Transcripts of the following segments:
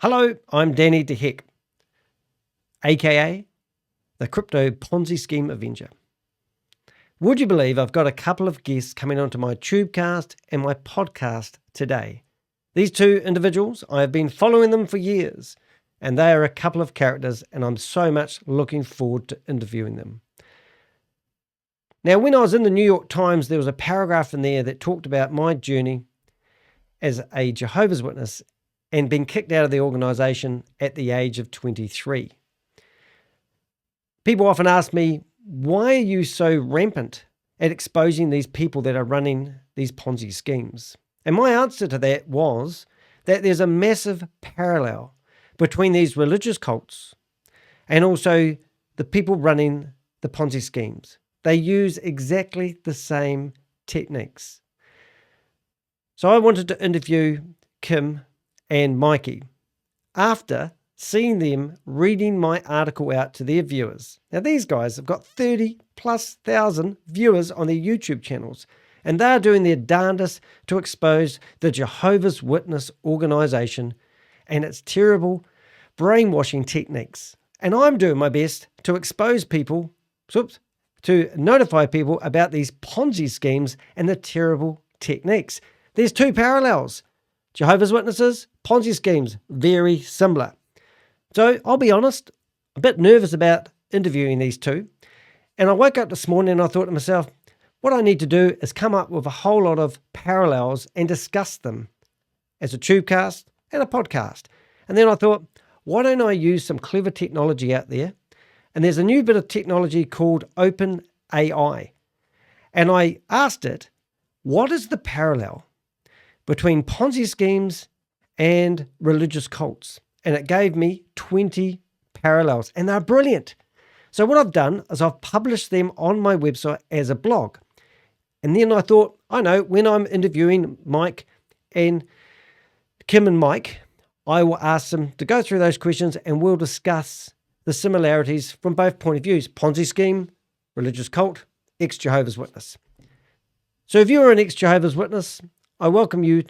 Hello, I'm Danny DeHeck, aka the Crypto Ponzi Scheme Avenger. Would you believe I've got a couple of guests coming onto my Tubecast and my podcast today? These two individuals, I have been following them for years, and they are a couple of characters, and I'm so much looking forward to interviewing them. Now, when I was in the New York Times, there was a paragraph in there that talked about my journey as a Jehovah's Witness and being kicked out of the organization at the age of 23. People often ask me, why are you so rampant at exposing these people that are running these Ponzi schemes? And my answer to that was that there's a massive parallel between these religious cults and also the people running the Ponzi schemes. They use exactly the same techniques. So I wanted to interview Kim and Mikey after seeing them reading my article out to their viewers. Now, these guys have got 30,000+ viewers on their YouTube channels, and they're doing their darndest to expose the Jehovah's Witness organization and its terrible brainwashing techniques. And I'm doing my best to expose people, to notify people about these Ponzi schemes and the terrible techniques. There's two parallels. Jehovah's Witnesses, Ponzi schemes, very similar. So I'll be honest, a bit nervous about interviewing these two. And I woke up this morning and I thought to myself, what I need to do is come up with a whole lot of parallels and discuss them as a tubecast and a podcast. And then I thought, why don't I use some clever technology out there? And there's a new bit of technology called OpenAI. And I asked it, what is the parallel between Ponzi schemes and religious cults? And it gave me 20 parallels, and they're brilliant. So what I've done is I've published them on my website as a blog. And then I thought, I know, when I'm interviewing Mike and Kim and Mike, I will ask them to go through those questions and we'll discuss the similarities from both point of views: Ponzi scheme, religious cult, ex-Jehovah's Witness. So if you're an ex-Jehovah's Witness, I welcome you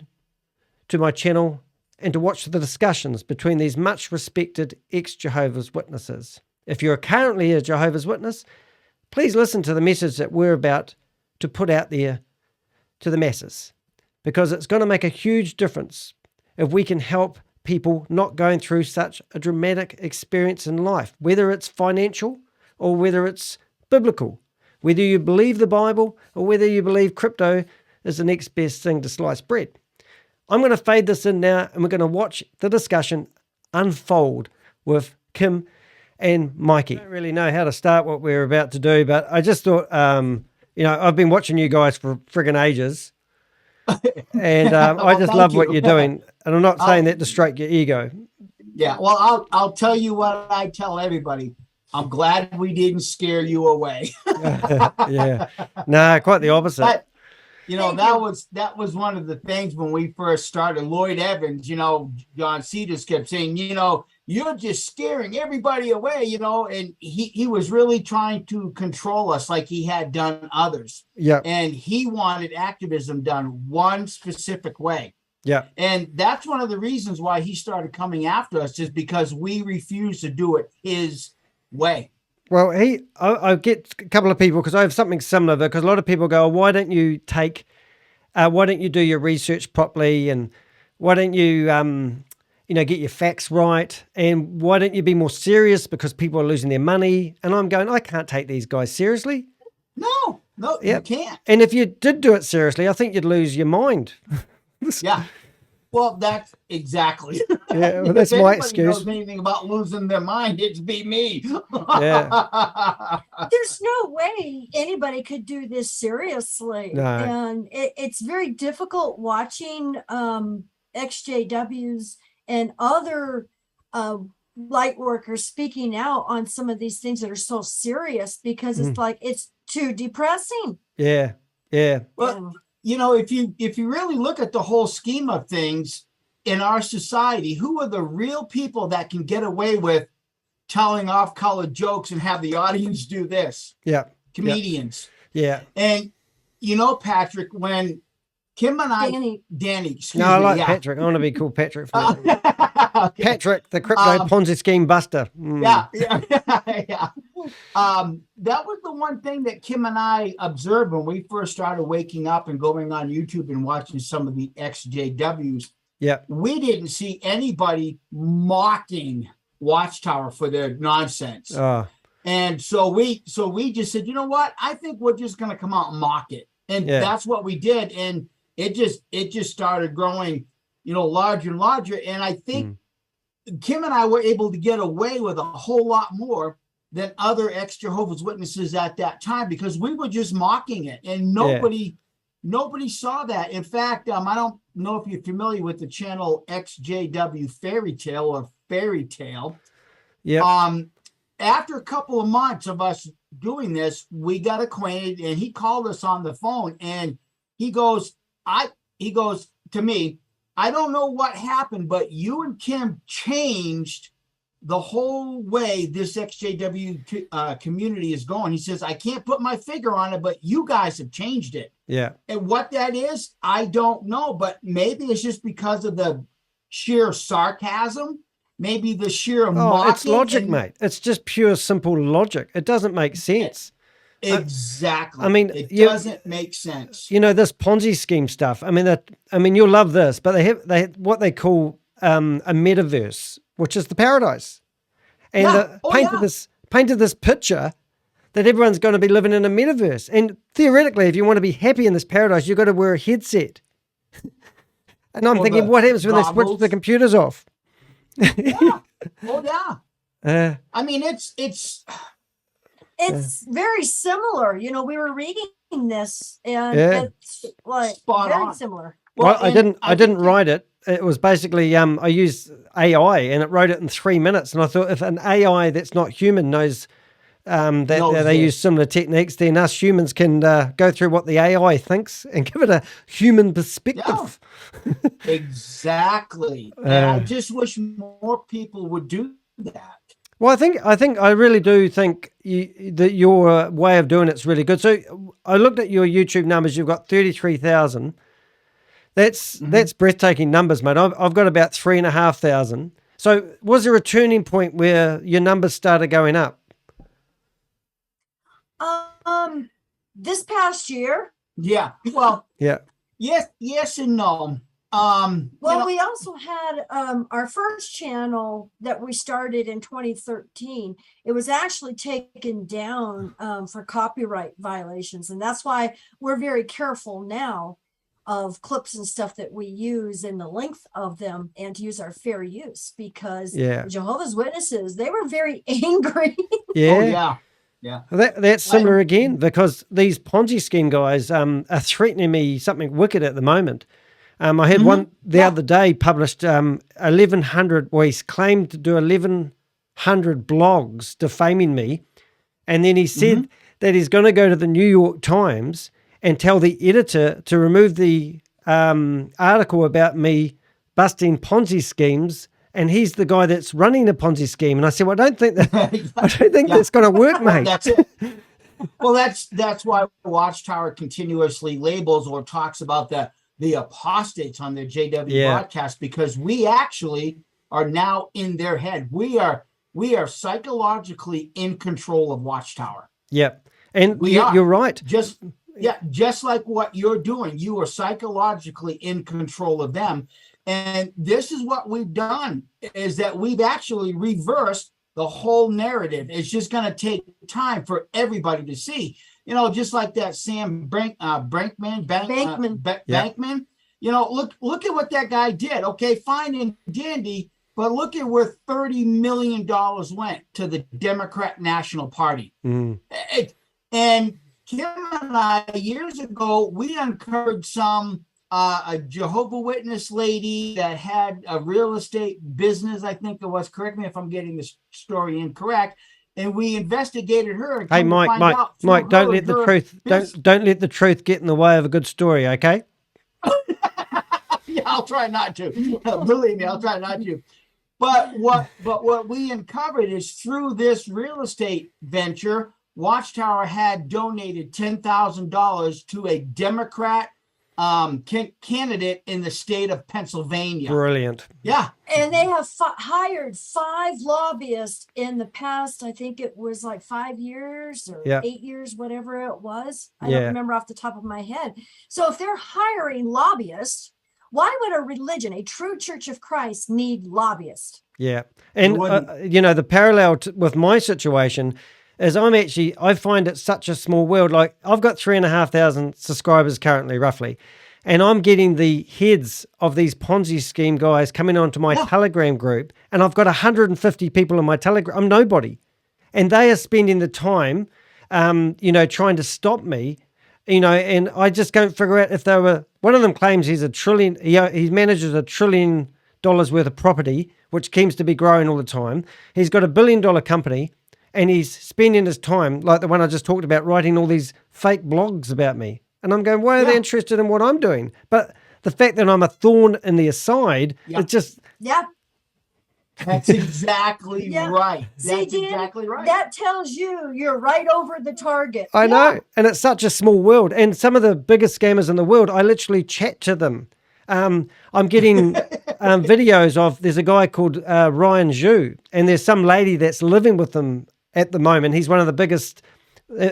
to my channel and to watch the discussions between these much respected ex-Jehovah's Witnesses. If you're currently a Jehovah's Witness, please listen to the message that we're about to put out there to the masses, because it's going to make a huge difference if we can help people not going through such a dramatic experience in life, whether it's financial or whether it's biblical, whether you believe the Bible or whether you believe crypto is the next best thing to slice bread. I'm going to fade this in now and we're going to watch the discussion unfold with Kim and Mikey. I don't really know how to start what we're about to do, but I just thought, I've been watching you guys for friggin' ages. And I just love what you're doing. And I'm not saying that to stroke your ego. Yeah, well, I'll tell you what I tell everybody. I'm glad we didn't scare you away. Yeah. No, quite the opposite. But, that was one of the things when we first started. Lloyd Evans, John Cedars kept saying, you're just scaring everybody away, and he was really trying to control us like he had done others. Yeah. And he wanted activism done one specific way. Yeah. And that's one of the reasons why he started coming after us, is because we refused to do it his way. Well, I get a couple of people, because I have something similar, because a lot of people go, why don't you do your research properly, and why don't you, get your facts right, and why don't you be more serious because people are losing their money? And I'm going, I can't take these guys seriously. No, Yep. You can't. And if you did do it seriously, I think you'd lose your mind. Yeah. Well, that's exactly. Yeah, well, that's my excuse. If anybody knows anything about losing their mind, it'd be me. Yeah. There's no way anybody could do this seriously. No. And it's very difficult watching XJWs and other light workers speaking out on some of these things that are so serious, because it's like, it's too depressing. Yeah. Yeah. Well, if you really look at the whole scheme of things in our society, who are the real people that can get away with telling off-color jokes and have the audience do this? Yeah. Comedians. Yeah. And Patrick, when Kim and I, Danny, excuse me. No, I like Patrick. I want to be called Patrick. For Okay. Patrick, the crypto Ponzi scheme buster. Yeah. Yeah. That was the one thing that Kim and I observed when we first started waking up and going on YouTube and watching some of the XJWs. Yeah. We didn't see anybody mocking Watchtower for their nonsense. And so we just said, you know what? I think we're just going to come out and mock it. And that's what we did. And it just started growing, larger and larger. And I think Kim and I were able to get away with a whole lot more than other ex-Jehovah's Witnesses at that time, because we were just mocking it, and nobody saw that. In fact, I don't know if you're familiar with the channel XJW Fairy Tale or Fairy Tale. Yeah. After a couple of months of us doing this, we got acquainted, and he called us on the phone, and he goes to me, I don't know what happened, but you and Kim changed the whole way this XJW community is going. He says, I can't put my finger on it, but you guys have changed it. Yeah. And what that is, I don't know, but maybe it's just because of the sheer sarcasm, maybe the sheer mocking. It's logic, mate. It's just pure, simple logic. It doesn't make sense. Exactly. I mean, it doesn't make sense. This Ponzi scheme stuff. I mean, you'll love this, but they have what they call a metaverse, which is the paradise, and painted this picture that everyone's going to be living in a metaverse. And theoretically, if you want to be happy in this paradise, you've got to wear a headset. And I'm thinking, what happens when they switch the computers off? Yeah. I mean, it's very similar. We were reading this, and it's like very similar. Well, I didn't write it. It was basically I used AI, and it wrote it in 3 minutes. And I thought, if an AI that's not human knows that they use similar techniques, then us humans can go through what the AI thinks and give it a human perspective. Yeah. Exactly. And I just wish more people would do that. Well, I really do think that your way of doing it's really good. So I looked at your YouTube numbers. You've got 33,000. That's breathtaking numbers, mate. I've got about 3,500. So was there a turning point where your numbers started going up? This past year. Yeah. Well. Yeah. Yes and no. We also had our first channel that we started in 2013. It was actually taken down for copyright violations, and that's why we're very careful now of clips and stuff that we use and the length of them, and to use our fair use, because Jehovah's Witnesses, they were very angry. Yeah. That's similar again, because these Ponzi scheme guys are threatening me something wicked at the moment. I had one the other day published 1,100, he claimed to do 1,100 blogs defaming me. And then he said that he's going to go to the New York Times and tell the editor to remove the article about me busting Ponzi schemes. And he's the guy that's running the Ponzi scheme. And I said, well, I don't think that's going to work, mate. That's it. Well, that's why Watchtower continuously labels or talks about the apostates on their JW broadcast, because we actually are now in their head. We are psychologically in control of Watchtower. Yeah. And you're right. Just like what you're doing, you are psychologically in control of them. And this is what we've done, is that we've actually reversed the whole narrative. It's just going to take time for everybody to see. Just like that Sam Bankman. Look at what that guy did. Okay, fine and dandy, but look at where $30 million went to the Democrat National Party. And Kim and I, years ago, we uncovered a Jehovah Witness lady that had a real estate business, I think it was. Correct me if I'm getting this story incorrect. And we investigated her. And hey, Mike, don't let the truth get in the way of a good story, okay? Yeah, I'll try not to. Believe me, I'll try not to. But what we uncovered is, through this real estate venture, Watchtower had donated $10,000 to a Democrat candidate in the state of Pennsylvania. Brilliant. Yeah. And they have hired 5 lobbyists in the past. I think it was like 5 years or Yeah. 8 years, whatever it was. I Yeah. don't remember off the top of my head. So if they're hiring lobbyists, why would a religion, a true Church of Christ, need lobbyists? Yeah. And, wouldn't. you know, the parallel with my situation is I find it such a small world. Like, I've got 3,500 subscribers currently, roughly. And I'm getting the heads of these Ponzi scheme guys coming onto my Telegram group. And I've got 150 people in my Telegram. I'm nobody. And they are spending the time, you know, trying to stop me, you know, and I just can't figure out if they were, one of them claims he's a trillion, he manages $1 trillion worth of property, which seems to be growing all the time. He's got $1 billion company. And he's spending his time, like the one I just talked about, writing all these fake blogs about me. And I'm going, why are they interested in what I'm doing? But the fact that I'm a thorn in their side, it's just... Yeah. That's exactly right. That's See, Dan, exactly right. That tells you you're right over the target. I know. And it's such a small world. And some of the biggest scammers in the world, I literally chat to them. I'm getting videos of, there's a guy called Ryan Zhu, and there's some lady that's living with them at the moment. He's one of the biggest,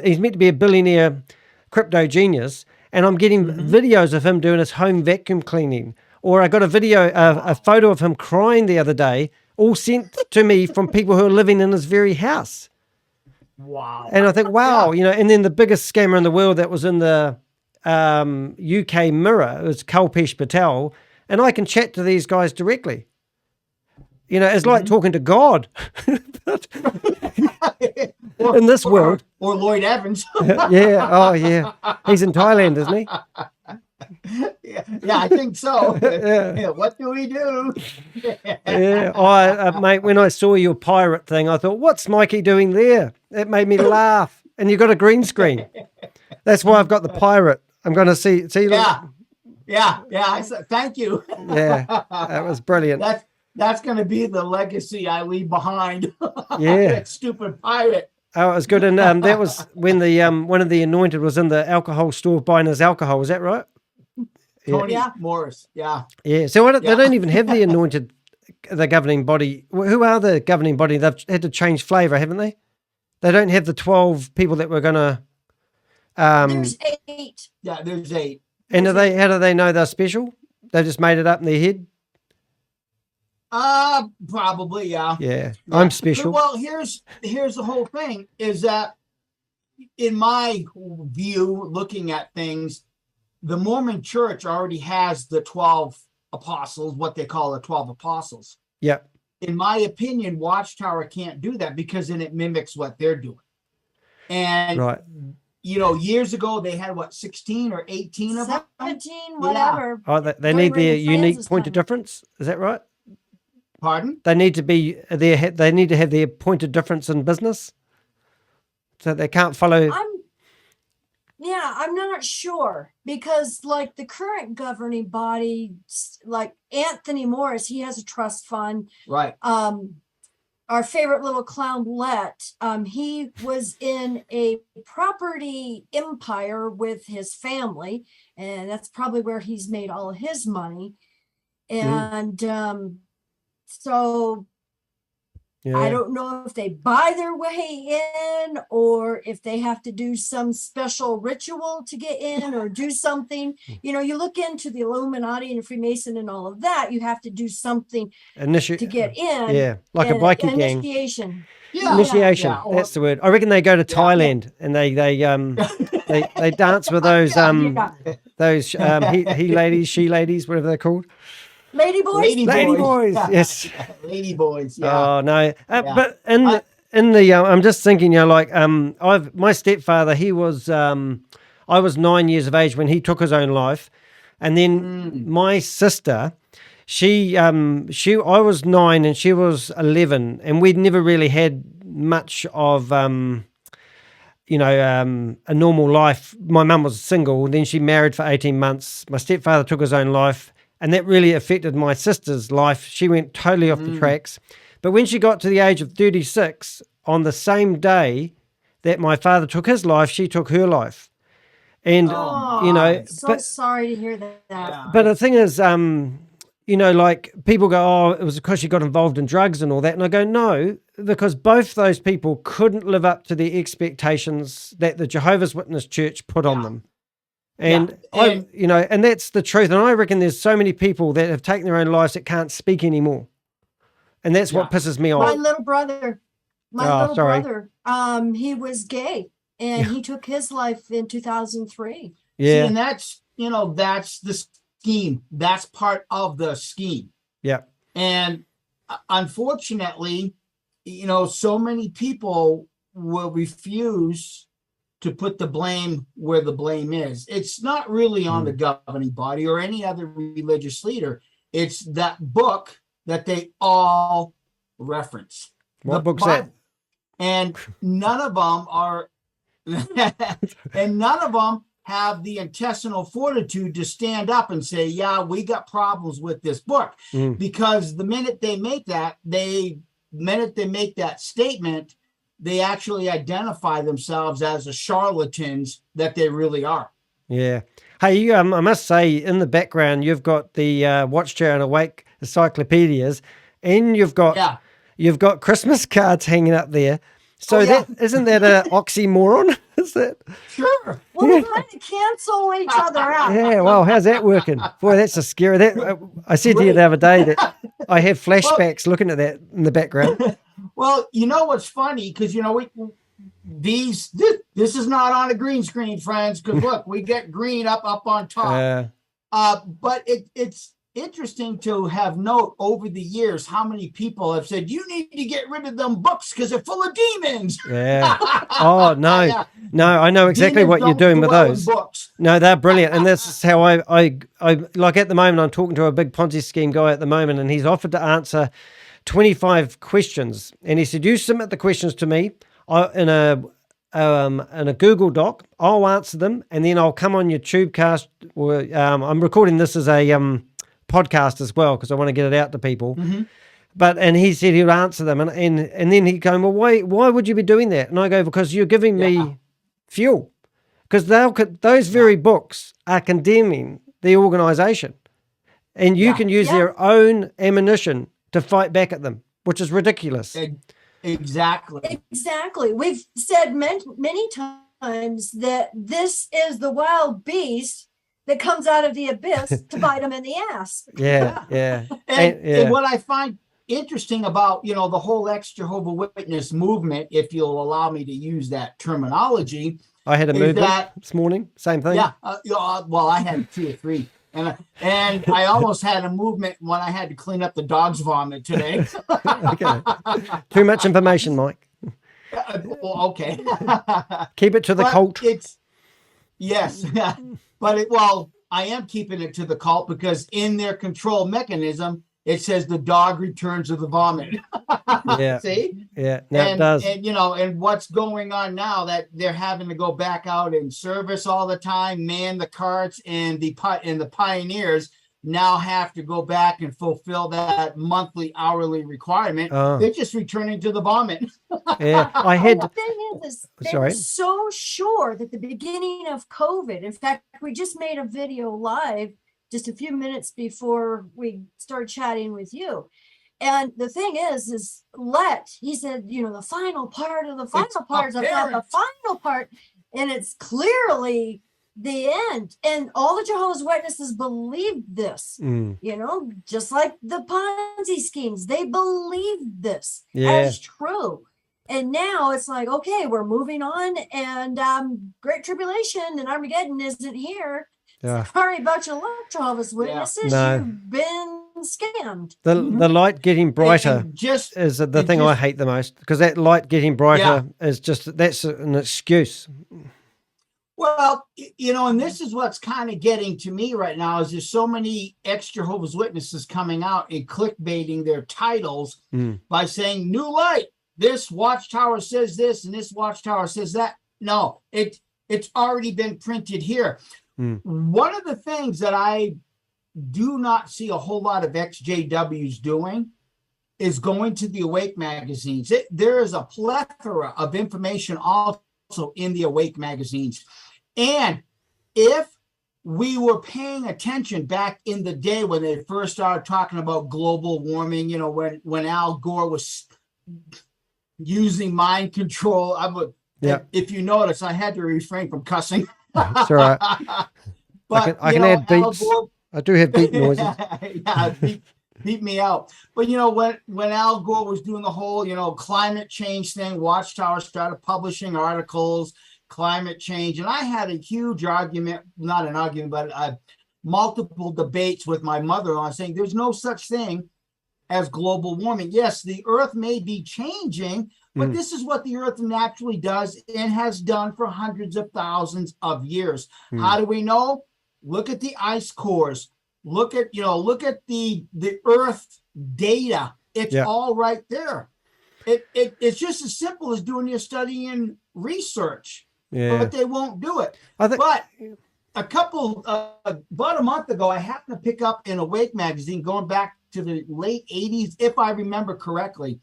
he's meant to be a billionaire crypto genius, and I'm getting videos of him doing his home vacuum cleaning. Or I got a video, a photo of him crying the other day, all sent to me from people who are living in his very house. Wow. And I think, wow, you know, and then the biggest scammer in the world that was in the UK Mirror, it was Kalpesh Patel, and I can chat to these guys directly. You know, it's like talking to God. In this world. Or Lloyd Evans. Yeah. Oh, yeah. He's in Thailand, isn't he? Yeah, I think so. Yeah. What do we do? Yeah. Oh, mate, when I saw your pirate thing, I thought, what's Mikey doing there? It made me laugh. And you got a green screen. That's why I've got the pirate. I'm going to see. Yeah. I said, thank you. Yeah. That was brilliant. That's going to be the legacy I leave behind. Yeah. That stupid pirate. Oh, it was good. And that was when the one of the anointed was in the alcohol store buying his alcohol. Is that right? Tony Morris. Yeah. Yeah. So they don't even have the anointed, the governing body. Who are the governing body? They've had to change flavour, haven't they? They don't have the 12 people that were going to... There's 8. Yeah, there's 8. And how do they know they're special? They just made it up in their head? Probably, yeah. Yeah, I'm special. Well, here's the whole thing, is that in my view, looking at things, the Mormon Church already has the 12 apostles, what they call the 12 apostles. Yeah. In my opinion, Watchtower can't do that because then it mimics what they're doing. And right. You know, years ago they had 16 or 18 of them. 17, whatever. Oh, they need their unique point of difference. Is that right? Pardon? They need to be there. They need to have their point of difference in business, so they can't follow. I'm not sure, because like the current governing body, like Anthony Morris, he has a trust fund. Right. Our favorite little clownlet, he was in a property empire with his family, and that's probably where he's made all of his money. And so I don't know if they buy their way in or if they have to do some special ritual to get in or do something. You know, you look into the Illuminati and Freemason and all of that, you have to do something to get in. Yeah, like a bikie gang. Initiation. Yeah. Initiation. Yeah. That's the word. I reckon they go to Thailand and they dance with those he ladies, she ladies, whatever they're called. Lady boys, yes. Lady boys, yeah. Oh no, but in the I'm just thinking, you know, like my stepfather, he was I was 9 years of age when he took his own life, and then my sister, I was 9 and she was 11, and we'd never really had much of a normal life. My mum was single, then she married for 18 months. My stepfather took his own life. And that really affected my sister's life. She went totally off the tracks. But when she got to the age of 36, on the same day that my father took his life, she took her life. And, Oh, you know, I'm so but sorry to hear that. Yeah. But the thing is, you know, like people go, oh, it was because you got involved in drugs and all that. And I go, no, because both those people couldn't live up to the expectations that the Jehovah's Witness Church put on them. And, you know, and that's the truth. And I reckon there's so many people that have taken their own lives that can't speak anymore. And that's what pisses me off. My little brother, he was gay and he took his life in 2003. Yeah. See, and that's, you know, that's the scheme. That's part of the scheme. Yeah. And unfortunately, you know, so many people will refuse to put the blame where the blame is. It's not really on the governing body or any other religious leader. It's that book that they all reference. What book's that? And none of them are, and none of them have the intestinal fortitude to stand up and say, yeah, we got problems with this book. Because the minute they make that, statement, they actually identify themselves as the charlatans that they really are. Yeah. Hey, I must say, in the background, you've got the Watchtower and Awake encyclopedias, and you've got Christmas cards hanging up there. So isn't that an oxymoron? Is that? Sure. Well, we're trying to cancel each other out. Yeah. Well, how's that working? Boy, that's a scary. That I said to you the other day that I have flashbacks looking at that in the background. Well, you know what's funny, because you know this is not on a green screen, friends. Because look, we get green up on top. But it's interesting to have note over the years how many people have said you need to get rid of them books because they're full of demons. Yeah. Oh no, no, I know exactly Demons what you're doing with dwell in those. books. No, they're brilliant, and this is how I like at the moment. I'm talking to a big Ponzi scheme guy at the moment, and he's offered to answer 25 questions, and he said, "You submit the questions to me in a Google Doc. I'll answer them, and then I'll come on your Tubecast. Or I'm recording this as a podcast as well because I want to get it out to people." And he said he'd answer them, and then he'd go, "Well, why would you be doing that?" And I go, "Because you're giving me fuel, because those very books are condemning the organization, and you can use their own ammunition to fight back at them, which is ridiculous." Exactly. We've said many times that this is the wild beast that comes out of the abyss to bite them in the ass. And what I find interesting about, you know, the whole Ex-Jehovah Witness movement, if you'll allow me to use that terminology. I had a movement this morning, same thing. Yeah. Well, I had 2 or 3. And I almost had a movement when I had to clean up the dog's vomit today. Okay. Too much information, Mike. Well, okay. Keep it to the cult. But I am keeping it to the cult because in their control mechanism, it says the dog returns to the vomit. Yeah. See? Yeah. No, it does. And, you know, and what's going on now that they're having to go back out in service all the time, man the carts, and the pioneers now have to go back and fulfill that monthly, hourly requirement. They're just returning to the vomit. Yeah. The thing is, they were so sure that the beginning of COVID, in fact, we just made a video live just a few minutes before we started chatting with you. And the thing is he said, you know, the final part of the final part is about the final part. And it's clearly the end. And all the Jehovah's Witnesses believed this, you know, just like the Ponzi schemes. They believed this as true. And now it's like, okay, we're moving on, and Great Tribulation and Armageddon isn't here. Sorry about your luck, Jehovah's Witnesses. You've been scammed. The light getting brighter is the thing I hate the most, because that light getting brighter is that's an excuse. Well, you know, and this is what's kind of getting to me right now is there's so many ex-Jehovah's Witnesses coming out and clickbaiting their titles by saying new light. This watchtower says this and this watchtower says that. No, it's already been printed here. One of the things that I do not see a whole lot of XJWs doing is going to the Awake magazines. There is a plethora of information also in the Awake magazines. And if we were paying attention back in the day when they first started talking about global warming, you know, when Al Gore was using mind control, if you notice, I had to refrain from cussing. It's all right. But I can add beeps. I do have beep noises. Yeah, beep me out. But you know, when Al Gore was doing the whole, you know, climate change thing, Watchtower started publishing articles, climate change, and I had a huge argument, not an argument, but multiple debates with my mother on saying there's no such thing as global warming. Yes, the earth may be changing, but this is what the earth naturally does and has done for hundreds of thousands of years. How do we know? Look at the ice cores. Look at the earth data. It's all right there. It's just as simple as doing your study and research. Yeah. But they won't do it. But about a month ago, I happened to pick up in Awake magazine, going back to the late 80s, if I remember correctly.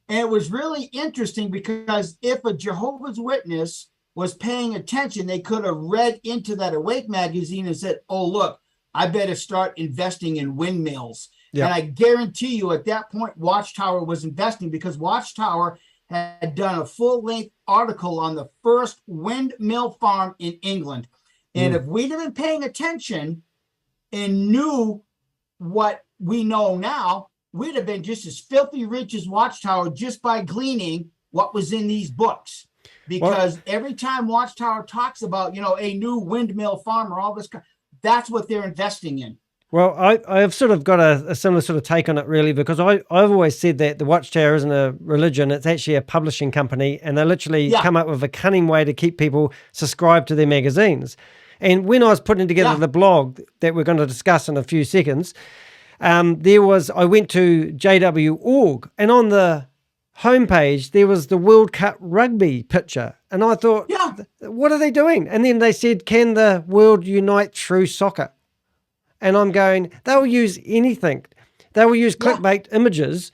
And it was really interesting because if a Jehovah's Witness was paying attention, they could have read into that Awake magazine and said, oh, look, I better start investing in windmills. Yeah. And I guarantee you at that point, Watchtower was investing because Watchtower had done a full-length article on the first windmill farm in England. And if we'd have been paying attention and knew what we know now, we'd have been just as filthy rich as Watchtower just by gleaning what was in these books. Because every time Watchtower talks about, you know, a new windmill farm or all this, that's what they're investing in. Well, I've sort of got a similar sort of take on it, really, because I've always said that the Watchtower isn't a religion. It's actually a publishing company, and they literally come up with a cunning way to keep people subscribed to their magazines. And when I was putting together the blog that we're going to discuss in a few seconds, I went to JW.org, and on the homepage, there was the World Cup rugby picture. And I thought, what are they doing? And then they said, can the world unite through soccer? And I'm going, they'll use anything. They will use clickbait images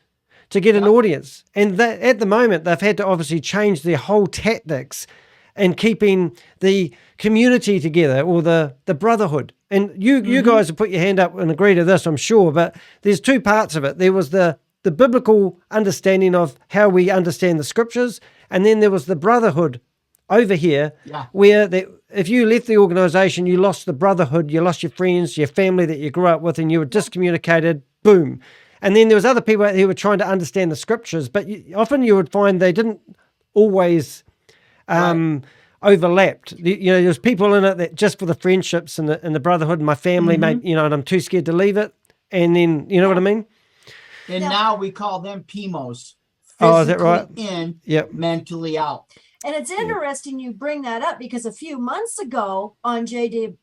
to get an audience. And that, at the moment, they've had to obviously change their whole tactics in keeping the community together, or the brotherhood. And you guys have put your hand up and agree to this, I'm sure, but there's two parts of it. There was the biblical understanding of how we understand the scriptures, and then there was the brotherhood over here, where if you left the organization, you lost the brotherhood, you lost your friends, your family that you grew up with, and you were discommunicated, boom. And then there was other people who were trying to understand the scriptures, but often you would find they didn't always overlapped. You know, there's people in it that just for the friendships and the brotherhood and my family, mate, you know, and I'm too scared to leave it. And then, you know what I mean? And now we call them PMOs. Oh, is that right? In, mentally out. And it's interesting you bring that up because a few months ago on JW.org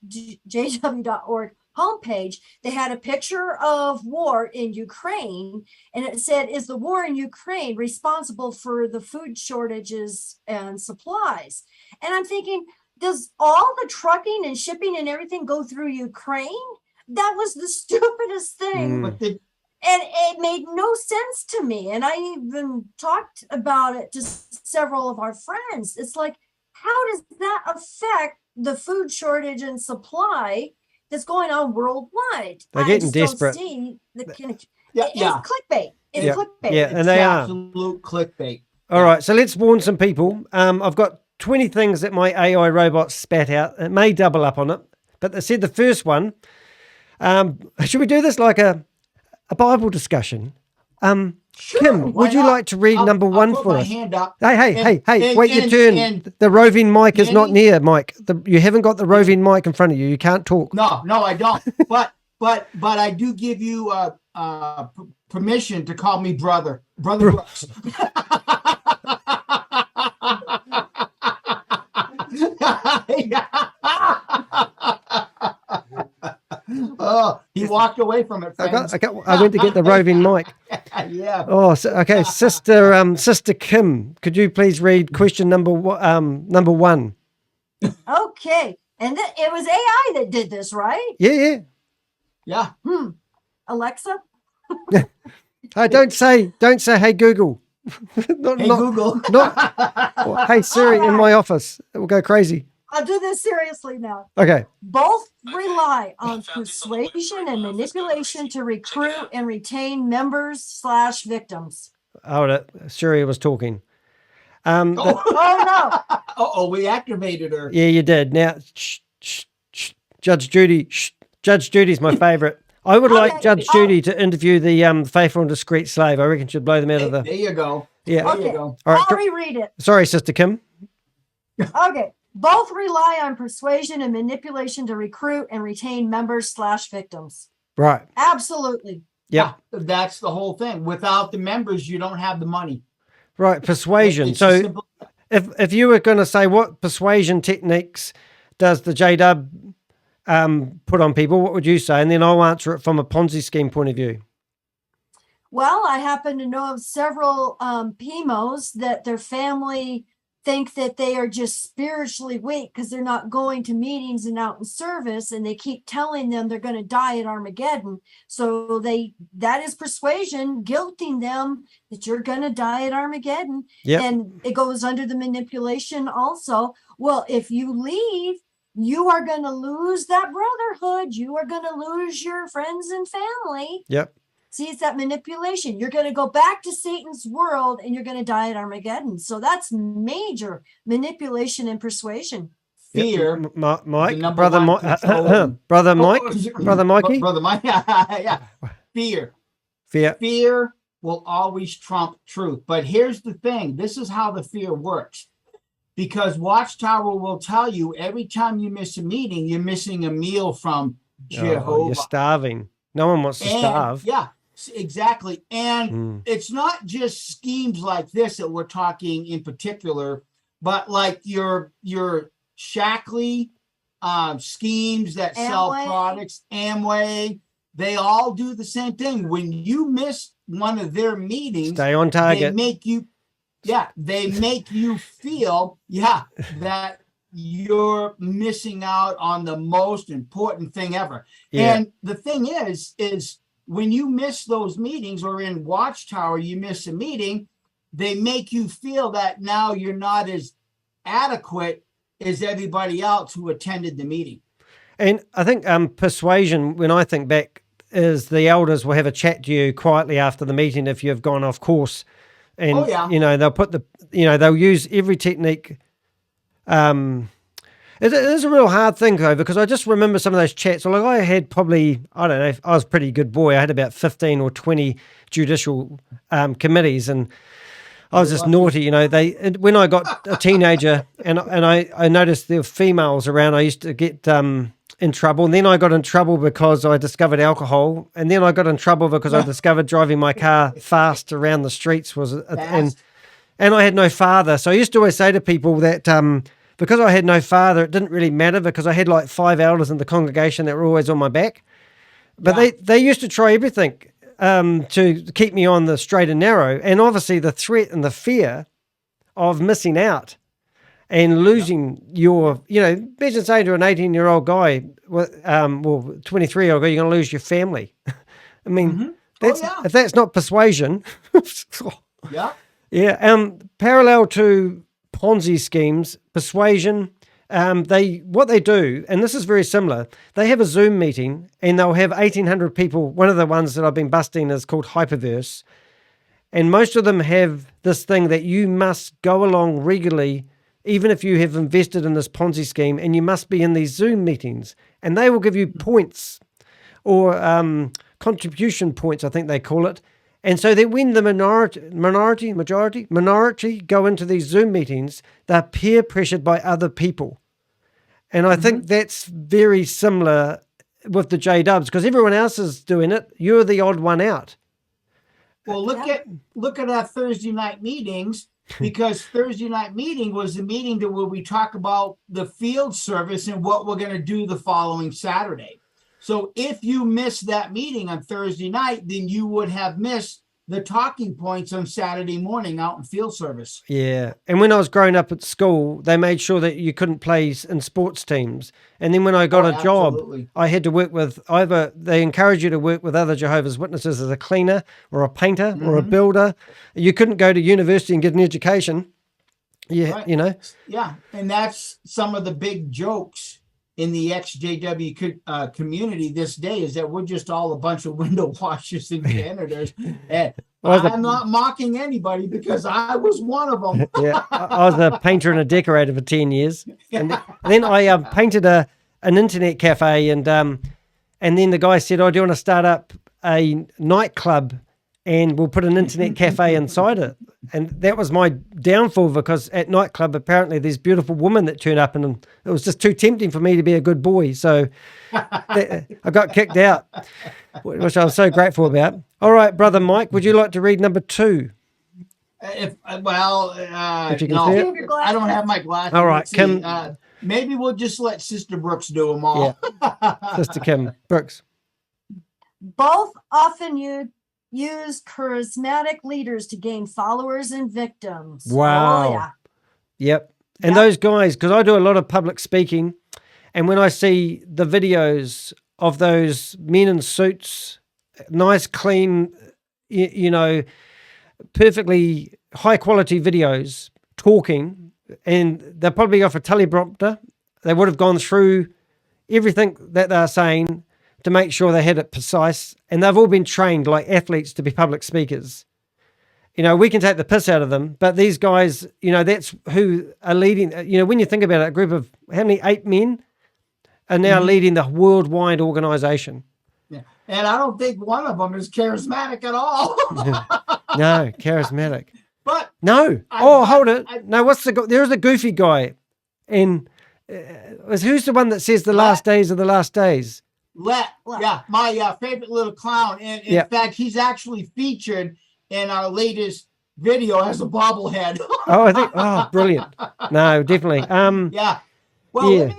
homepage, they had a picture of war in Ukraine, and it said, is the war in Ukraine responsible for the food shortages and supplies? And I'm thinking, does all the trucking and shipping and everything go through Ukraine? That was the stupidest thing. And it made no sense to me. And I even talked about it to several of our friends. It's like, how does that affect the food shortage and supply that's going on worldwide? They're getting desperate. It's clickbait. It's clickbait. Yeah, and they are. Absolute clickbait. All right, so let's warn some people. I've got 20 things that my AI robot spat out. It may double up on it, but they said the first one, should we do this like a Bible discussion? Sure, Kim, would you like to read number one for us? Hand up. Hey, wait your turn. The roving mic is not near, Mike. You haven't got the roving mic in front of you. You can't talk. No, I don't. but I do give you permission to call me brother. Brother Brooks. Oh, he walked away from it, friends. I went to get the roving mic. Oh, okay, Sister Kim, could you please read question number one? Okay, and it was AI that did this, right? Yeah. Alexa. Hey, don't say, hey Google. Google. Hey Siri in my office. It will go crazy. I'll do this seriously now. Okay. Both rely on persuasion and manipulation to recruit and retain members / victims. Oh, Siri was talking. Oh no. Oh, we activated her. Yeah, you did. Now, Judge Judy. Judge Judy's my favorite. I would like Judge Judy to interview the faithful and discreet slave. I reckon she'd blow them out of the... There you go. Yeah. Okay. There you go. All right. I'll reread it. Sorry, Sister Kim. Okay. Both rely on persuasion and manipulation to recruit and retain members / victims. Right. Absolutely. Yep. Yeah, that's the whole thing. Without the members, you don't have the money. Right. Persuasion. It's So simple. if you were going to say what persuasion techniques does the J-Dub put on people, what would you say? And then I'll answer it from a Ponzi scheme point of view. Well, I happen to know of several PMOs that their family think that they are just spiritually weak because they're not going to meetings and out in service, and they keep telling them they're going to die at Armageddon. So that is persuasion, guilting them that you're going to die at Armageddon. Yep. And it goes under the manipulation also. Well, if you leave, you are going to lose that brotherhood. You are going to lose your friends and family. Yep. See, it's that manipulation. You're going to go back to Satan's world and you're going to die at Armageddon. So that's major manipulation and persuasion. Fear. Mike, brother Mike, brother Mikey. Brother Mike. Yeah. Fear. Fear will always trump truth. But here's the thing. This is how the fear works. Because Watchtower will tell you every time you miss a meeting, you're missing a meal from Jehovah. Oh, you're starving. No one wants to starve. Yeah, exactly. And it's not just schemes like this that we're talking in particular, but like your Shackley schemes that sell products, Amway, they all do the same thing. When you miss one of their meetings, stay on target. They make you feel, that you're missing out on the most important thing ever. Yeah. And the thing is when you miss those meetings, or in Watchtower, you miss a meeting, they make you feel that now you're not as adequate as everybody else who attended the meeting. And I think persuasion, when I think back, is the elders will have a chat to you quietly after the meeting if you've gone off course. And, they'll put they'll use every technique. It is a real hard thing, though, because I just remember some of those chats. Like I had probably, I don't know, I was a pretty good boy. I had about 15 or 20 judicial committees, and I was just naughty. When I got a teenager and I noticed there were females around, I used to get in trouble. And then I got in trouble because I discovered alcohol. And then I got in trouble because I discovered driving my car fast around the streets and I had no father. So I used to always say to people that because I had no father, it didn't really matter because I had like 5 elders in the congregation that were always on my back. But they used to try everything to keep me on the straight and narrow. And obviously the threat and the fear of missing out and losing your, imagine saying to an 18-year-old guy, 23-year-old guy, you're going to lose your family. I mean, if that's not persuasion. Parallel to Ponzi schemes, persuasion, what they do, and this is very similar, they have a Zoom meeting and they'll have 1,800 people. One of the ones that I've been busting is called Hyperverse. And most of them have this thing that you must go along regularly, even if you have invested in this Ponzi scheme, and you must be in these Zoom meetings. And they will give you points or contribution points, I think they call it. And so that when the minority go into these Zoom meetings, they're peer pressured by other people. And I think that's very similar with the J-Dubs, because everyone else is doing it. You're the odd one out. Well, look at our Thursday night meetings, because Thursday night meeting was the meeting where we talk about the field service and what we're going to do the following Saturday. So if you missed that meeting on Thursday night, then you would have missed the talking points on Saturday morning out in field service. Yeah. And when I was growing up at school, they made sure that you couldn't play in sports teams. And then when I got a job, I had to work with they encourage you to work with other Jehovah's Witnesses as a cleaner or a painter or a builder. You couldn't go to university and get an education. Yeah, Right. you know. Yeah, and that's some of the big jokes in the ex-JW community this day, is that we're just all a bunch of window washers and janitors. And I'm not mocking anybody, because I was one of them. Yeah, I was a painter and a decorator for 10 years. And then I painted an internet cafe, and then the guy said, "Oh, do you want to start up a nightclub and we'll put an internet cafe inside it?" And that was my downfall, because at nightclub, apparently there's beautiful women that turn up, and it was just too tempting for me to be a good boy. So I got kicked out, which I was so grateful about. All right, Brother Mike, would you like to read number 2? If you can no, see it? I don't have my glasses. All right, Kim. Maybe we'll just let Sister Brooks do them all. Yeah. Sister Kim Brooks. Both often use charismatic leaders to gain followers and victims. Wow. Oh, yeah. Yep. And those guys, because I do a lot of public speaking, and when I see the videos of those men in suits, nice, clean, you know, perfectly high quality videos talking, and they're probably off a teleprompter. They would have gone through everything that they're saying to make sure they had it precise, and they've all been trained like athletes to be public speakers. You know, we can take the piss out of them, but these guys, you know, that's who are leading. You know, when you think about it, a group of how many, 8 men are now leading the worldwide organization. Yeah. And I don't think one of them is charismatic at all. No, charismatic. But no. Hold it. No, there's a goofy guy, and who's the one that says the last days are the last days? Yeah, my favorite little clown. And in fact, he's actually featured in our latest video as a bobblehead. Brilliant. No, definitely. Yeah. Well,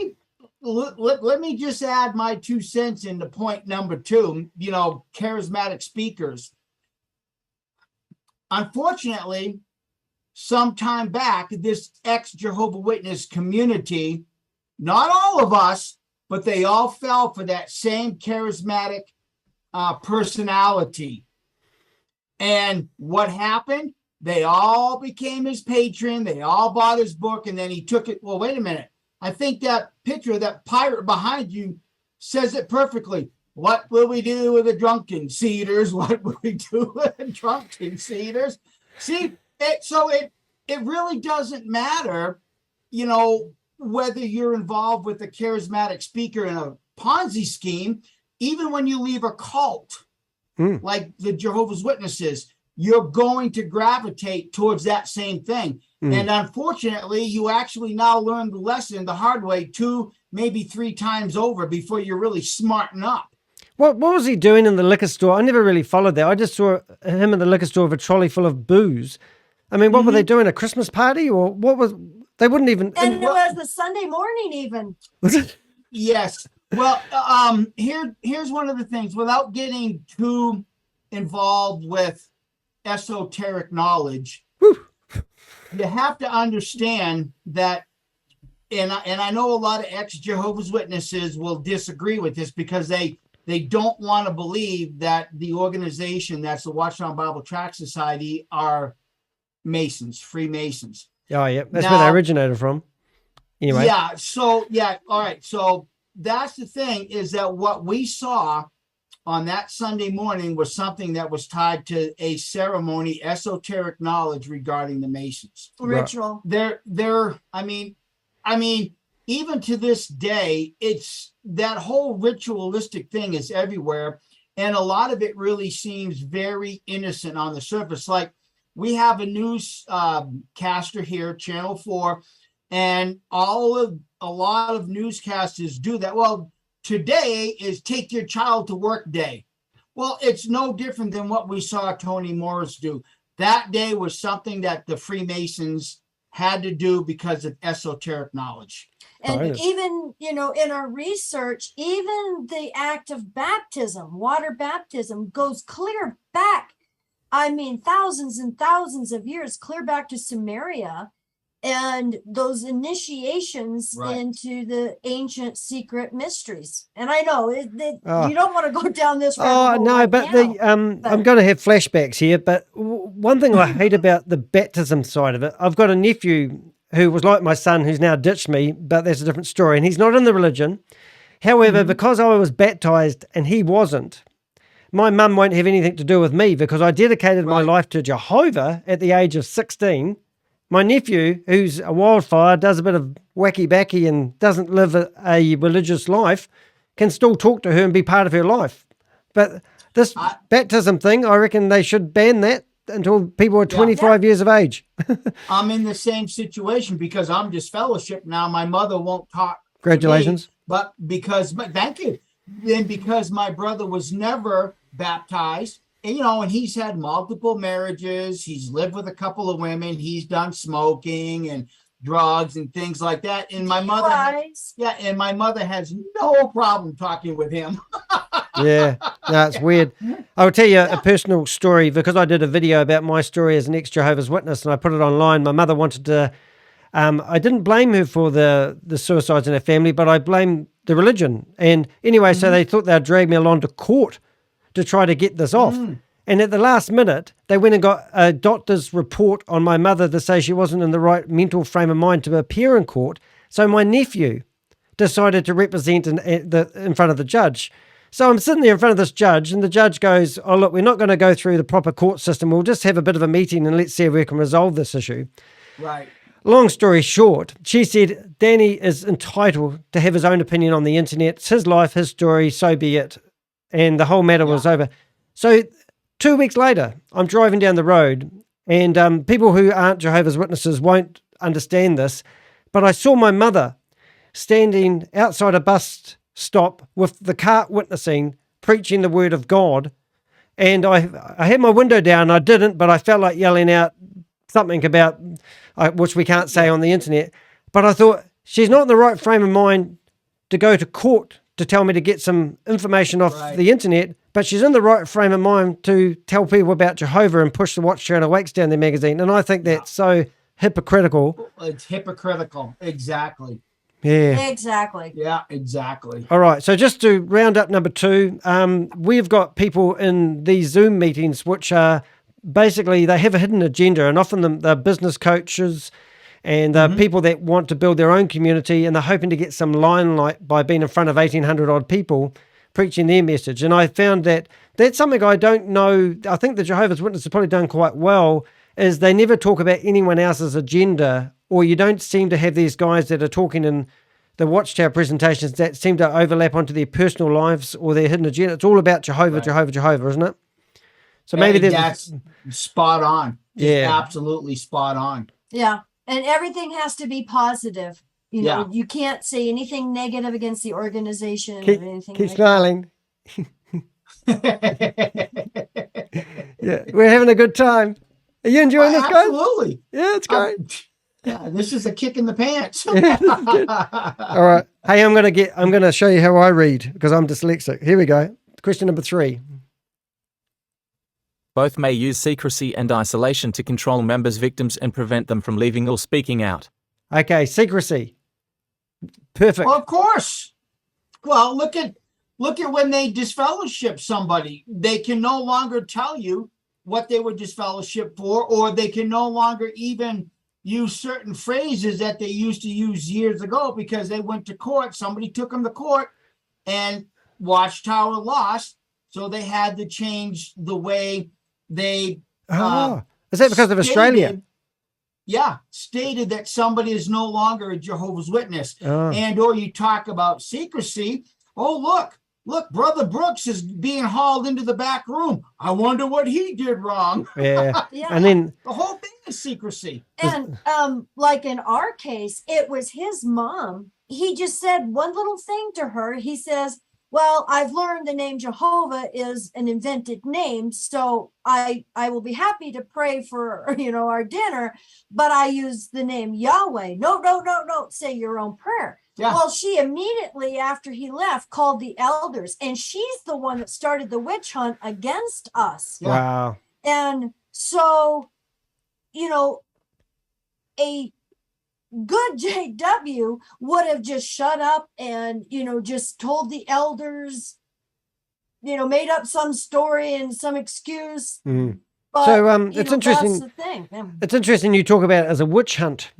let me just add my 2 cents into point number 2, you know, charismatic speakers. Unfortunately, some time back, this ex-Jehovah Witness community, not all of us, but they all fell for that same charismatic personality. And what happened? They all became his patron. They all bought his book, and then he took it. Well, wait a minute. I think that picture of that pirate behind you says it perfectly. What will we do with the drunken cedars? What will we do with the drunken cedars? See, it really doesn't matter, you know, whether you're involved with a charismatic speaker in a Ponzi scheme. Even when you leave a cult, like the Jehovah's Witnesses, you're going to gravitate towards that same thing. And unfortunately, you actually now learn the lesson the hard way 2, maybe 3 times over before you're really smarten up. What was he doing in the liquor store? I never really followed that. I just saw him in the liquor store with a trolley full of booze. I mean, what were they doing? A Christmas party, or what was? They wouldn't even. And it was the Sunday morning, even. Was it? Yes. Well, here's one of the things. Without getting too involved with esoteric knowledge, you have to understand that. And I know a lot of ex-Jehovah's Witnesses will disagree with this, because they don't want to believe that the organization that's the Watchtower Bible Tract Society are Masons, Freemasons. Oh, yeah. That's where they originated from. Anyway. Yeah. So, all right. So that's the thing, is that what we saw on that Sunday morning was something that was tied to a ceremony, esoteric knowledge regarding the Masons. Ritual. I mean, even to this day, it's that whole ritualistic thing is everywhere. And a lot of it really seems very innocent on the surface. Like, we have a news caster here, Channel 4, and a lot of newscasters do that. Well, today is take your child to work day. Well, it's no different than what we saw Tony Morris do. That day was something that the Freemasons had to do because of esoteric knowledge. And even, you know, in our research, even the act of baptism, water baptism, goes clear back. I mean, thousands and thousands of years, clear back to Samaria, and those initiations into the ancient secret mysteries. And I know you don't want to go down this road. Oh, no, but I'm going to have flashbacks here. But one thing I hate about the baptism side of it, I've got a nephew who was like my son, who's now ditched me, but that's a different story. And he's not in the religion. However, because I was baptized and he wasn't, my mum won't have anything to do with me because I dedicated my life to Jehovah at the age of 16. My nephew, who's a wildfire, does a bit of wacky-backy and doesn't live a religious life, can still talk to her and be part of her life. But this baptism thing, I reckon they should ban that until people are 25 years of age. I'm in the same situation because I'm disfellowshipped now. My mother won't talk. Congratulations. To me, but thank you. Then because my brother was never baptized, and, you know, and he's had multiple marriages. He's lived with a couple of women. He's done smoking and drugs and things like that. And my mother, and my mother has no problem talking with him. Yeah, no, it's weird. I'll tell you a personal story because I did a video about my story as an ex-Jehovah's Witness and I put it online. My mother wanted to, I didn't blame her for the suicides in her family, but I blamed the religion. And anyway, so they thought they'd drag me along to court to try to get this off. And at the last minute, they went and got a doctor's report on my mother to say she wasn't in the right mental frame of mind to appear in court. So my nephew decided to represent in front of the judge. So I'm sitting there in front of this judge, and the judge goes, oh, look, we're not going to go through the proper court system. We'll just have a bit of a meeting and let's see if we can resolve this issue. Right. Long story short, she said, Danny is entitled to have his own opinion on the internet. It's his life, his story, so be it. And the whole matter was over. So 2 weeks later, I'm driving down the road, and people who aren't Jehovah's Witnesses won't understand this, but I saw my mother standing outside a bus stop with the cart witnessing, preaching the word of God. And I had my window down. I didn't, but I felt like yelling out something about, which we can't say on the internet. But I thought, she's not in the right frame of mind to go to court to tell me to get some information off the internet, but she's in the right frame of mind to tell people about Jehovah and push the Watchtower Awakes down their magazine. And I think that's so hypocritical. It's hypocritical. Exactly. Yeah. Exactly. Yeah, exactly. All right. So just to round up number 2, we've got people in these Zoom meetings which are basically, they have a hidden agenda, and often they're business coaches and people that want to build their own community, and they're hoping to get some limelight by being in front of 1,800 odd people preaching their message. And I found that that's something I don't know. I think the Jehovah's Witnesses have probably done quite well, is they never talk about anyone else's agenda, or you don't seem to have these guys that are talking in the Watchtower presentations that seem to overlap onto their personal lives or their hidden agenda. It's all about Jehovah, Jehovah, isn't it? So maybe that's spot on. Yeah. Absolutely spot on. Yeah. And everything has to be positive. You know, you can't say anything negative against the organization or anything. Keep smiling. Yeah, we're having a good time. Are you enjoying this, guys? Absolutely. Yeah, it's great. Yeah, this is a kick in the pants. Yeah, this is good. All right. Hey, I'm gonna show you how I read because I'm dyslexic. Here we go. Question number 3. Both may use secrecy and isolation to control members' victims and prevent them from leaving or speaking out. Okay, secrecy. Perfect. Well, of course. Well, look at when they disfellowship somebody. They can no longer tell you what they were disfellowship for, or they can no longer even use certain phrases that they used to use years ago because they went to court. Somebody took them to court and Watchtower lost. So they had to change the way they is that because of Australia? Yeah, stated that somebody is no longer a Jehovah's Witness. And or you talk about secrecy. Oh, look, Brother Brooks is being hauled into the back room. I wonder what he did wrong. Yeah. And then the whole thing is secrecy. And like in our case, it was his mom. He just said one little thing to her. He says, well, I've learned the name Jehovah is an invented name, so I will be happy to pray for, our dinner, but I use the name Yahweh. No, say your own prayer. Yeah. Well, she immediately after he left called the elders, and she's the one that started the witch hunt against us. Yeah. Wow. And so, a good JW would have just shut up and, just told the elders, made up some story and some excuse. But, So you it's know, interesting. That's the thing. Yeah. It's interesting you talk about it as a witch hunt.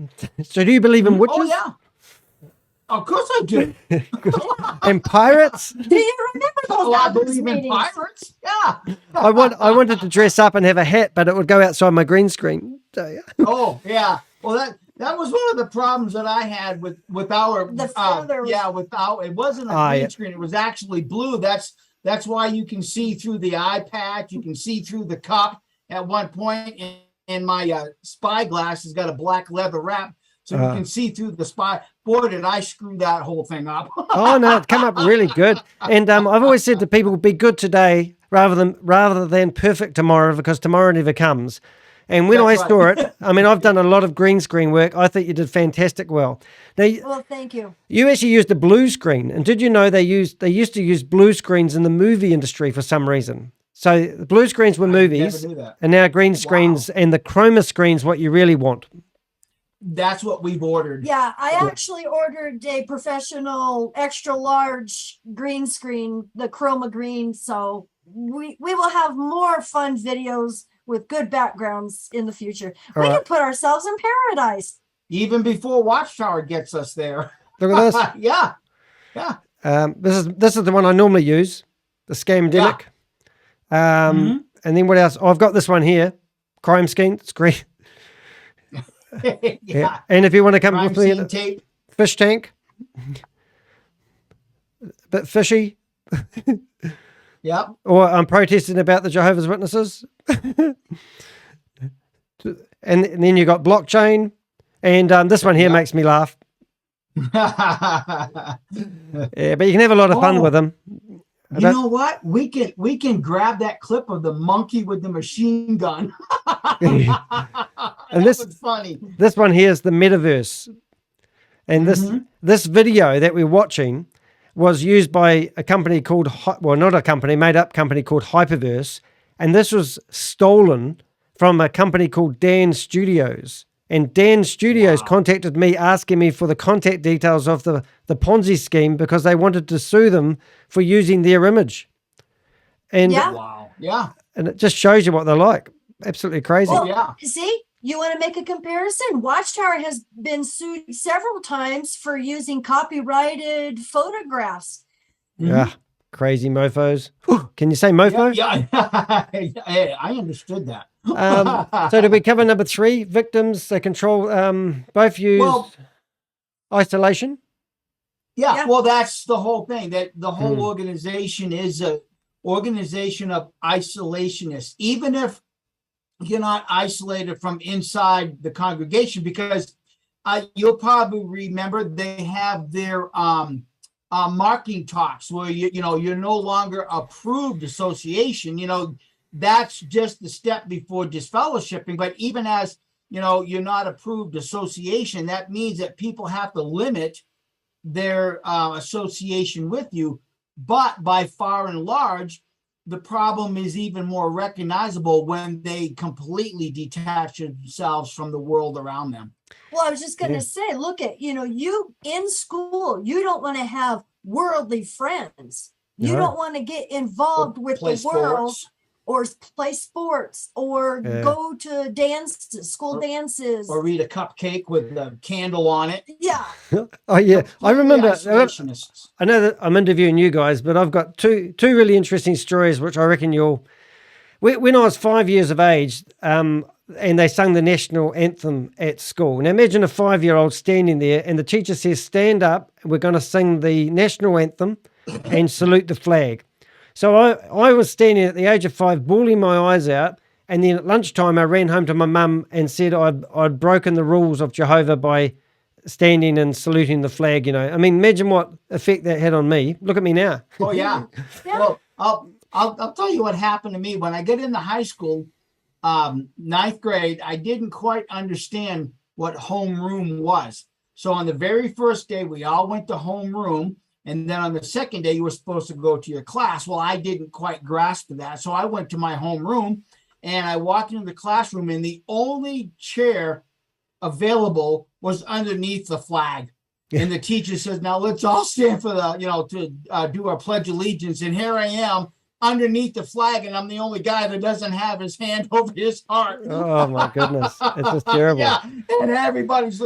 So do you believe in witches? Oh yeah, of course I do. And pirates? Do you remember those Oh, I members believe in meetings? pirates. Yeah. I wanted to dress up and have a hat, but it would go outside my green screen. So, yeah. Oh yeah. Well, that was one of the problems that I had with our The feather was- without it wasn't a green Yeah. screen. It was actually blue. That's why you can see through the eye patch. You can see through the cup at one point. And my spy glass has got a black leather wrap, so you can see through the spy. Boy, did I screw that whole thing up. Oh no, it come up really good. And I've always said to people, be good today rather than perfect tomorrow, because tomorrow never comes. And when That's I saw it, I mean, I've done a lot of green screen work. I think you did fantastic well. Now, Well, thank you. you actually used a blue screen, and did you know they used to use blue screens in the movie industry for some reason? So the blue screens were movies, never knew that. and now green screens and the chroma screens what you really want. That's what we've ordered. Yeah, I actually ordered a professional extra large green screen, the chroma green. So we will have more fun videos with good backgrounds in the future. We can put ourselves in paradise. Even before Watchtower gets us there. Look at this. Yeah. This is the one I normally use, the Scamdemic. And then what else? Oh, I've got this one here, crime scene screen. Yeah. And if you want to come Crime with me, scene tape. fish tank, bit fishy. Yep. Or I'm protesting about the Jehovah's Witnesses. And then you got blockchain, and this one here makes me laugh. Yeah, but you can have a lot of fun with them. You know what? We can grab that clip of the monkey with the machine gun. And this was funny. This one here is the metaverse, and this video that we're watching was used by a company called not a company, made up company called Hyperverse, and this was stolen from a company called Dan Studios. And Dan Studios contacted me asking me for the contact details of the Ponzi scheme because they wanted to sue them for using their image. And and it just shows you what they're like. Absolutely crazy. Well, see, you want to make a comparison? Watchtower has been sued several times for using copyrighted photographs. Yeah, crazy mofos. Can you say mofo? Yeah. I understood that. So did we cover number 3? Victims, they control, both use isolation? Yeah, well, that's the whole thing. That the whole organization is a organization of isolationists, even if you're not isolated from inside the congregation, because you'll probably remember they have their marking talks where you're no longer approved association. That's just the step before disfellowshipping. But even as you're not approved association, that means that people have to limit their association with you. But by far and large, the problem is even more recognizable when they completely detach themselves from the world around them. Well, I was just going to say, look at, you in school, you don't want to have worldly friends. You don't want to get involved with the world. Or play sports, or go to dances, school dances, or read a cupcake with a candle on it. Yeah. Oh yeah, I remember. I know that I'm interviewing you guys, but I've got two really interesting stories, which I reckon you'll. When I was 5 years of age, and they sung the national anthem at school. Now imagine a 5-year-old standing there, and the teacher says, "Stand up. We're going to sing the national anthem and salute the flag." So I was standing at the age of 5, bawling my eyes out, and then at lunchtime I ran home to my mum and said I'd broken the rules of Jehovah by standing and saluting the flag. I mean, imagine what effect that had on me. Look at me now. Oh yeah. Well, I'll tell you what happened to me when I got into high school, 9th grade. I didn't quite understand what homeroom was. So on the very first day, we all went to homeroom. And then on the second day, you were supposed to go to your class. Well, I didn't quite grasp that. So I went to my homeroom and I walked into the classroom, and the only chair available was underneath the flag. And the teacher says, "Now let's all stand for to do our pledge allegiance." And here I am underneath the flag, and I'm the only guy that doesn't have his hand over his heart. Oh my goodness. It's just terrible. Yeah, and everybody's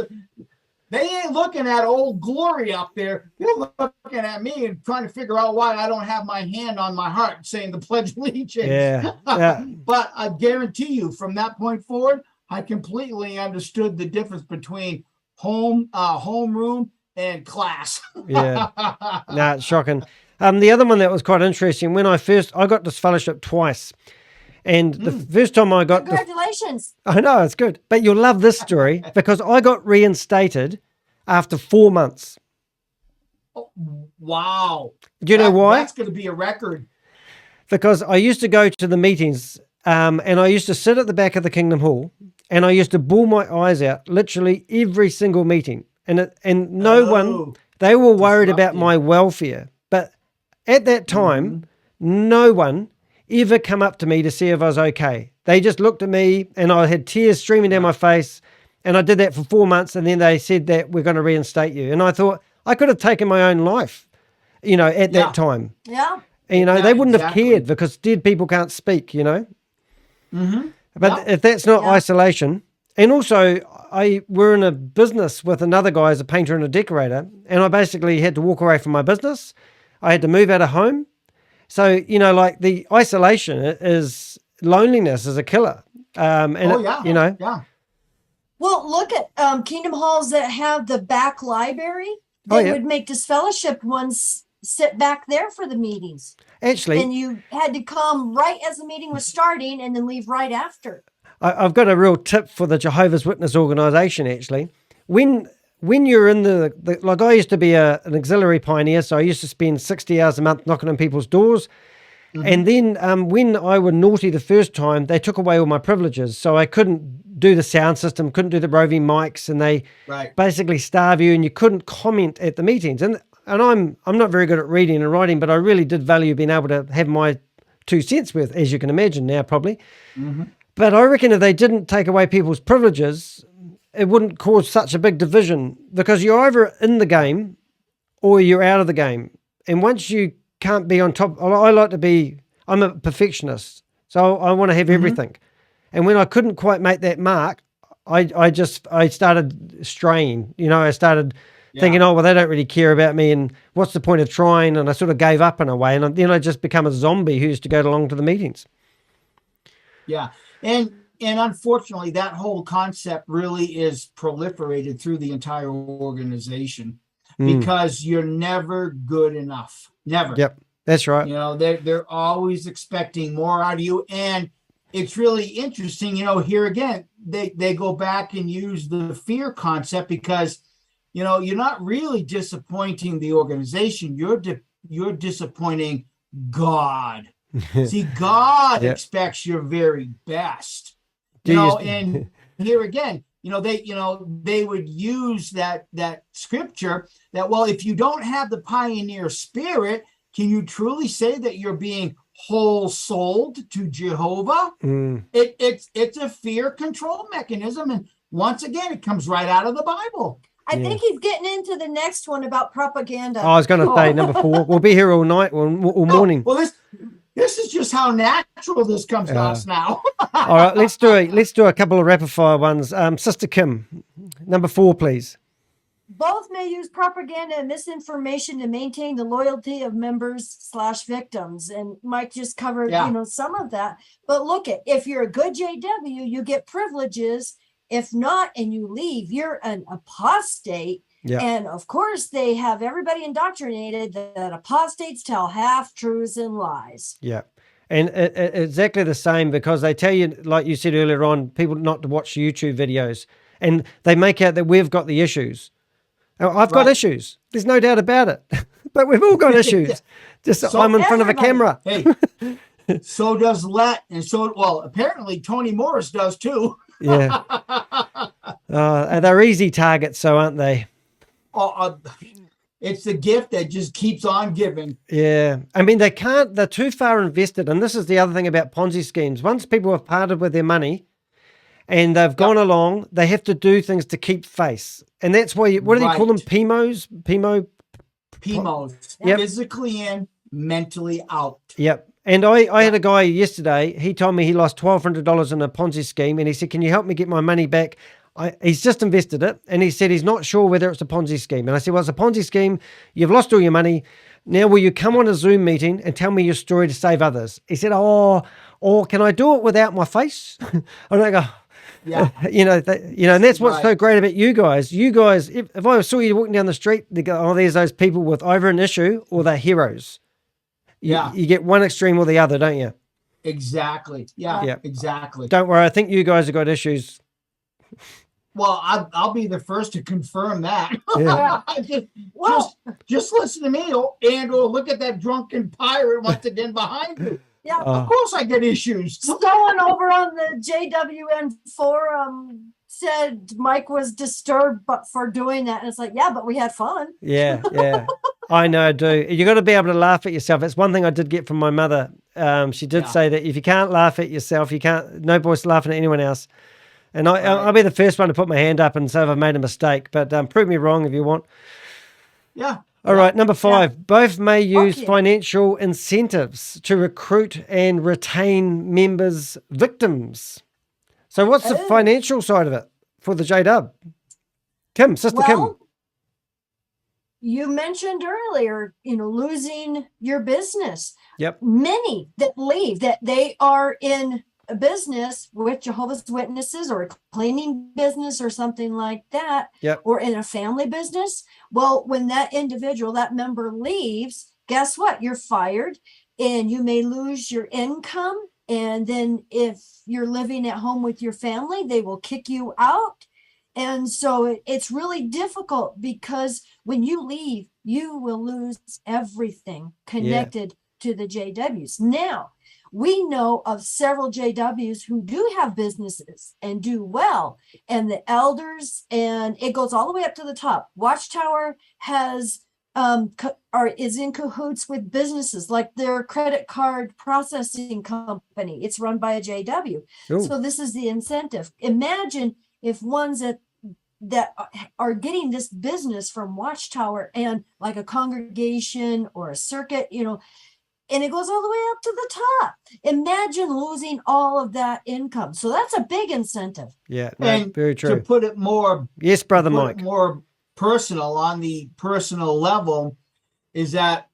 they ain't looking at old Glory up there. They're looking at me and trying to figure out why I don't have my hand on my heart saying the Pledge of Allegiance. Yeah. But I guarantee you, from that point forward, I completely understood the difference between homeroom and class. Yeah. No, it's shocking. The other one that was quite interesting, when I got this fellowship twice. And the first time I got Congratulations. I know, it's good. But you'll love this story because I got reinstated after 4 months. Oh, wow. Do you know why? That's going to be a record. Because I used to go to the meetings and I used to sit at the back of the Kingdom Hall and I used to bawl my eyes out literally every single meeting. And no one, they were worried about my welfare. But at that time, no one ever come up to me to see if I was okay. They just looked at me and I had tears streaming down my face. And I did that for 4 months. And then they said that we're going to reinstate you. And I thought I could have taken my own life, at that time. Yeah. And, they wouldn't have cared because dead people can't speak, But if that's not isolation. And also we're in a business with another guy as a painter and a decorator. And I basically had to walk away from my business. I had to move out of home. So, like the isolation is loneliness is a killer. Well, look at Kingdom Halls that have the back library. They would make disfellowship ones sit back there for the meetings. Actually. And you had to come right as the meeting was starting and then leave right after. I've got a real tip for the Jehovah's Witness organization, actually. When you're in like I used to be an auxiliary pioneer, so I used to spend 60 hours a month knocking on people's doors. And then when I was naughty the first time, they took away all my privileges. So I couldn't do the sound system, couldn't do the roving mics, and they basically starve you and you couldn't comment at the meetings. And I'm not very good at reading and writing, but I really did value being able to have my 2 cents worth, as you can imagine now probably. But I reckon if they didn't take away people's privileges, it wouldn't cause such a big division because you're either in the game or you're out of the game. And once you can't be on top, I'm a perfectionist. So I want to have everything. And when I couldn't quite make that mark, I started straying, I started thinking, oh, well, they don't really care about me. And what's the point of trying? And I sort of gave up in a way. And then I just become a zombie who used to go along to the meetings. Yeah. And unfortunately, that whole concept really is proliferated through the entire organization because you're never good enough. Never. Yep, that's right. They're always expecting more out of you. And it's really interesting, here again, they go back and use the fear concept because, you're not really disappointing the organization. You're disappointing God. See, God expects your very best. And here again, they would use that scripture that, well, if you don't have the pioneer spirit, can you truly say that you're being whole souled to Jehovah? It's a fear control mechanism. And once again, it comes right out of the Bible. I think he's getting into the next one about propaganda. I was going to say number 4. We'll be here all night or morning. Well, this is just how natural this comes to us now. All right, let's do a couple of rapid fire ones. Sister Kim, number 4, please. Both may use propaganda and misinformation to maintain the loyalty of members/victims. And Mike just covered, some of that. But look if you're a good JW, you get privileges. If not, and you leave, you're an apostate. Yeah. And of course, they have everybody indoctrinated that apostates tell half-truths and lies. Yeah. And exactly the same because they tell you, like you said earlier on, people not to watch YouTube videos. And they make out that we've got the issues. I've got issues. There's no doubt about it. But we've all got issues. I'm in front of a camera. Hey, so does Let. And apparently Toni Morris does too. Yeah. They're easy targets, so aren't they? It's the gift that just keeps on giving. Yeah. I mean, they're too far invested. And this is the other thing about Ponzi schemes. Once people have parted with their money and they've gone along, they have to do things to keep face. And that's why, what do they call them? PMOs? PMOs. Yep. Physically in, mentally out. Yep. And I had a guy yesterday, he told me he lost $1,200 in a Ponzi scheme, and he said, can you help me get my money back? He's just invested it, and he said he's not sure whether it's a Ponzi scheme. And I said, well, it's a Ponzi scheme. You've lost all your money. Now, will you come on a Zoom meeting and tell me your story to save others? He said, or can I do it without my face? And I go, Yeah. And that's what's so great about you guys. You guys, if I saw you walking down the street, they go, oh, there's those people with either an issue or they're heroes. You get one extreme or the other, don't you? Exactly. Yeah. Exactly. Don't worry. I think you guys have got issues. Well, I'll be the first to confirm that. Yeah. just listen to me, or look at that drunken pirate once again behind you. Yeah, of course I get issues. Someone over on the JWN forum said Mike was disturbed for doing that. And it's like, yeah, but we had fun. Yeah. I know, do. You got to be able to laugh at yourself. It's one thing I did get from my mother. She did say that if you can't laugh at yourself, no voice laughing at anyone else. And I'll be the first one to put my hand up and say if I've made a mistake, but prove me wrong if you want. Yeah. All right, number 5. Both may use financial incentives to recruit and retain members' victims. So what's the financial side of it for the J-Dub? Kim. You mentioned earlier, losing your business. Yep. Many that leave, that they are in a business with Jehovah's Witnesses or a cleaning business or something like that, or in a family business. Well, when that individual, that member leaves, guess what? You're fired and you may lose your income. And then if you're living at home with your family, they will kick you out. And so it's really difficult because when you leave, you will lose everything connected to the JWs. Now, we know of several JWs who do have businesses and do well, and the elders, and it goes all the way up to the top. Watchtower is in cahoots with businesses like their credit card processing company. It's run by a JW. Ooh. So this is the incentive. Imagine if ones that are getting this business from Watchtower and like a congregation or a circuit, and it goes all the way up to the top. Imagine losing all of that income. So that's a big incentive. Yeah, very true. To put it more, yes, Brother Mike, more personal, on the personal level, is that,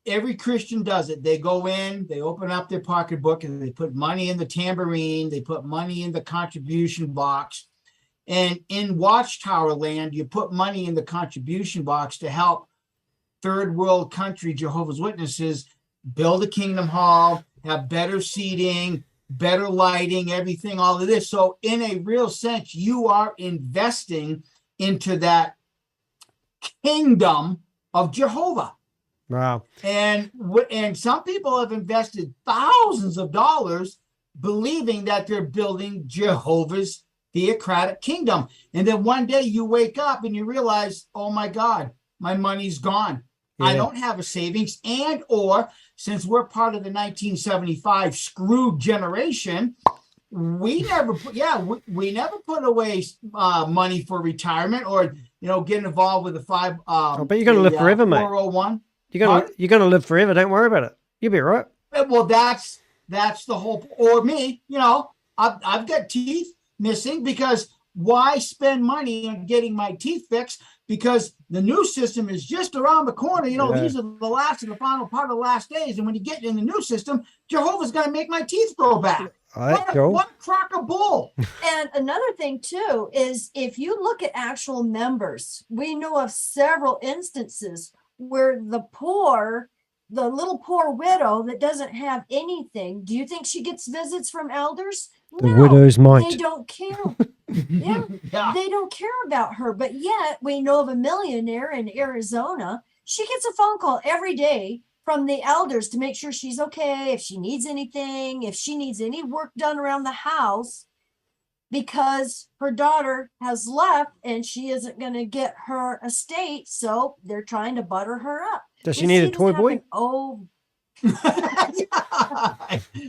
every Christian does it. They go in, they open up their pocketbook, and they put money in the tambourine. They put money in the contribution box. And in Watchtower land, you put money in the contribution box to help third world country Jehovah's Witnesses build a kingdom hall, have better seating, better lighting, everything, all of this. So in a real sense, you are investing into that kingdom of Jehovah. Wow. And some people have invested thousands of dollars believing that they're building Jehovah's theocratic kingdom. And then one day you wake up and you realize, oh my God, my money's gone. Yeah. I don't have a savings, or since we're part of the 1975 screwed generation, we never put away money for retirement or get involved with the but you're gonna live forever, mate. 401. You're gonna live forever. Don't worry about it. You'll be all right. Well, that's the whole. Or me, I've got teeth missing because why spend money on getting my teeth fixed? Because the new system is just around the corner. These are the last and the final part of the last days. And when you get in the new system, Jehovah's going to make my teeth grow back. What crock of bull. And another thing, too, is if you look at actual members, we know of several instances where the little poor widow that doesn't have anything, do you think she gets visits from elders? The widows might. They don't care. They don't care about her. But yet we know of a millionaire in Arizona. She gets a phone call every day from the elders to make sure she's okay, if she needs anything, if she needs any work done around the house, because her daughter has left and she isn't going to get her estate. So they're trying to butter her up. Does she need a toy boy?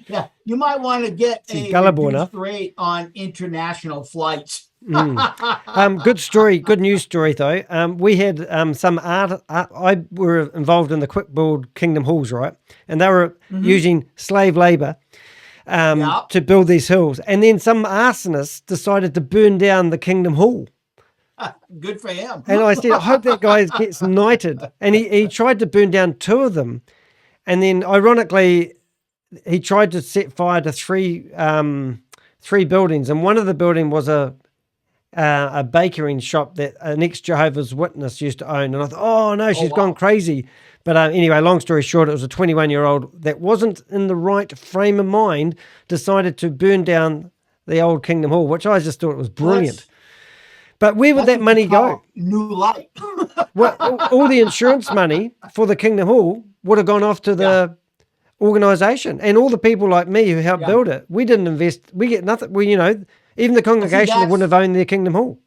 Yeah, you might want to get a reduced rate on international flights. Good story, good news story though. We had some I were involved in the quick build Kingdom Halls, right? And they were using slave labor to build these hills. And then some arsonist decided to burn down the Kingdom Hall. Good for him. And I said, I hope that guy gets knighted. And he tried to burn down 2 of them. And then ironically, he tried to set fire to three buildings. And one of the building was a bakery shop that an ex-Jehovah's Witness used to own. And I thought, oh no, she's gone crazy. But anyway, long story short, it was a 21-year-old that wasn't in the right frame of mind, decided to burn down the old Kingdom Hall, which I just thought was brilliant. But where would that money go? New light. Well, all the insurance money for the Kingdom Hall would have gone off to the organization, and all the people like me who helped build it. We didn't invest. We get nothing. We, even the congregation wouldn't have owned their Kingdom Hall.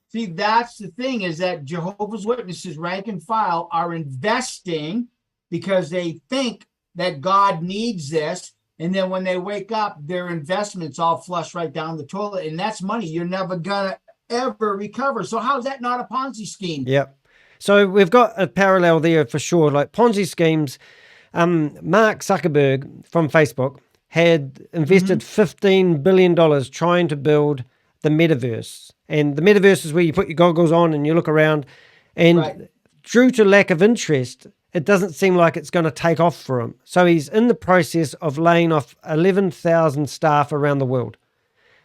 See, that's the thing, is that Jehovah's Witnesses, rank and file, are investing because they think that God needs this. And then when they wake up, their investments all flush right down the toilet. And that's money you're never going to ever recover. So how is that not a Ponzi scheme? Yep. So we've got a parallel there for sure. Like Ponzi schemes, Mark Zuckerberg from Facebook had invested $15 billion trying to build the metaverse. And the metaverse is where you put your goggles on and you look around. And due to lack of interest, it doesn't seem like it's going to take off for him. So he's in the process of laying off 11,000 staff around the world.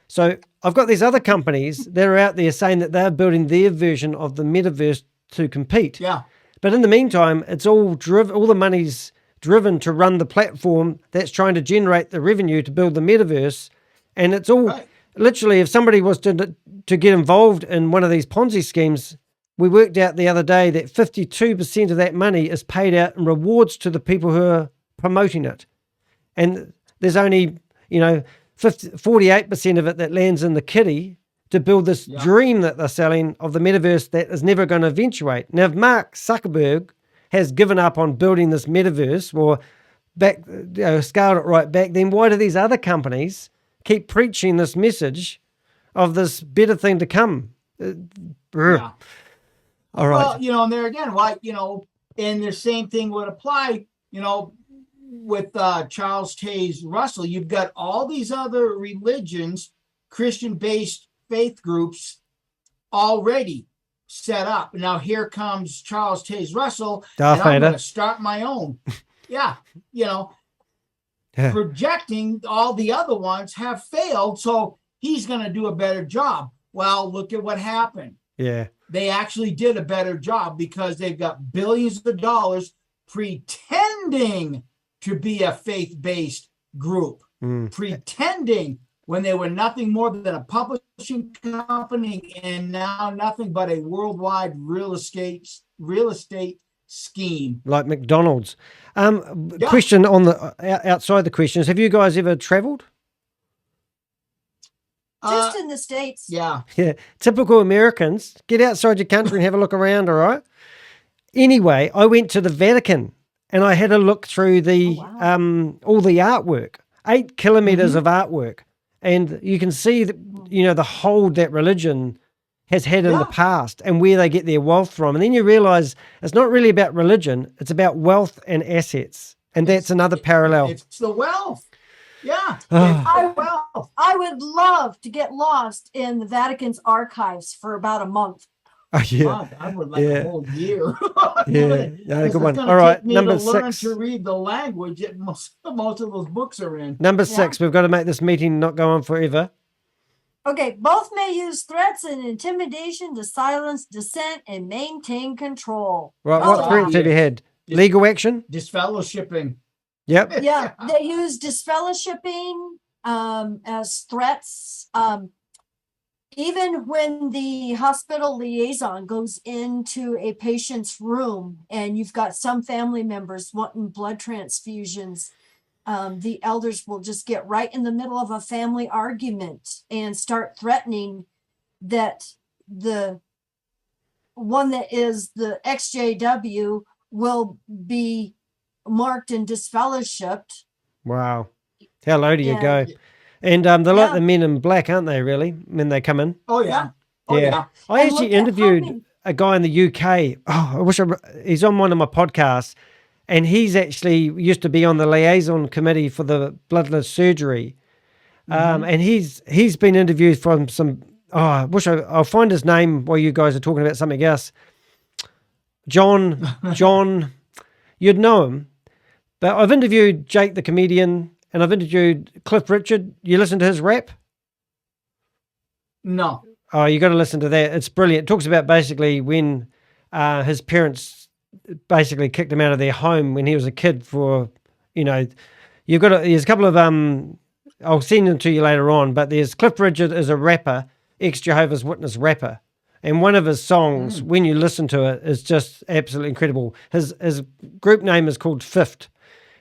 So I've got these other companies that are out there saying that they're building their version of the metaverse to compete. Yeah. But in the meantime, it's all driven, all the money's driven to run the platform that's trying to generate the revenue to build the metaverse. And it's all literally, if somebody was to get involved in one of these Ponzi schemes, we worked out the other day that 52% of that money is paid out in rewards to the people who are promoting it. And there's only, 48% of it that lands in the kitty to build this dream that they're selling of the metaverse that is never going to eventuate. Now, if Mark Zuckerberg has given up on building this metaverse or scaled it right back, then why do these other companies keep preaching this message of this better thing to come? All right. Well, and there again, and the same thing would apply, with Charles Taze Russell. You've got all these other religions, Christian-based faith groups already set up. Now here comes Charles Taze Russell, and I'm going to start my own. Projecting all the other ones have failed, so he's going to do a better job. Well, look at what happened. Yeah. They actually did a better job because they've got billions of dollars pretending to be a faith-based group, pretending when they were nothing more than a publishing company and now nothing but a worldwide real estate scheme. Like McDonald's. Question on the outside the questions. Have you guys ever traveled? Just in the States. Yeah. Yeah. Typical Americans. Get outside your country and have a look around, all right? Anyway, I went to the Vatican and I had a look through the all the artwork, 8 kilometers of artwork. And you can see that, the hold that religion has had in the past and where they get their wealth from. And then you realize it's not really about religion. It's about wealth and assets. And that's another parallel. It's the wealth. Yeah. I would love to get lost in the Vatican's archives for about a month. Oh, yeah. God, I would like a whole year. Good one. All right, number 6. Learn to read the language that most of those books are in. Number 6. We've got to make this meeting not go on forever. Okay, both may use threats and intimidation to silence dissent and maintain control. Right, what threats have you had? Legal action? Disfellowshipping. Yep. Yeah, they use disfellowshipping as threats. Even when the hospital liaison goes into a patient's room and you've got some family members wanting blood transfusions, the elders will just get right in the middle of a family argument and start threatening that the one that is the XJW will be marked and disfellowshipped. Wow. How low do you go? And they're like Yeah. the men in black, aren't they, really, when they come in? Oh yeah. Oh yeah. I And actually look at how interviewed many- a guy in the UK. Oh, I wish he's on one of my podcasts, and he's actually used to be on the liaison committee for the bloodless surgery. And he's been interviewed from some. Oh, I wish I'll find his name while you guys are talking about something else. John, you'd know him. But I've interviewed Jake the comedian, and I've interviewed Cliff Richard. You listen to his rap? No. Oh, you got to listen to that. It's brilliant. It talks about basically when his parents basically kicked him out of their home when he was a kid for, there's a couple of, I'll send them to you later on, but there's Cliff Richard is a rapper, ex-Jehovah's Witness rapper. And one of his songs, when you listen to it, is just absolutely incredible. His group name is called Fifth.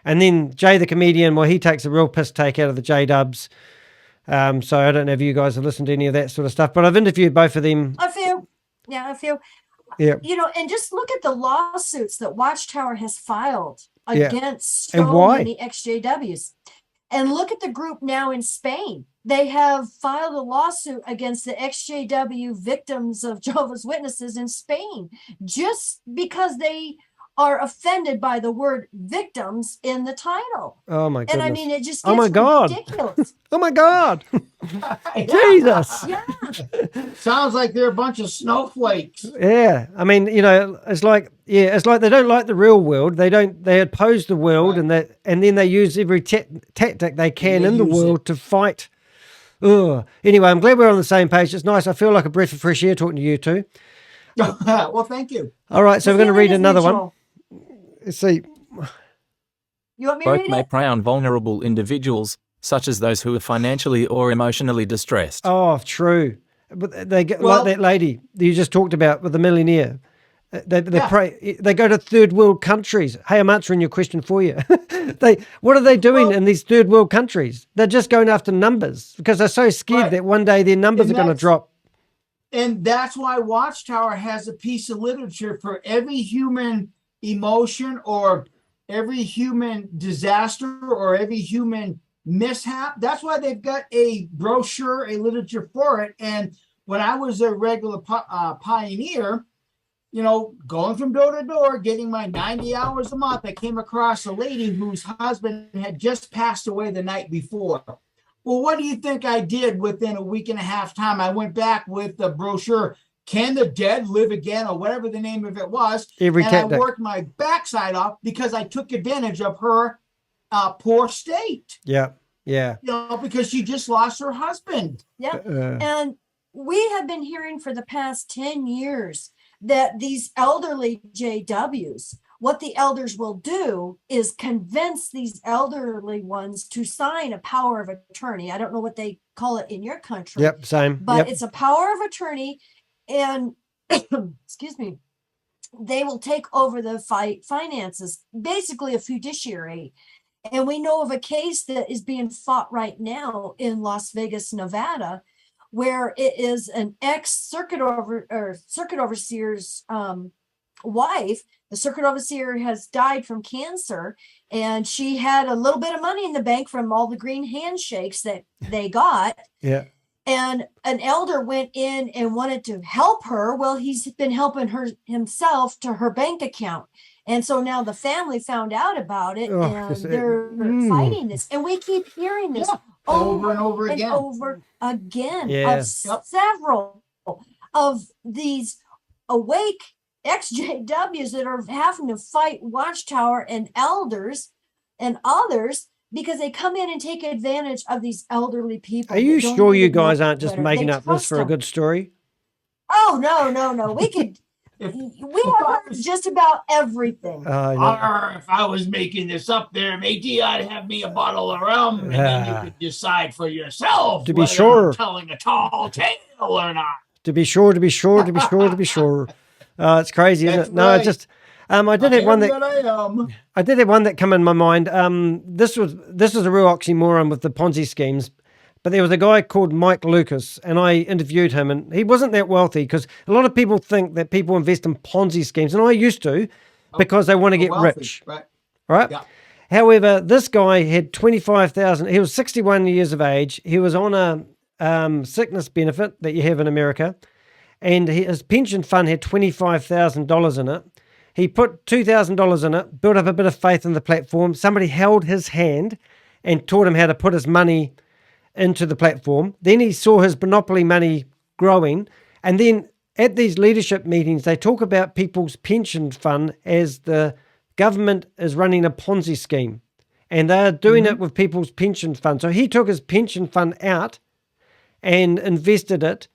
And then Jay the comedian, well, he takes a real piss take out of the J-dubs. So I don't know if you guys have listened to any of that sort of stuff, but I've interviewed both of them. I feel. Yeah. And just look at the lawsuits that Watchtower has filed Yeah. against And so why? many XJWs. And look at the group now in Spain. They have filed a lawsuit against the XJW victims of Jehovah's Witnesses in Spain, just because they are offended by the word victims in the title. Oh my goodness. And I mean, it just Oh my gets God. ridiculous. Oh my God. Yeah. Jesus. Yeah. Sounds like they're a bunch of snowflakes. Yeah. I mean, it's like they don't like the real world. They oppose the world, Right. and then they use every tactic they can in the use world to fight. Ugh. Anyway, I'm glad we're on the same page. It's nice. I feel like a breath of fresh air talking to you two. Well, thank you. All right. So we're going to read another one. Let's see. You want me to Both read may it? prey on vulnerable individuals, such as those who are financially or emotionally distressed. Oh, true. But they get Well- like that lady that you just talked about with the millionaire. They Yeah. pray. They go to third world countries. Hey, I'm answering your question for you. What are they doing in these third world countries? They're just going after numbers because they're so scared Right. that one day their numbers And are going to that's- drop. And that's why Watchtower has a piece of literature for every human emotion or every human disaster or every human mishap. That's why they've got a brochure, a literature for it. And when I was a regular pioneer, going from door to door, getting my 90 hours a month, I came across a lady whose husband had just passed away the night before. Well, what do you think I did within a week and a half time? I went back with the brochure, Can the Dead Live Again, or whatever the name of it was. Every and tactic. I worked my backside off because I took advantage of her poor state, Yeah. Yeah. because she just lost her husband. Yeah. Uh, And we have been hearing for the past 10 years that these elderly JWs, what the elders will do is convince these elderly ones to sign a power of attorney. I don't know what they call it in your country, yep. Same. but Yep. it's a power of attorney. And excuse me, they will take over the finances, basically a fiduciary. And we know of a case that is being fought right now in Las Vegas, Nevada, where it is an circuit overseer's wife. The circuit overseer has died from cancer, and she had a little bit of money in the bank from all the green handshakes that they got. Yeah. And an elder went in and wanted to help her. Well, he's been helping her himself to her bank account. And so now the family found out about it, Oh, and this- they're fighting this. And we keep hearing this Yeah, over and over and again. over again Yeah. of several of these awake XJWs that are having to fight Watchtower and elders and others because they come in and take advantage of these elderly people. Are you that don't sure you even know guys aren't just better. making They up this trust for a them. good story? Oh, no. We could, If- we have heard just about everything. Yeah. If I was making this up there, matey, I'd have me a bottle of rum, and then you could decide for yourself To be whether sure. I'm telling a tall tale or not. To be sure. It's crazy, isn't That's it? No, I right. just, I did have one that I am. I did have one that come in my mind. This is a real oxymoron with the Ponzi schemes, but there was a guy called Mike Lucas, and I interviewed him, and he wasn't that wealthy because a lot of people think that people invest in Ponzi schemes, and I used to because they want to get Wealthy, rich, right? right? Yeah. However, this guy had 25,000. He was 61 years of age. He was on a sickness benefit that you have in America, and his pension fund had $25,000 in it. He put $2,000 in it, built up a bit of faith in the platform. Somebody held his hand and taught him how to put his money into the platform. Then he saw his monopoly money growing. And then at these leadership meetings, they talk about people's pension fund as the government is running a Ponzi scheme. And they're doing it with people's pension fund. So he took his pension fund out and invested it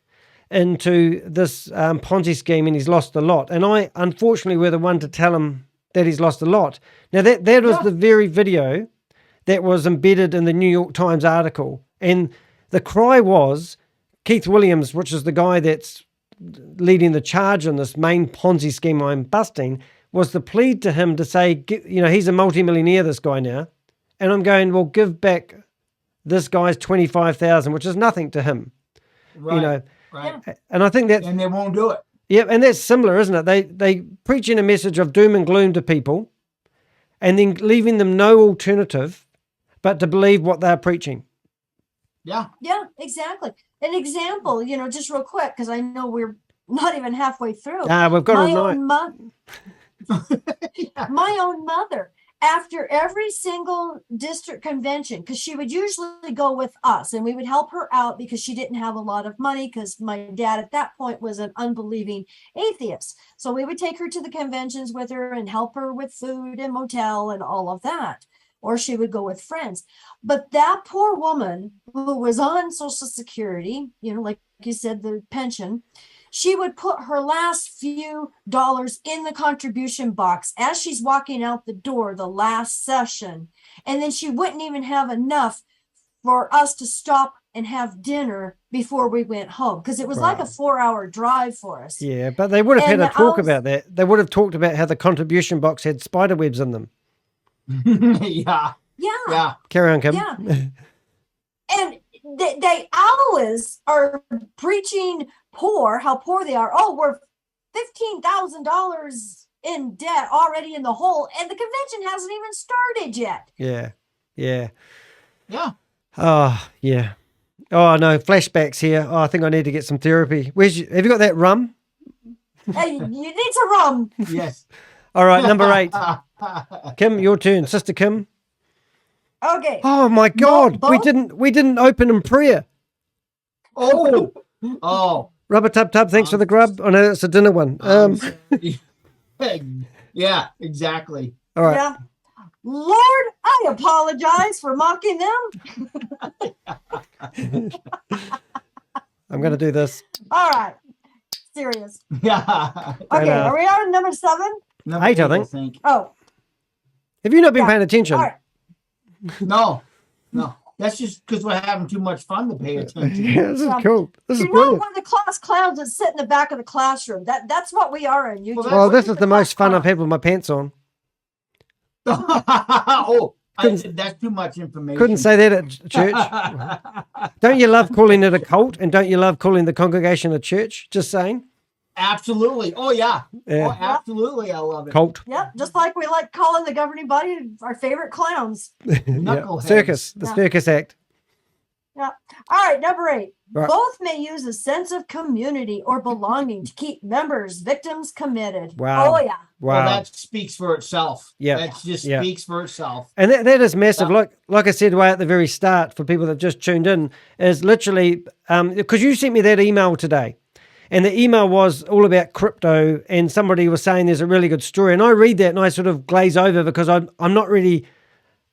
into this Ponzi scheme, and he's lost a lot. And I, unfortunately, were the one to tell him that he's lost a lot. Now, that was the very video that was embedded in the New York Times article. And the cry was, Keith Williams, which is the guy that's leading the charge on this main Ponzi scheme I'm busting, was the plead to him to say, you know, he's a multimillionaire, this guy now. And I'm going, well, give back this guy's 25,000, which is nothing to him. Right. You know, right. And I think that's, And they won't do it. yeah, and that's similar, isn't it? They preaching a message of doom and gloom to people, and then leaving them no alternative but to believe what they're preaching. Yeah. Yeah, exactly. An example, you know, just real quick, because I know we're not even halfway through. We've got my all own night. My own mother, after every single district convention, because she would usually go with us and we would help her out because she didn't have a lot of money, because my dad at that point was an unbelieving atheist. So we would take her to the conventions with her and help her with food and motel and all of that. Or she would go with friends. But that poor woman who was on Social Security, you know, like you said, the pension, she would put her last few dollars in the contribution box as she's walking out the door the last session. And then she wouldn't even have enough for us to stop and have dinner before we went home, because it was like a 4-hour drive for us. Yeah, but they would have had a talk about that. They would have talked about how the contribution box had spider webs in them. Yeah. Carry on, Kim. Yeah. And they always are preaching poor, how poor they are. Oh, we're $15,000 in debt, already in the hole, and the convention hasn't even started yet. Yeah. Yeah. Oh, yeah. Oh, no, flashbacks here. Oh, I think I need to get some therapy. Have you got that rum? Hey, you need some rum. Yes. All right, number 8. Kim, your turn. Sister Kim. Okay. Oh, my God. We didn't open in prayer. Oh. Rubber tub, thanks for the grub. Oh, no, that's a dinner one. Yeah, exactly. All right. Yeah. Lord, I apologize for mocking them. I'm going to do this. All right. Serious. Yeah. Okay, are we on number 7? Number 8, I think. Oh. Have you not been paying attention? All right. No. That's just because we're having too much fun to pay attention. Yeah, this is cool. This is You're brilliant. not one of the class clowns that sit in the back of the classroom. That's what we are in YouTube. Well, this is the most fun I've had with my pants on. That's too much information. Couldn't say that at church. Don't you love calling it a cult? And don't you love calling the congregation a church? Just saying. Absolutely. Oh, yeah. Yeah. Oh, absolutely. I love it. Cult. Yep, just like we like calling the governing body our favorite clowns. Knuckleheads. Circus. The circus act. Yeah. All right, number 8. Right. Both may use a sense of community or belonging to keep members, victims committed. Wow. Oh, yeah. Well, Wow. that speaks for itself. Yeah. That just speaks for itself. And that is massive. Yeah. Like I said way at the very start, for people that just tuned in, is literally, because you sent me that email today. And the email was all about crypto, and somebody was saying there's a really good story. And I read that and I sort of glaze over, because I'm not really,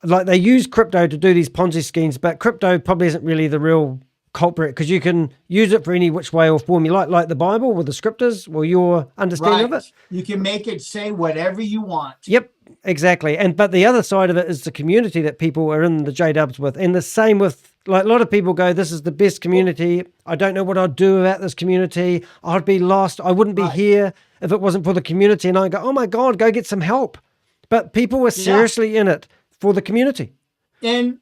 like, they use crypto to do these Ponzi schemes, but crypto probably isn't really the real culprit, because you can use it for any which way or form you like the Bible with the scriptures or your understanding of it. You can make it say whatever you want. Yep, exactly. But the other side of it is the community that people are in the J-dubs with. And the same with, like, a lot of people go, this is the best community. I don't know what I'd do about this community. I'd be lost. I wouldn't be here if it wasn't for the community. And I go, oh my God, go get some help. But people were seriously in it for the community. And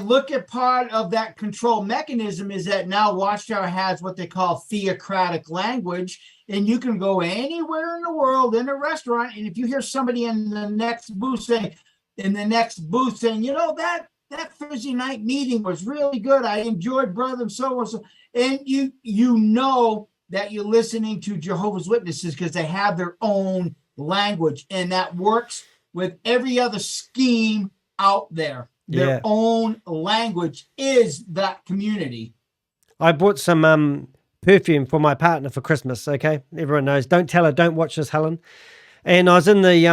look at part of that control mechanism is that now Watchtower has what they call theocratic language, and you can go anywhere in the world in a restaurant, and if you hear somebody in the next booth saying, in the next booth saying, that Thursday night meeting was really good. I enjoyed brother so and so. And you know that you're listening to Jehovah's Witnesses because they have their own language, and that works with every other scheme out there. Their own language is that community. I bought some perfume for my partner for Christmas. Okay, everyone knows. Don't tell her. Don't watch this, Helen. And I was in the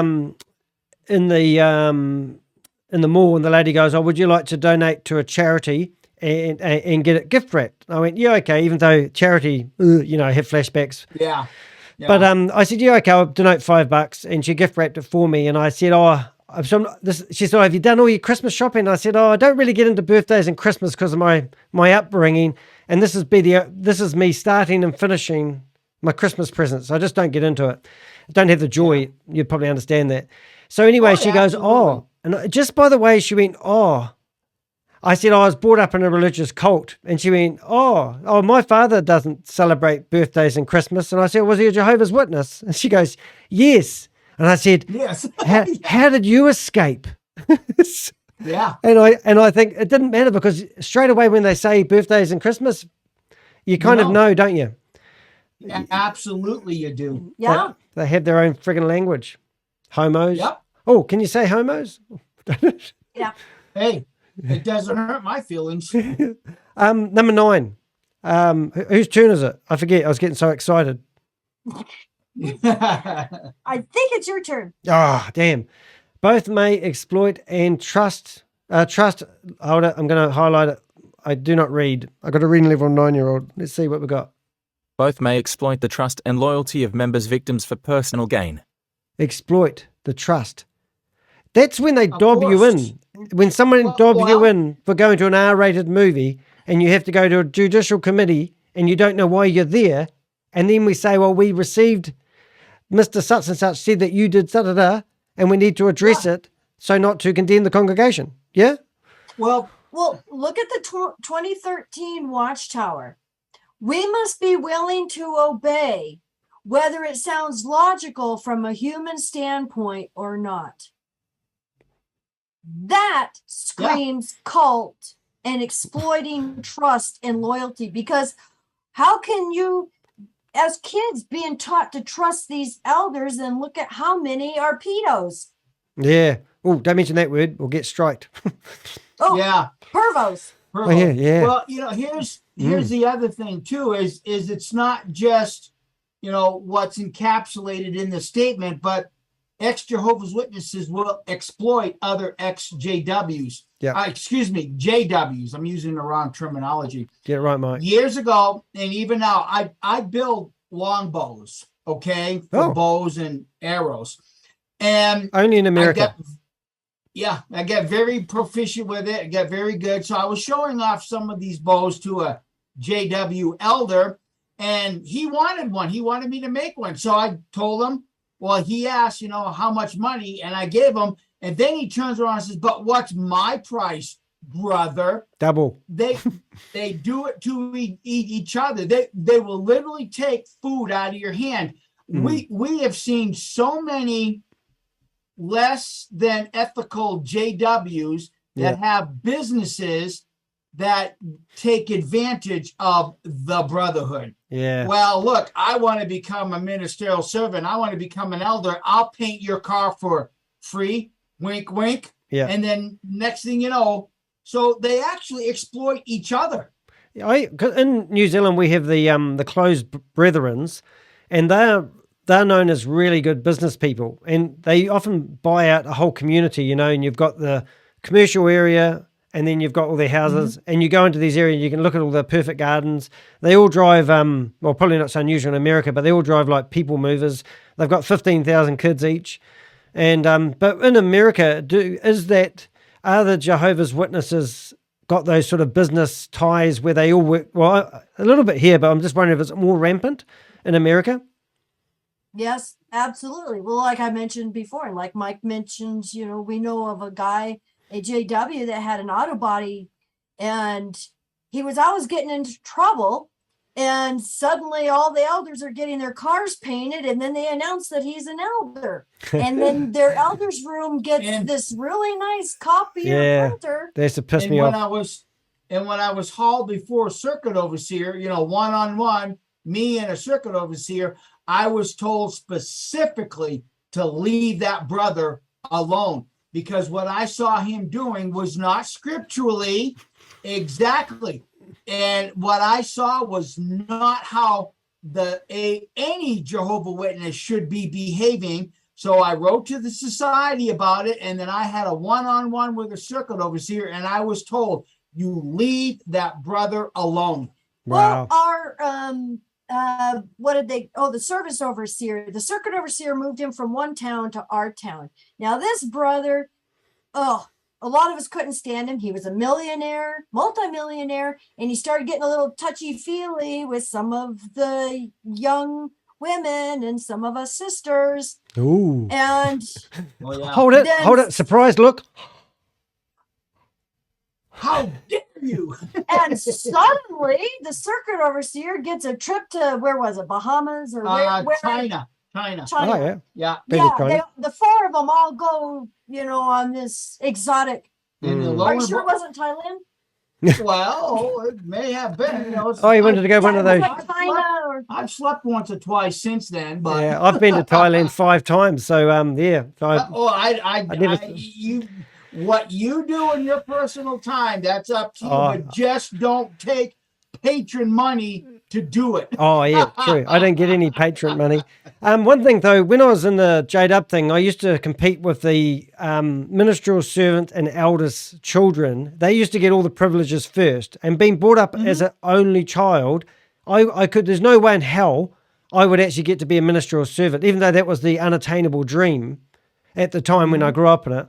mall, and the lady goes, "Oh, would you like to donate to a charity and get it gift wrapped?" I went, "Yeah, okay." Even though charity, I have flashbacks. Yeah. But I said, "Yeah, okay, I'll donate $5," and she gift wrapped it for me. And I said, she said, "Have you done all your Christmas shopping?" And I said, "I don't really get into birthdays and Christmas because of my upbringing, and this is me starting and finishing my Christmas presents. I just don't get into it. I don't have the joy." Yeah. You'd probably understand that. So anyway, she goes, absolutely. And just by the way, she went, "Oh." I said, "I was brought up in a religious cult." And she went, oh, my father doesn't celebrate birthdays and Christmas. And I said, "Was he a Jehovah's Witness?" And she goes, "Yes." And I said, "Yes." How did you escape? Yeah. And I think it didn't matter, because straight away when they say birthdays and Christmas, you kind of know, don't you? Absolutely, you do. Yeah. They have their own friggin' language. Homos. Yep. Oh, can you say homos? Yeah. Hey, it doesn't hurt my feelings. Number 9. Whose turn is it? I forget. I was getting so excited. I think it's your turn. Damn. Both may exploit and trust. Hold it. I'm going to highlight it. I do not read. I got a reading level 9-year-old. Let's see what we got. Both may exploit the trust and loyalty of members' victims for personal gain. Exploit the trust. That's when they dob you in. When someone dobs you in for going to an R-rated movie, and you have to go to a judicial committee and you don't know why you're there, and then we say, "Well, we received Mr. Such and Such said that you did da-da-da, and we need to address it so not to condemn the congregation." Yeah? Well, look at the 2013 Watchtower. We must be willing to obey, whether it sounds logical from a human standpoint or not. That screams cult and exploiting trust and loyalty, because how can you, as kids, being taught to trust these elders, and look at how many are pedos? Yeah. Oh, don't mention that word. We'll get striked. Pervos. Oh, yeah. Well, here's the other thing too, is it's not just, what's encapsulated in the statement, but ex-Jehovah's Witnesses will exploit other ex-JWs. Yeah. Excuse me, JWs. I'm using the wrong terminology. Get it right, Mike. Years ago, and even now, I build longbows, okay, for bows and arrows. And only in America. I got very proficient with it. I got very good. So I was showing off some of these bows to a JW elder, and he wanted one. He wanted me to make one. So I told him, well, he asked, how much money, and I gave him. And then he turns around and says, "But what's my price, brother?" Double. They do it to each other. They will literally take food out of your hand. We have seen so many less than ethical JWs that have businesses that take advantage of the brotherhood. Yeah. Well, look, I want to become a ministerial servant. I want to become an elder. I'll paint your car for free. Wink, wink. Yeah. And then next thing you know, so they actually exploit each other. In New Zealand, we have the closed brethrens, and they're known as really good business people, and they often buy out a whole community, and you've got the commercial area, and then you've got all their houses, and you go into these areas, you can look at all the perfect gardens. They all drive, well, probably not so unusual in America, but they all drive like people movers. They've got 15,000 kids each. And but in America, are the Jehovah's Witnesses got those sort of business ties where they all work? Well, a little bit here, but I'm just wondering if it's more rampant in America. Yes, absolutely. Well, like I mentioned before, and like Mike mentions, we know of a guy, a JW, that had an auto body, and he was always getting into trouble And suddenly all the elders are getting their cars painted, and then they announce that he's an elder. And then their elders room gets this really nice copier printer. That's to piss And me when off. when I was hauled before a circuit overseer, one-on-one, me and a circuit overseer, I was told specifically to leave that brother alone, because what I saw him doing was not scripturally exactly. And what I saw was not how any Jehovah Witness should be behaving. So I wrote to the society about it, and then I had a one-on-one with a circuit overseer, and I was told, you leave that brother alone. Wow. Well, our the service overseer, the circuit overseer moved him from one town to our town. Now this brother, a lot of us couldn't stand him. He was a millionaire, multimillionaire, and he started getting a little touchy-feely with some of the young women and some of us sisters. Ooh. And hold it. Surprise look. How dare you? And suddenly the circuit overseer gets a trip to, where was it, Bahamas or where? China. Oh, yeah. The four of them all go, on this exotic. Are you sure it wasn't Thailand? Well, it may have been. You wanted to go one of those. I've slept once or twice since then, but yeah, I've been to Thailand 5 times. So yeah. What you do in your personal time, that's up to you. But just don't take patron money to do it. Oh yeah, true. I don't get any patron money. One thing though, when I was in the J-Dub thing, I used to compete with the ministerial servant and elders' children. They used to get all the privileges first, and being brought up as an only child, I could. There's no way in hell I would actually get to be a ministerial servant, even though that was the unattainable dream at the time when I grew up in it.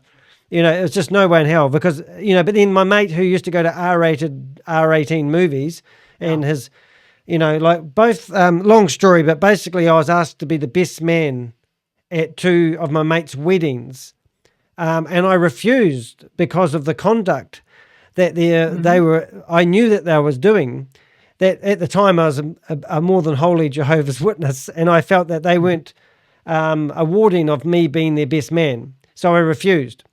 It was just no way in hell because, but then my mate who used to go to R18 movies and his, both, long story, but basically I was asked to be the best man at 2 of my mate's weddings. And I refused because of the conduct that I knew that they was doing. That at the time I was a more than holy Jehovah's Witness, and I felt that they weren't awarding of me being their best man. So I refused.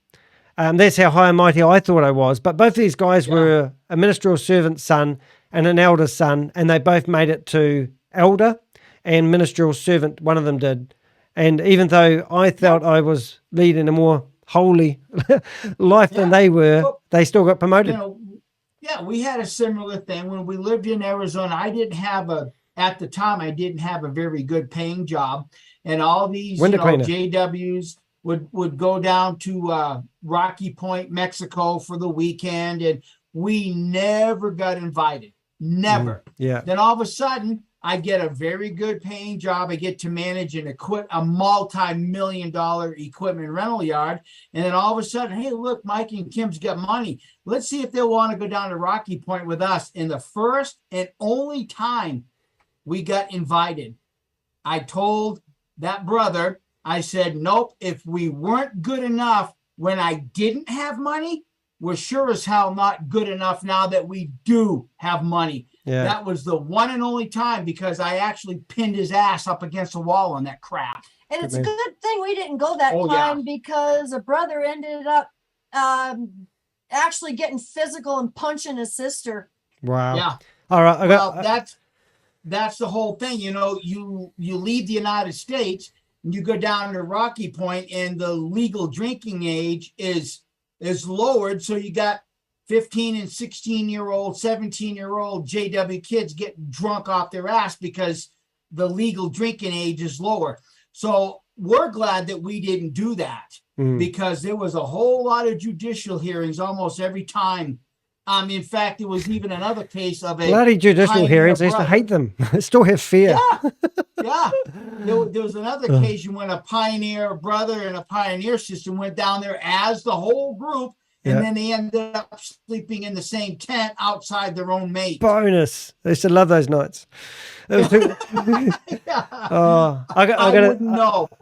That's how high and mighty I thought I was. But both of these guys were a ministerial servant's son and an elder's son, and they both made it to elder and ministerial servant. One of them did. And even though I felt I was leading a more holy life than they were, they still got promoted. We had a similar thing. When we lived in Arizona, at the time, I didn't have a very good paying job. And all these JWs would go down to Rocky Point, Mexico for the weekend, and we never got invited. Never. Then all of a sudden, I get a very good paying job. I get to manage a multi-million-dollar equipment rental yard. And then all of a sudden, hey, look, Mikey and Kim's got money. Let's see if they'll want to go down to Rocky Point with us. And the first and only time we got invited, I told that brother, I said, nope, if we weren't good enough when I didn't have money, we're sure as hell not good enough now that we do have money. Yeah. That was the one and only time, because I actually pinned his ass up against the wall on that crap. And it's a good thing we didn't go that time, because a brother ended up actually getting physical and punching his sister. Wow. Yeah. All right. That's the whole thing. You leave the United States and you go down to Rocky Point, and the legal drinking age is lowered. So you got 15 and 16-year-old, 17-year-old JW kids getting drunk off their ass because the legal drinking age is lower. So we're glad that we didn't do that, because there was a whole lot of judicial hearings almost every time. In fact, there was even another case of a bloody judicial hearings. I used to hate them. I still have fear. Yeah. There was another occasion when a pioneer brother and a pioneer sister went down there as the whole group, and then they ended up sleeping in the same tent outside their own mate. Bonus. I used to love those nights. I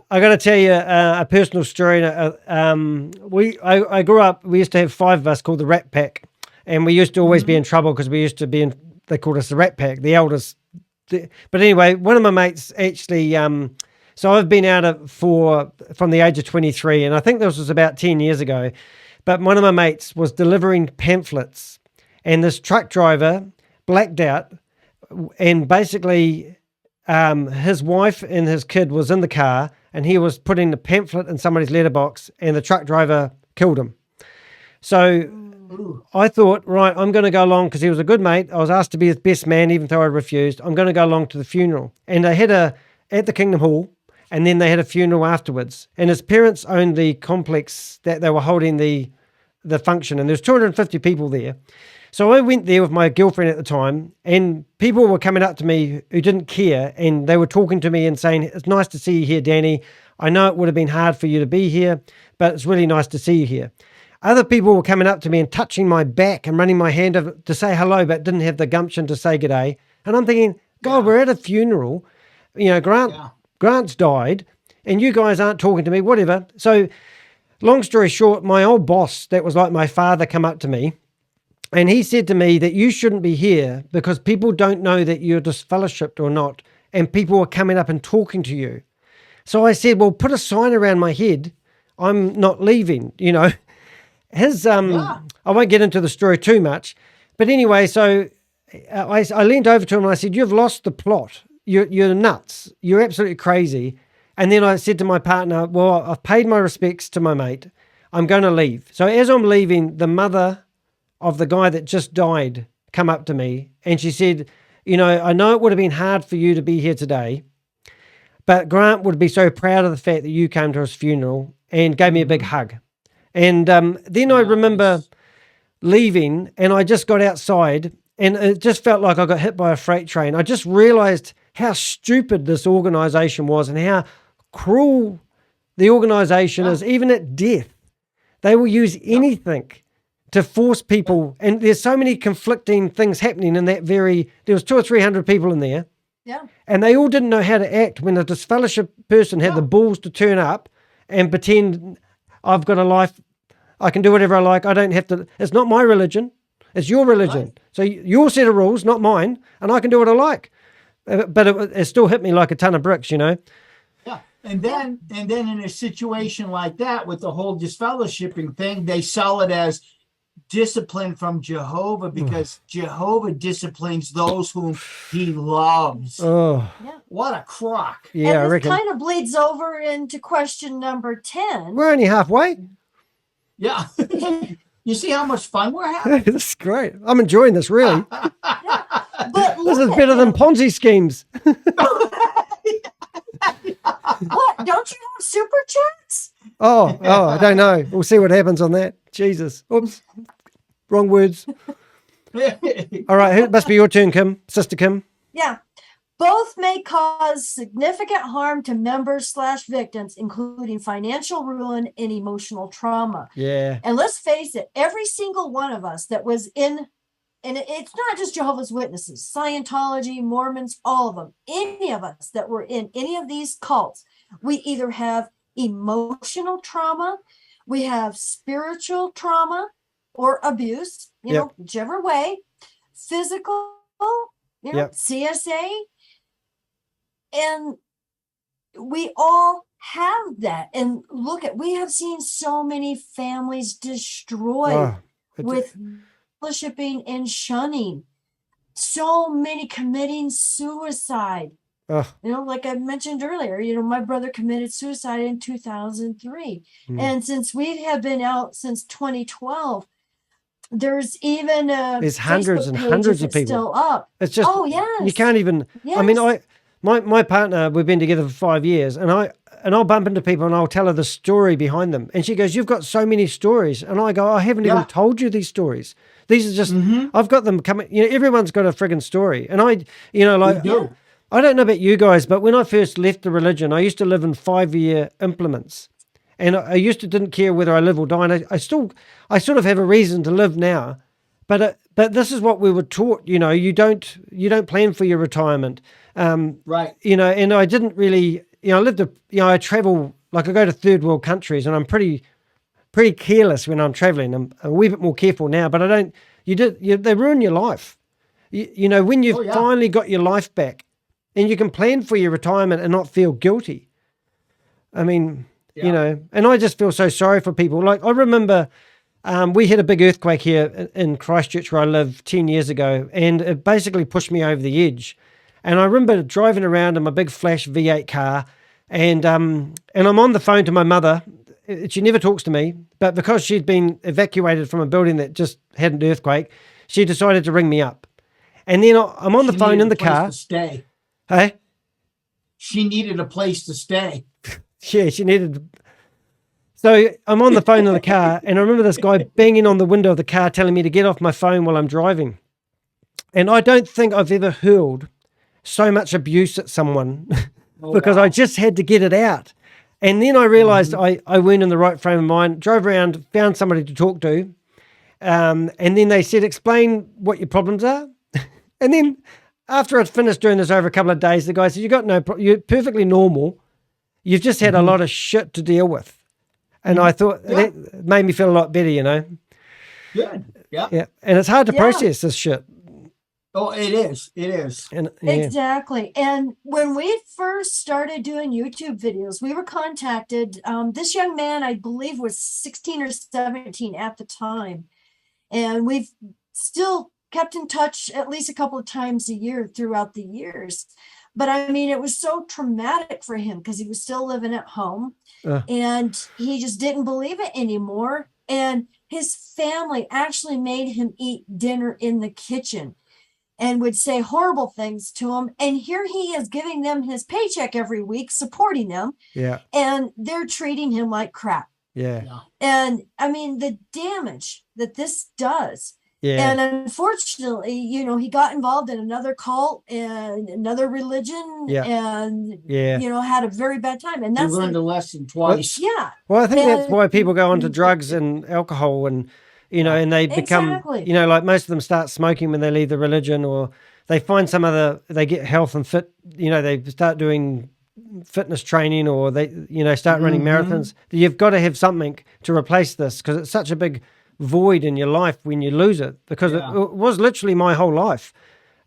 got to tell you a personal story. I grew up. We used to have 5 of us called the Rat Pack. And we used to always be in trouble because we used to be in, they called us the Rat Pack. The elders but anyway, one of my mates actually, so I've been out from the age of 23, and I think this was about 10 years ago, but one of my mates was delivering pamphlets, and this truck driver blacked out, and basically his wife and his kid was in the car, and he was putting the pamphlet in somebody's letterbox, and the truck driver killed him. So I thought, right, I'm going to go along because he was a good mate. I was asked to be his best man, even though I refused. I'm going to go along to the funeral. And they had at the Kingdom Hall, and then they had a funeral afterwards. And his parents owned the complex that they were holding the function, and there's 250 people there. So I went there with my girlfriend at the time, and people were coming up to me who didn't care, and they were talking to me and saying, "It's nice to see you here, Danny. I know it would have been hard for you to be here, but it's really nice to see you here." Other people were coming up to me and touching my back and running my hand over to say hello, but didn't have the gumption to say g'day. And I'm thinking, God, we're at a funeral. Grant's died, and you guys aren't talking to me, whatever. So long story short, my old boss, that was like my father, come up to me, and he said to me that you shouldn't be here because people don't know that you're disfellowshipped or not, and people are coming up and talking to you. So I said, well, put a sign around my head. I'm not leaving, I won't get into the story too much, but anyway, so I leaned over to him and I said, "You've lost the plot. You're nuts. You're absolutely crazy." And then I said to my partner, "Well, I've paid my respects to my mate. I'm going to leave." So as I'm leaving, the mother of the guy that just died come up to me, and she said, "I know it would have been hard for you to be here today, but Grant would be so proud of the fact that you came to his funeral," and gave me a big hug. And then I remember leaving, and I just got outside, and it just felt like I got hit by a freight train. I just realized how stupid this organization was and how cruel the organization is, even at death. They will use anything to force people. And there's so many conflicting things happening in that there was 200 or 300 people in there. Yeah. And they all didn't know how to act when a disfellowship person had the balls to turn up and pretend, "I've got a life. I can do whatever I like. I don't have to. It's not my religion. It's your religion. Right. So your set of rules, not mine, and I can do what I like." But it still hit me like a ton of bricks, Yeah. And then in a situation like that with the whole disfellowshipping thing, they sell it as discipline from Jehovah because Jehovah disciplines those whom he loves. Oh, Yeah. What a crock. Yeah, and I reckon. kind of bleeds over into question number 10. We're only halfway. Yeah. You see how much fun we're having? This is great. I'm enjoying this, really. But This is better than Ponzi schemes. What? Don't you have super chats? Oh, I don't know. We'll see what happens on that. Jesus. Oops. Wrong words. All right. It must be your turn, Kim. Sister Kim. Yeah. Both may cause significant harm to members/victims, including financial ruin and emotional trauma. Yeah. And let's face it, every single one of us that was in, and it's not just Jehovah's Witnesses, Scientology, Mormons, all of them, any of us that were in any of these cults, we either have emotional trauma, we have spiritual trauma or abuse, whichever way, physical, CSA. And we all have that. And we have seen so many families destroyed with fellowshipping and shunning. So many committing suicide. Like I mentioned earlier, my brother committed suicide in 2003. And since we have been out since 2012, there's even there's hundreds and hundreds of people still up. It's just, you can't even, I mean, my partner, we've been together for 5 years, and I'll bump into people and I'll tell her the story behind them. And she goes, "You've got so many stories." And I go, "I haven't even told you these stories. These are just, I've got them coming, everyone's got a friggin' story." And I don't know about you guys, but when I first left the religion, I used to live in 5-year implements. And I didn't care whether I live or die. And I sort of have a reason to live now. But this is what we were taught, you don't plan for your retirement. Right. And I didn't really, I travel, like I go to third world countries, and I'm pretty careless when I'm traveling. I'm a wee bit more careful now, but they ruin your life. When you've finally got your life back, and you can plan for your retirement and not feel guilty. I mean, you know, and I just feel so sorry for people. Like I remember we had a big earthquake here in Christchurch where I live 10 years ago, and it basically pushed me over the edge. And I remember driving around in my big flash V8 car, and I'm on the phone to my mother. She never talks to me, but because she'd been evacuated from a building that just had an earthquake, she decided to ring me up. And then I'm on the phone in the car. To stay. Hey? She needed a place to stay. Yeah, she needed. So I'm on the phone in the car, and I remember this guy banging on the window of the car telling me to get off my phone while I'm driving. And I don't think I've ever hurled so much abuse at someone because I just had to get it out. And then I realized I weren't in the right frame of mind, drove around, found somebody to talk to. And then they said, explain what your problems are. And then after I'd finished doing this over a couple of days, the guy said, you're perfectly normal. You've just had a lot of shit to deal with. And I thought that made me feel a lot better, you know. Good. Yeah. Yeah. And it's hard to process this shit. Oh, it is. It is. And, Exactly. And when we first started doing YouTube videos, we were contacted. This young man, I believe, was 16 or 17 at the time. And we've still kept in touch at least a couple of times a year throughout the years. But I mean, it was so traumatic for him because he was still living at home and he just didn't believe it anymore. And his family actually made him eat dinner in the kitchen and would say horrible things to him. And here he is giving them his paycheck every week, supporting them. Yeah. And they're treating him like crap. Yeah. And I mean, the damage that this does. Yeah. And unfortunately, you know, he got involved in another cult and another religion and, you know, had a very bad time. And that's learned a lesson twice. Yeah. Well, I think that's why people go onto drugs and alcohol and, you know, and they become, you know, like most of them start smoking when they leave the religion, or they find some other, they get health and fit, you know, they start doing fitness training, or they, you know, start running marathons. You've got to have something to replace this because it's such a big void in your life when you lose it, because it was literally my whole life,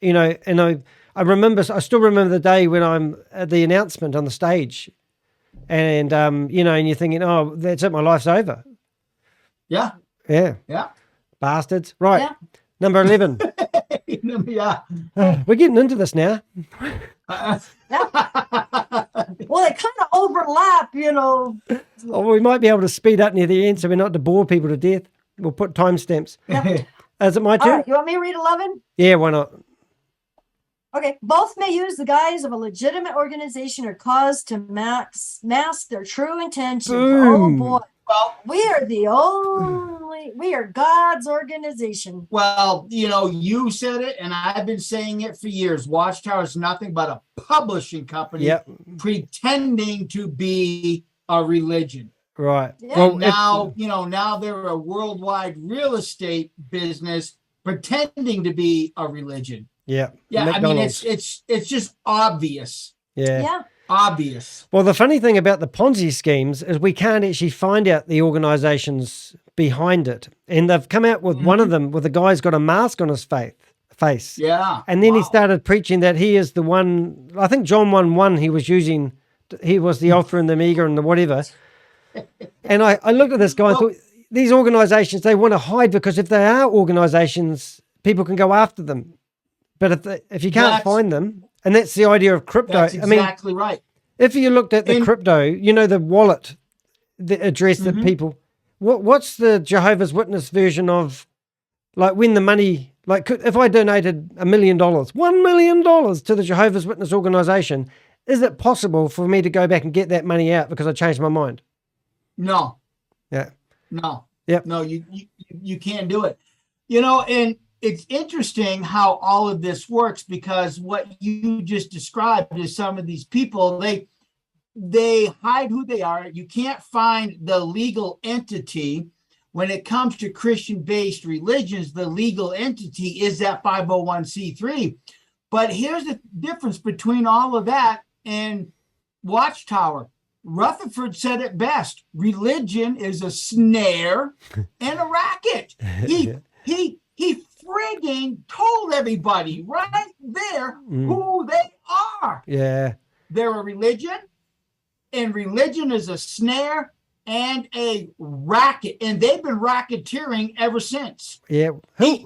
you know. And I still remember the day when I'm at the announcement on the stage, and you know, and you're thinking, oh, that's it, my life's over. Yeah. Bastards. Right. Number 11. We're getting into this now. Well, they kind of overlap, you know. Oh, we might be able to speed up near the end so we're not to bore people to death. We'll put timestamps. Is it my turn? All right, you want me to read 11? Yeah, why not? Okay. Both may use the guise of a legitimate organization or cause to mask their true intentions. Oh, boy. Well, we are God's organization. Well, you know, you said it, and I've been saying it for years. Watchtower is nothing but a publishing company pretending to be a religion. Right. Yeah. Well, now, you know, now they're a worldwide real estate business pretending to be a religion. Yeah. Yeah. McDonald's. I mean, it's just obvious. Yeah. Obvious. Well, the funny thing about the Ponzi schemes is we can't actually find out the organizations behind it. And they've come out with one of them where the guy's got a mask on his face. Yeah. And then he started preaching that he is the one. I think John 1:1 he was using. He was the Alpha and the Omega and the whatever. And I looked at this guy and thought, these organizations, they want to hide, because if they are organizations, people can go after them. But if you can't find them, and that's the idea of crypto. That's exactly right. If you looked at the crypto, you know, the wallet, the address that people, what's the Jehovah's Witness version of, like, when the money, like, if I donated $1 million, $1 million to the Jehovah's Witness organization, is it possible for me to go back and get that money out because I changed my mind? No. Yeah. No. Yep. No, you can't do it. You know, and it's interesting how all of this works, because what you just described is some of these people, they hide who they are. You can't find the legal entity. When it comes to Christian-based religions, the legal entity is that 501c3. But here's the difference between all of that and Watchtower. Rutherford said it best. Religion is a snare and a racket. He frigging told everybody right there who they are. Yeah. They're a religion, and religion is a snare and a racket, and they've been racketeering ever since. Yeah. He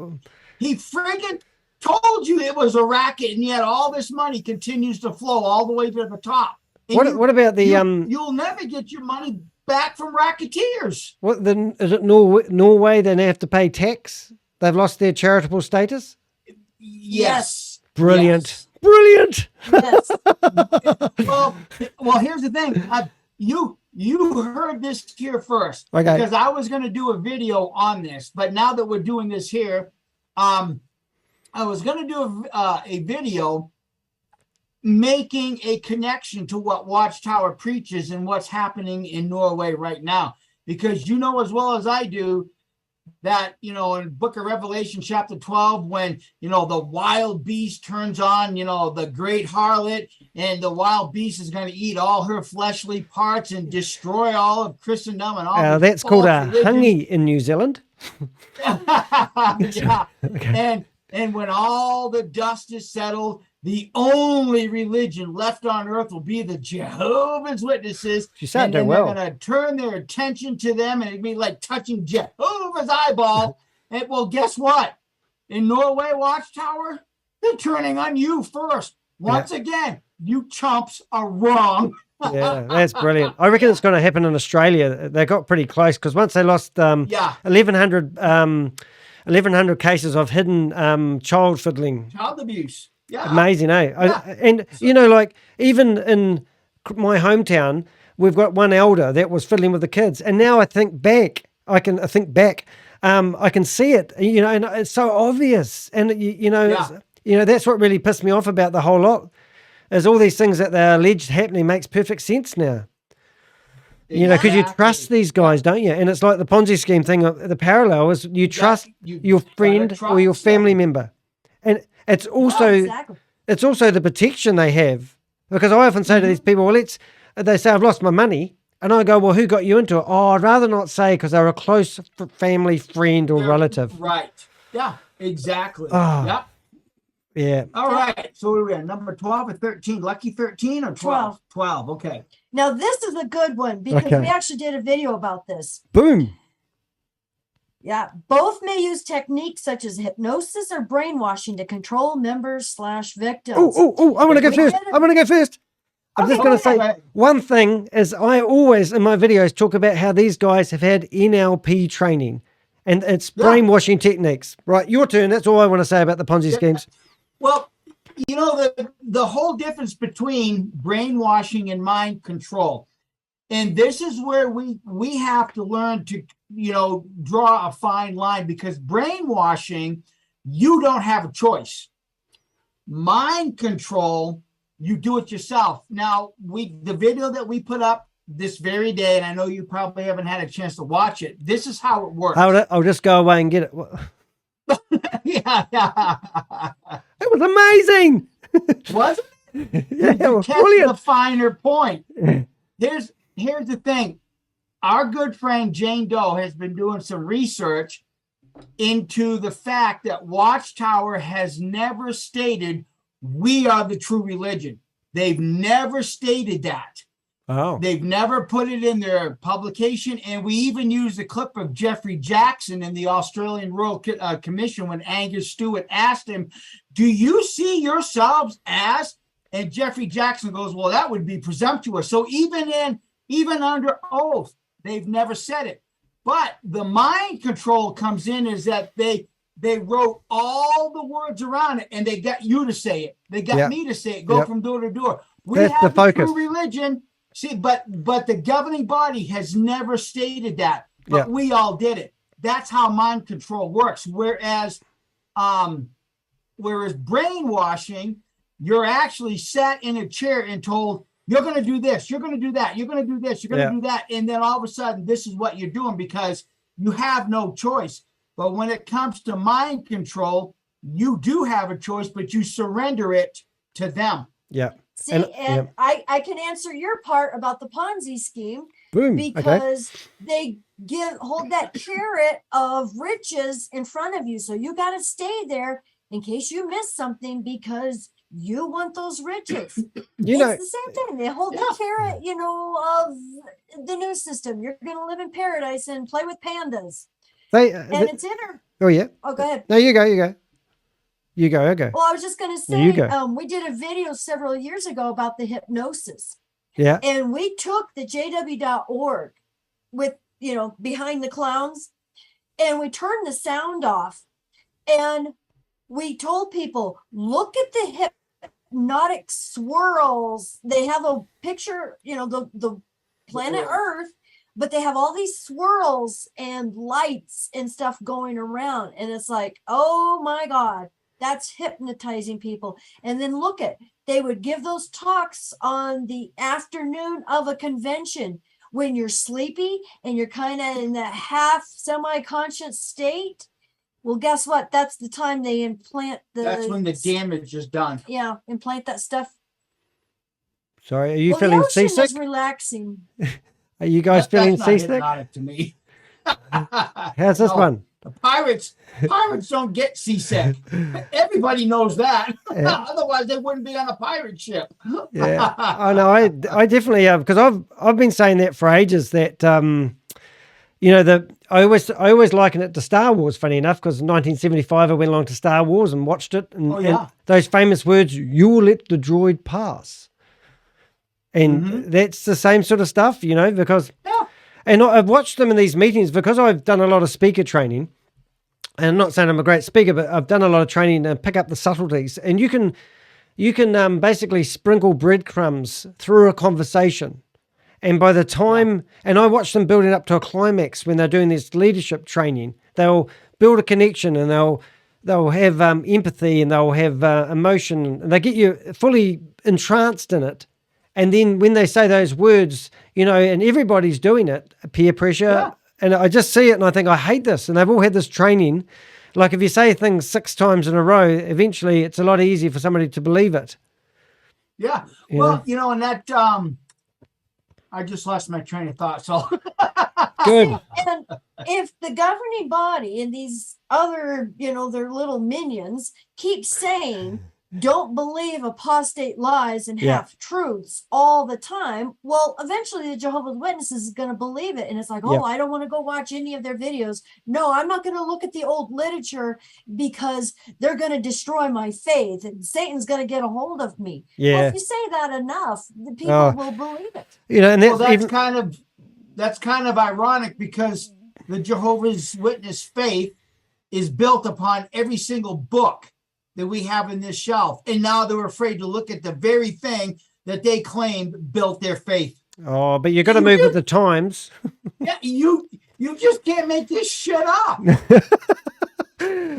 friggin' told you it was a racket, and yet all this money continues to flow all the way to the top. What about the You'll never get your money back from racketeers. Is it Norway? They have to pay tax. They've lost their charitable status. Yes. Brilliant. Yes. Brilliant. Yes. Well, here's the thing. You heard this here first, okay? Because I was going to do a video on this, but now that we're doing this here, I was going to do a video making a connection to what Watchtower preaches and what's happening in Norway right now, because you know as well as I do that, in Book of Revelation chapter 12, when the wild beast turns on the great harlot, and the wild beast is going to eat all her fleshly parts and destroy all of Christendom and all that's called a hungy in New Zealand. Yeah. Okay. And when all the dust is settled, the only religion left on earth will be the Jehovah's Witnesses. She said and then well. They're going to turn their attention to them, and it'd be like touching Jehovah's eyeball. And well, guess what? In Norway Watchtower, they're turning on you first. Once again, you chumps are wrong. Yeah, that's brilliant. I reckon it's going to happen in Australia. They got pretty close because once they lost 1,100 cases of hidden child fiddling. Child abuse. Yeah. Amazing, eh? Yeah. And even in my hometown, we've got one elder that was fiddling with the kids, and now I think back. I can see it. And it's so obvious. And that's what really pissed me off about the whole lot. Is all these things that they're alleged happening makes perfect sense now. Because you trust these guys, don't you? And it's like the Ponzi scheme thing. The parallel is you trust your friend or your family member, and it's also it's also the protection they have. Because I often say to these people, well, they say I've lost my money, and I go, well, who got you into it? Oh, I'd rather not say because they're a close family friend or relative. Right. Yeah. Exactly. Oh. Yep. Yeah. All right. So what are we at? Number 12 or 13? Lucky 13 or 12? 12. Okay. Now, this is a good one because we actually did a video about this. Boom. Yeah. Both may use techniques such as hypnosis or brainwashing to control members/victims. Oh, I want to go first. I'm just going to say one thing is I always in my videos talk about how these guys have had NLP training and it's brainwashing techniques. Right. Your turn. That's all I want to say about the Ponzi schemes. Well, the whole difference between brainwashing and mind control. And this is where we have to learn to, draw a fine line, because brainwashing, you don't have a choice. Mind control, you do it yourself. Now, the video that we put up this very day, and I know you probably haven't had a chance to watch it. This is how it works. I'll just go away and get it. Yeah. It was amazing. Wasn't it? Yeah, it was catch brilliant. The finer point. Here's the thing. Our good friend Jane Doe has been doing some research into the fact that Watchtower has never stated we are the true religion. They've never stated that. Oh. They've never put it in their publication, and we even used a clip of Jeffrey Jackson in the Australian Royal Commission when Angus Stewart asked him, do you see yourselves as? And Jeffrey Jackson goes, well, that would be presumptuous. So even under oath, they've never said it. But the mind control comes in is that they wrote all the words around it, and they got you to say it. They got me to say it. Go from door to door. That's the focus. True religion. See, but the governing body has never stated that, but we all did it. That's how mind control works. Whereas brainwashing, you're actually sat in a chair and told, you're going to do this, you're going to do that, you're going to do this, you're going to do that. And then all of a sudden, this is what you're doing because you have no choice. But when it comes to mind control, you do have a choice, but you surrender it to them. Yeah. See, and I can answer your part about the Ponzi scheme. Boom. Because they hold that carrot of riches in front of you. So you got to stay there in case you miss something, because you want those riches. You know, It's the same thing. They hold the carrot, of the new system. You're going to live in paradise and play with pandas. And it's inner. Oh, yeah. Oh, go ahead. No, you go. You go, I go. Well, I was just going to say, we did a video several years ago about the hypnosis. Yeah. And we took the jw.org with, behind the clowns, and we turned the sound off. And we told people, look at the hypnotic swirls. They have a picture, the planet Earth, but they have all these swirls and lights and stuff going around. And it's like, oh my God, that's hypnotizing people. And then they would give those talks on the afternoon of a convention when you're sleepy and you're kind of in that half semi-conscious state. Well, guess what? That's the time they implant that's when the damage is done. Yeah, implant that stuff. Sorry, are you feeling seasick? The ocean is relaxing. Are you guys feeling seasick? Hypnotic to me. How's this one? Pirates don't get seasick. Everybody knows that. Yeah. Otherwise, they wouldn't be on a pirate ship. Yeah, I know. I definitely have, because I've been saying that for ages. That I always liken it to Star Wars. Funny enough, because in 1975 I went along to Star Wars and watched it, and those famous words, "You will let the droid pass," and that's the same sort of stuff, because. Yeah. And I've watched them in these meetings because I've done a lot of speaker training. And I'm not saying I'm a great speaker, but I've done a lot of training to pick up the subtleties. And you can basically sprinkle breadcrumbs through a conversation. And by the time, and I watch them building up to a climax when they're doing this leadership training, they'll build a connection, and they'll have empathy, and they'll have emotion, and they get you fully entranced in it. And then when they say those words, and everybody's doing it, peer pressure, and I just see it and I think, I hate this. And they've all had this training. Like if you say things 6 times in a row, eventually it's a lot easier for somebody to believe it. Yeah. Well, and that, I just lost my train of thought. So good. And if the governing body and these other, their little minions keep saying, don't believe apostate lies and half truths all the time, well, eventually the Jehovah's Witnesses is going to believe it. And it's like, I don't want to go watch any of their videos. No, I'm not going to look at the old literature because they're going to destroy my faith and Satan's going to get a hold of me. Yeah. Well, if you say that enough, the people will believe it. And that's kind of ironic, because the Jehovah's Witness faith is built upon every single book that we have in this shelf. And now they're afraid to look at the very thing that they claimed built their faith. Oh, but you got to move with the times. Yeah, you just can't make this shit up.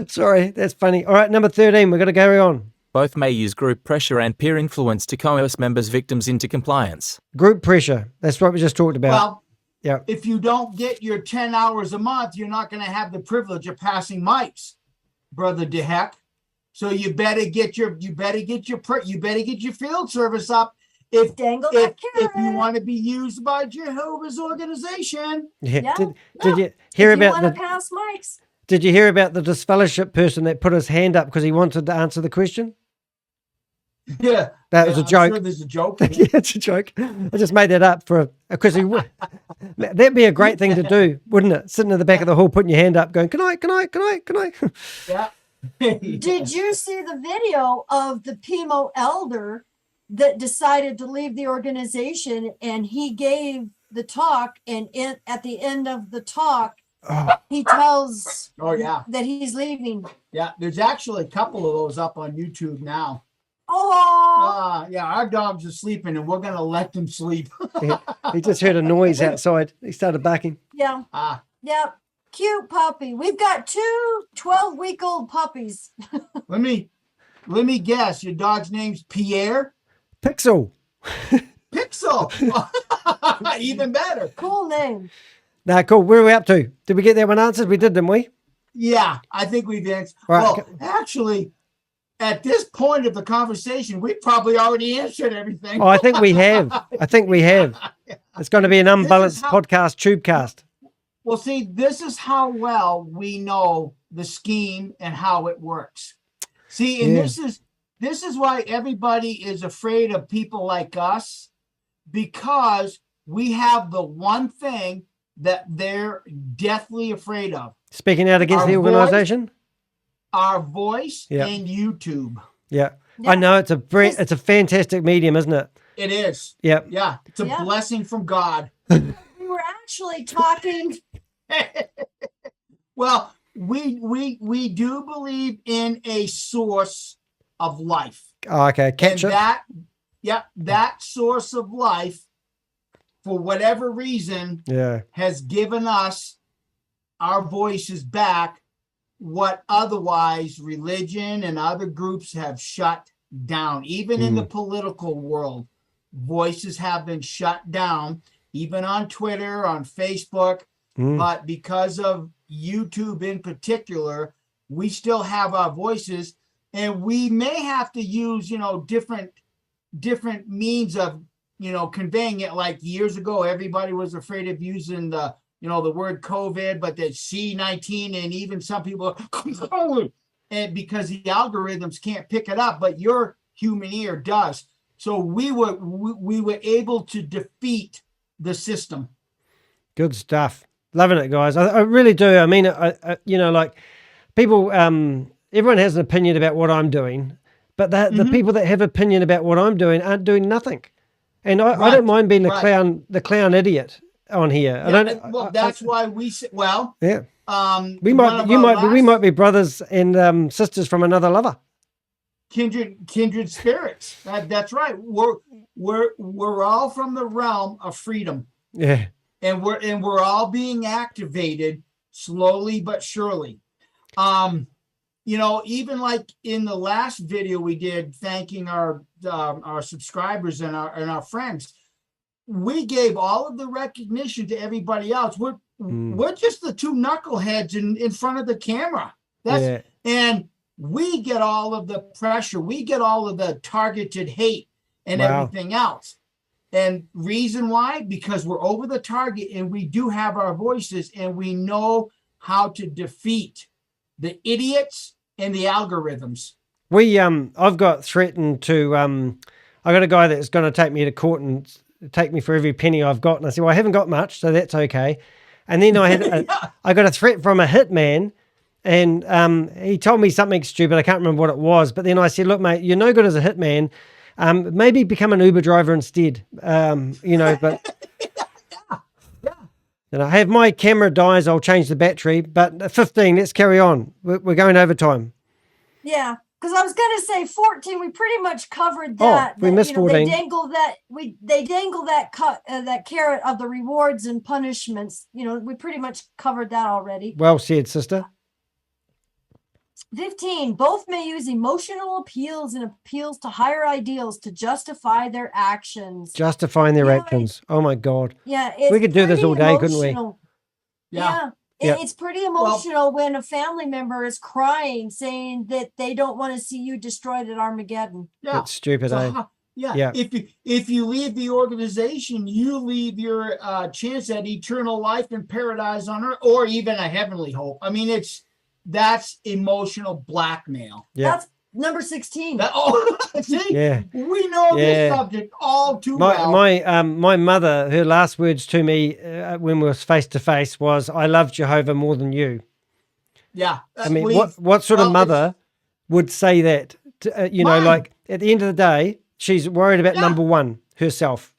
Sorry, that's funny. All right, number 13, we're going to carry on. Both may use group pressure and peer influence to coerce members' victims into compliance. Group pressure. That's what we just talked about. Well, if you don't get your 10 hours a month, you're not going to have the privilege of passing mics, brother DeHeck. So you better get your field service up if you want to be used by Jehovah's organization. Yeah. Did you hear about the pass mics? Did you hear about the disfellowship person that put his hand up because he wanted to answer the question? Yeah, that was a joke. I'm sure there's a joke. Yeah, it's a joke. I just made that up because that'd be a great thing to do, wouldn't it? Sitting in the back of the hall, putting your hand up, going, "Can I?" Yeah. Did you see the video of the PMO elder that decided to leave the organization, and he gave the talk, and at the end of the talk, he tells that he's leaving? Yeah, there's actually a couple of those up on YouTube now. Our dogs are sleeping, and we're going to let them sleep. He just heard a noise outside. He started barking. Yeah. Yeah. Cute puppy. We've got 2 12-week-old puppies. Let me guess. Your dog's name's Pierre? Pixel. Pixel. Even better. Cool name. Nah, cool. Where are we up to? Did we get that one answered? We did, didn't we? Yeah, I think we've answered. Right. Well, actually, at this point of the conversation, we probably already answered everything. Oh, I think we have. It's going to be an unbalanced podcast, tubecast. Well, see, this is how well we know the scheme and how it works. See, and This is why everybody is afraid of people like us, because we have the one thing that they're deathly afraid of. Speaking out against the organization? Our voice and YouTube. Yeah. I know it's a fantastic medium, isn't it? It is. Yeah. Yeah. It's a blessing from God. We were actually talking. Well, we do believe in a source of life. Oh, okay. Catch it. That source of life, for whatever reason, has given us our voices back, what otherwise religion and other groups have shut down. Even in the political world, voices have been shut down, even on Twitter, on Facebook. But because of YouTube in particular, we still have our voices, and we may have to use, different means of, conveying it. Like years ago, everybody was afraid of using the word COVID, but that C-19, and even some people, and because the algorithms can't pick it up, but your human ear does. So we were able to defeat the system. Good stuff. Loving it, guys. I really do. I mean, like people, everyone has an opinion about what I'm doing, but the people that have opinion about what I'm doing aren't doing nothing. And I don't mind being the clown idiot on here. That's why we say, we might be brothers and sisters from another lover. Kindred spirits. That's right. We're all from the realm of freedom. Yeah. And we're all being activated slowly but surely. Even like in the last video we did, thanking our subscribers and our friends, we gave all of the recognition to everybody else. We're just the two knuckleheads in front of the camera. And we get all of the pressure. We get all of the targeted hate and everything else. And reason why? Because we're over the target, and we do have our voices, and we know how to defeat the idiots and the algorithms. I've got threatened to, I got a guy that's going to take me to court and take me for every penny I've got. And I said, well, I haven't got much, so that's okay. And then I got a threat from a hitman, and he told me something stupid. I can't remember what it was. But then I said, look, mate, you're no good as a hitman. Maybe become an Uber driver instead, but have my camera dies, I'll change the battery, but 15, let's carry on. We're going overtime. Yeah. Because I was going to say 14, we pretty much covered that. We missed 14. They dangle that carrot of the rewards and punishments. We pretty much covered that already. Well said, sister. 15, both may use emotional appeals and appeals to higher ideals to justify their actions. Justifying their actions. Oh my God. Yeah. We could do this all day, couldn't we? Yeah. It's pretty emotional when a family member is crying, saying that they don't want to see you destroyed at Armageddon. Yeah. That's stupid, Yeah. If you leave the organization, you leave your chance at eternal life in paradise on earth, or even a heavenly hope. I mean, that's emotional blackmail. Yeah. That's number 16. We know this subject all too well. My mother, her last words to me when we were face to face was, "I love Jehovah more than you." Yeah. I mean, what sort of mother would say that? Like at the end of the day, she's worried about number one, herself.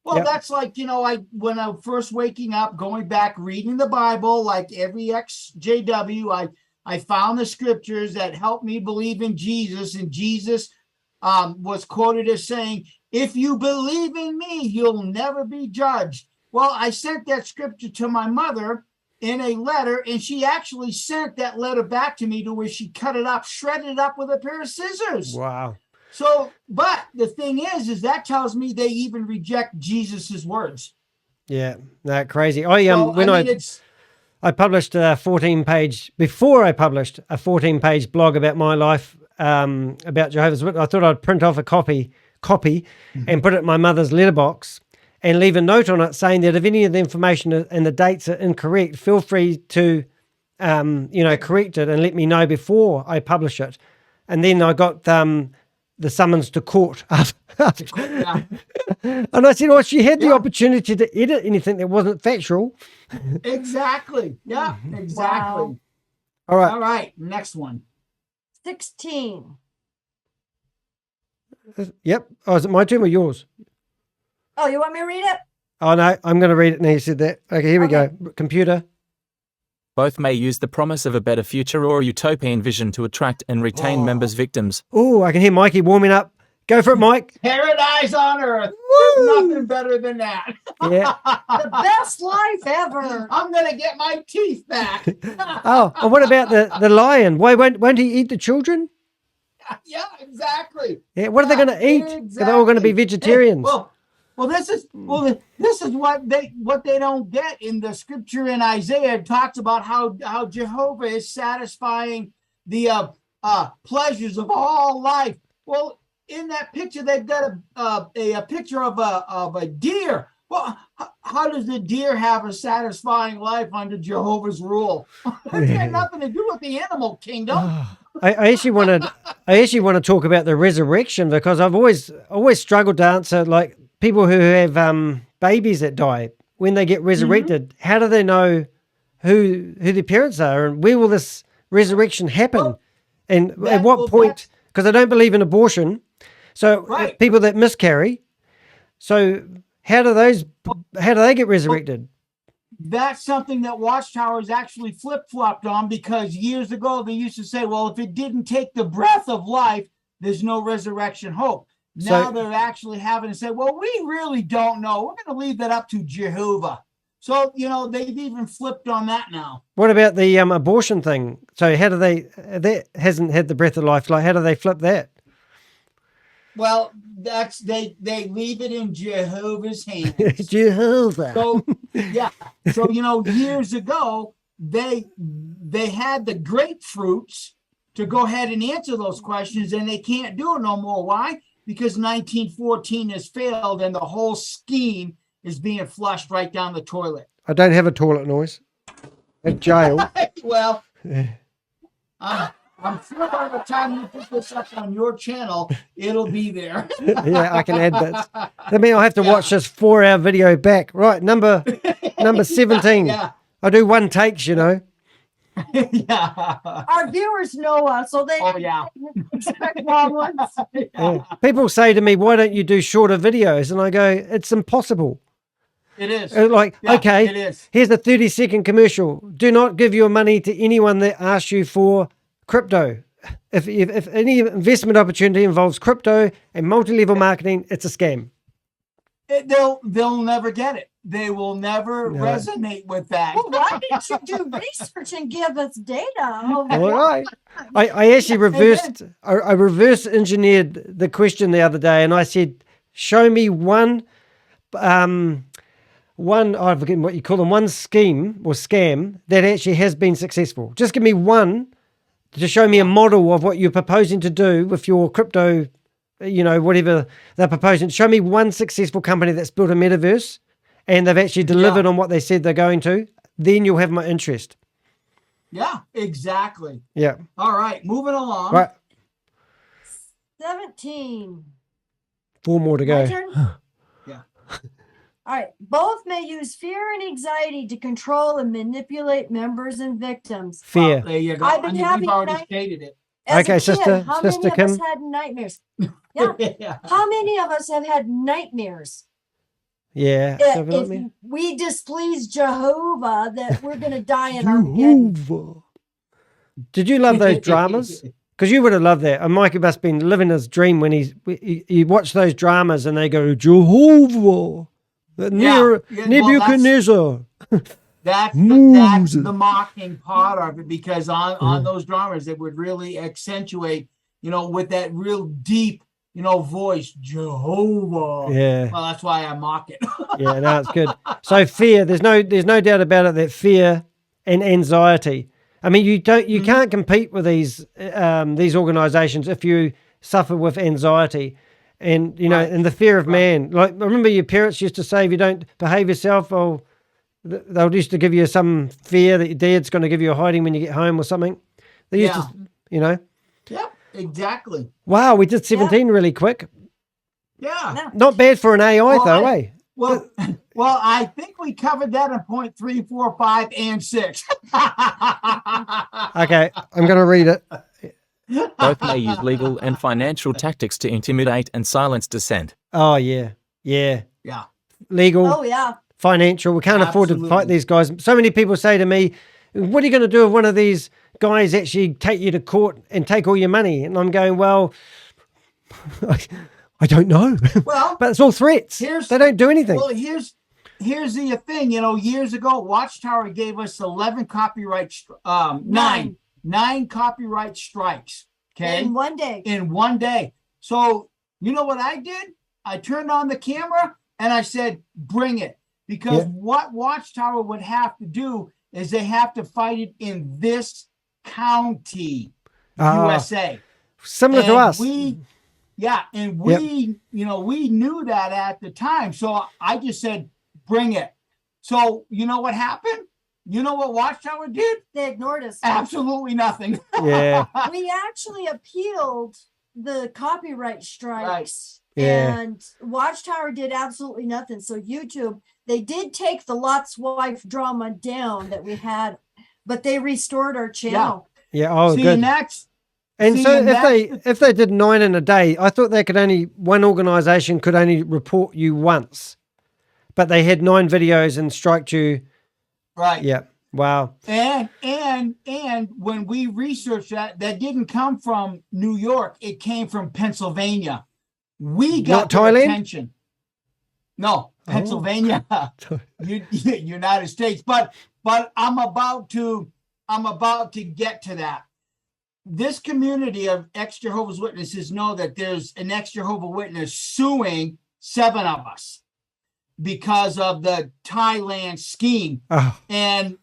Well, that's like, when I first waking up, going back, reading the Bible, like every ex-JW, I found the scriptures that helped me believe in Jesus. And Jesus was quoted as saying, if you believe in me, you'll never be judged. Well, I sent that scripture to my mother in a letter, and she actually sent that letter back to me to where she cut it up, shredded it up with a pair of scissors. Wow. So, but the thing is that tells me they even reject Jesus's words. Yeah, crazy. I published a 14-page blog about my life, about Jehovah's Witness. I thought I'd print off a copy and put it in my mother's letterbox and leave a note on it saying that if any of the information and the dates are incorrect, feel free to, correct it and let me know before I publish it. And then I got the summons to court. Yeah. And I said, oh, she had the opportunity to edit anything that wasn't factual. Exactly. Yeah, exactly. Wow. All right. All right, next one. 16. Yep. Oh, is it my turn or yours? Oh, you want me to read it? Oh, no, I'm going to read it now. You said that. Okay, here we go. Computer. Both may use the promise of a better future or a utopian vision to attract and retain members' victims. Oh, I can hear Mikey warming up. Go for it, Mike. Paradise on earth. Woo! There's nothing better than that. Yeah. The best life ever. I'm going to get my teeth back. Oh, and what about the lion? Why won't he eat the children? Yeah, exactly. Yeah, what are they going to eat? They're all going to be vegetarians. Well, this is what they don't get in the scripture in Isaiah. It talks about how Jehovah is satisfying the pleasures of all life. Well, in that picture, they've got a picture of a deer. Well, how does the deer have a satisfying life under Jehovah's rule? It had nothing to do with the animal kingdom. I actually want to talk about the resurrection, because I've always struggled to answer, like, people who have babies that die when they get resurrected. How do they know who their parents are, and where will this resurrection happen? And at what point? Because I don't believe in abortion. So people that miscarry. So how do they get resurrected? That's something that Watchtowers actually flip-flopped on, because years ago they used to say, well, if it didn't take the breath of life, there's no resurrection hope. Now they're actually having to say, well, we really don't know. We're going to leave that up to Jehovah. So, they've even flipped on that now. What about the abortion thing? So how do that hasn't had the breath of life. Like, how do they flip that? Well, they leave it in Jehovah's hands. Jehovah. So, yeah. So, years ago, they had the grapefruits to go ahead and answer those questions, and they can't do it no more. Why? Because 1914 has failed, and the whole scheme is being flushed right down the toilet. I don't have a toilet noise at jail. Well, I'm sure by the time you put this up on your channel, it'll be there. Yeah, I can add bits. That means I'll have to watch this 4-hour video back. Right, number 17. Yeah. I do one takes, Yeah. Our viewers know us, so they expect long ones. Yeah. People say to me, why don't you do shorter videos? And I go, it's impossible. It is. Okay, it is. Here's a 30-second commercial. Do not give your money to anyone that asks you for crypto. If any investment opportunity involves crypto and multi-level marketing, it's a scam. They'll never get it. They will never resonate with that. Well, why didn't you do research and give us data? All right. I actually reverse engineered the question the other day, and I said, show me one I forget what you call them, one scheme or scam that actually has been successful. Just give me one to show me a model of what you're proposing to do with your crypto, whatever they're proposing. Show me one successful company that's built a metaverse and they've actually delivered on what they said they're going to. Then you'll have my interest. Yeah, exactly. Yeah. All right, moving along. Right. 17. 4 more to go. My turn? Yeah. All right. Both may use fear and anxiety to control and manipulate members and victims. Fear. Well, there you go. I've been having we've already stated it. As Okay, a kid, sister how many of Kim. us had nightmares? Yeah. How many of us have had nightmares? Yeah. If we displease Jehovah, that we're going to die in Armageddon. Did you love those dramas? Because you would have loved that. And Mikey must have been living his dream when he watched those dramas and they go, Jehovah, Nebuchadnezzar. That's the mocking part of it, because on those dramas, it would really accentuate, with that real deep, voice, Jehovah. Yeah. Well, that's why I mock it. Yeah, no, it's good. So fear, there's no doubt about it that fear and anxiety. I mean, you can't compete with these organizations if you suffer with anxiety and and the fear of man. Like, remember your parents used to say, if you don't behave yourself, they'll used to give you some fear that your dad's going to give you a hiding when you get home or something. They used to, Yep, exactly. Wow, we did 17 really quick. Yeah. No. Not bad for an AI Well, though, eh? Well, I think we covered that in point 3, 4, 5, and 6. Okay, I'm going to read it. Both may use legal and financial tactics to intimidate and silence dissent. Oh, yeah. Yeah. Yeah. Legal, Oh yeah. financial. We can't afford to fight Absolutely. these guys. So many people say to me, what are you going to do if one of these guys actually take you to court and take all your money? And I'm going, well, I don't know. Well, But it's all threats. They don't do anything. Well, here's the thing. Years ago, Watchtower gave us 11 copyright, nine copyright strikes. Okay, In one day. in one day. So you know what I did? I turned on the camera and I said, "Bring it," because Yeah. what Watchtower would have to do is they have to fight it in this county, USA. Similar to us. We knew that at the time. So I just said, bring it. So you know what happened? You know what Watchtower did? They ignored us. Absolutely nothing. Yeah. We actually appealed the copyright strikes. Yeah. And Watchtower did absolutely nothing. So YouTube, they did take the Lot's wife drama down that we had, but they restored our channel. Yeah. Oh, See, good. and that's And see, so and if they did 9 in a day, I thought one organization could only report you once, but they had 9 videos and striked you. right. Yeah. Wow. And when we researched that didn't come from New York. It came from Pennsylvania. We got Not their Thailand? attention. No, Pennsylvania, United States. But I'm about to get to that. This community of ex-Jehovah's Witnesses know that there's an ex-Jehovah Witness suing 7 of us because of the Thailand scheme. Oh, And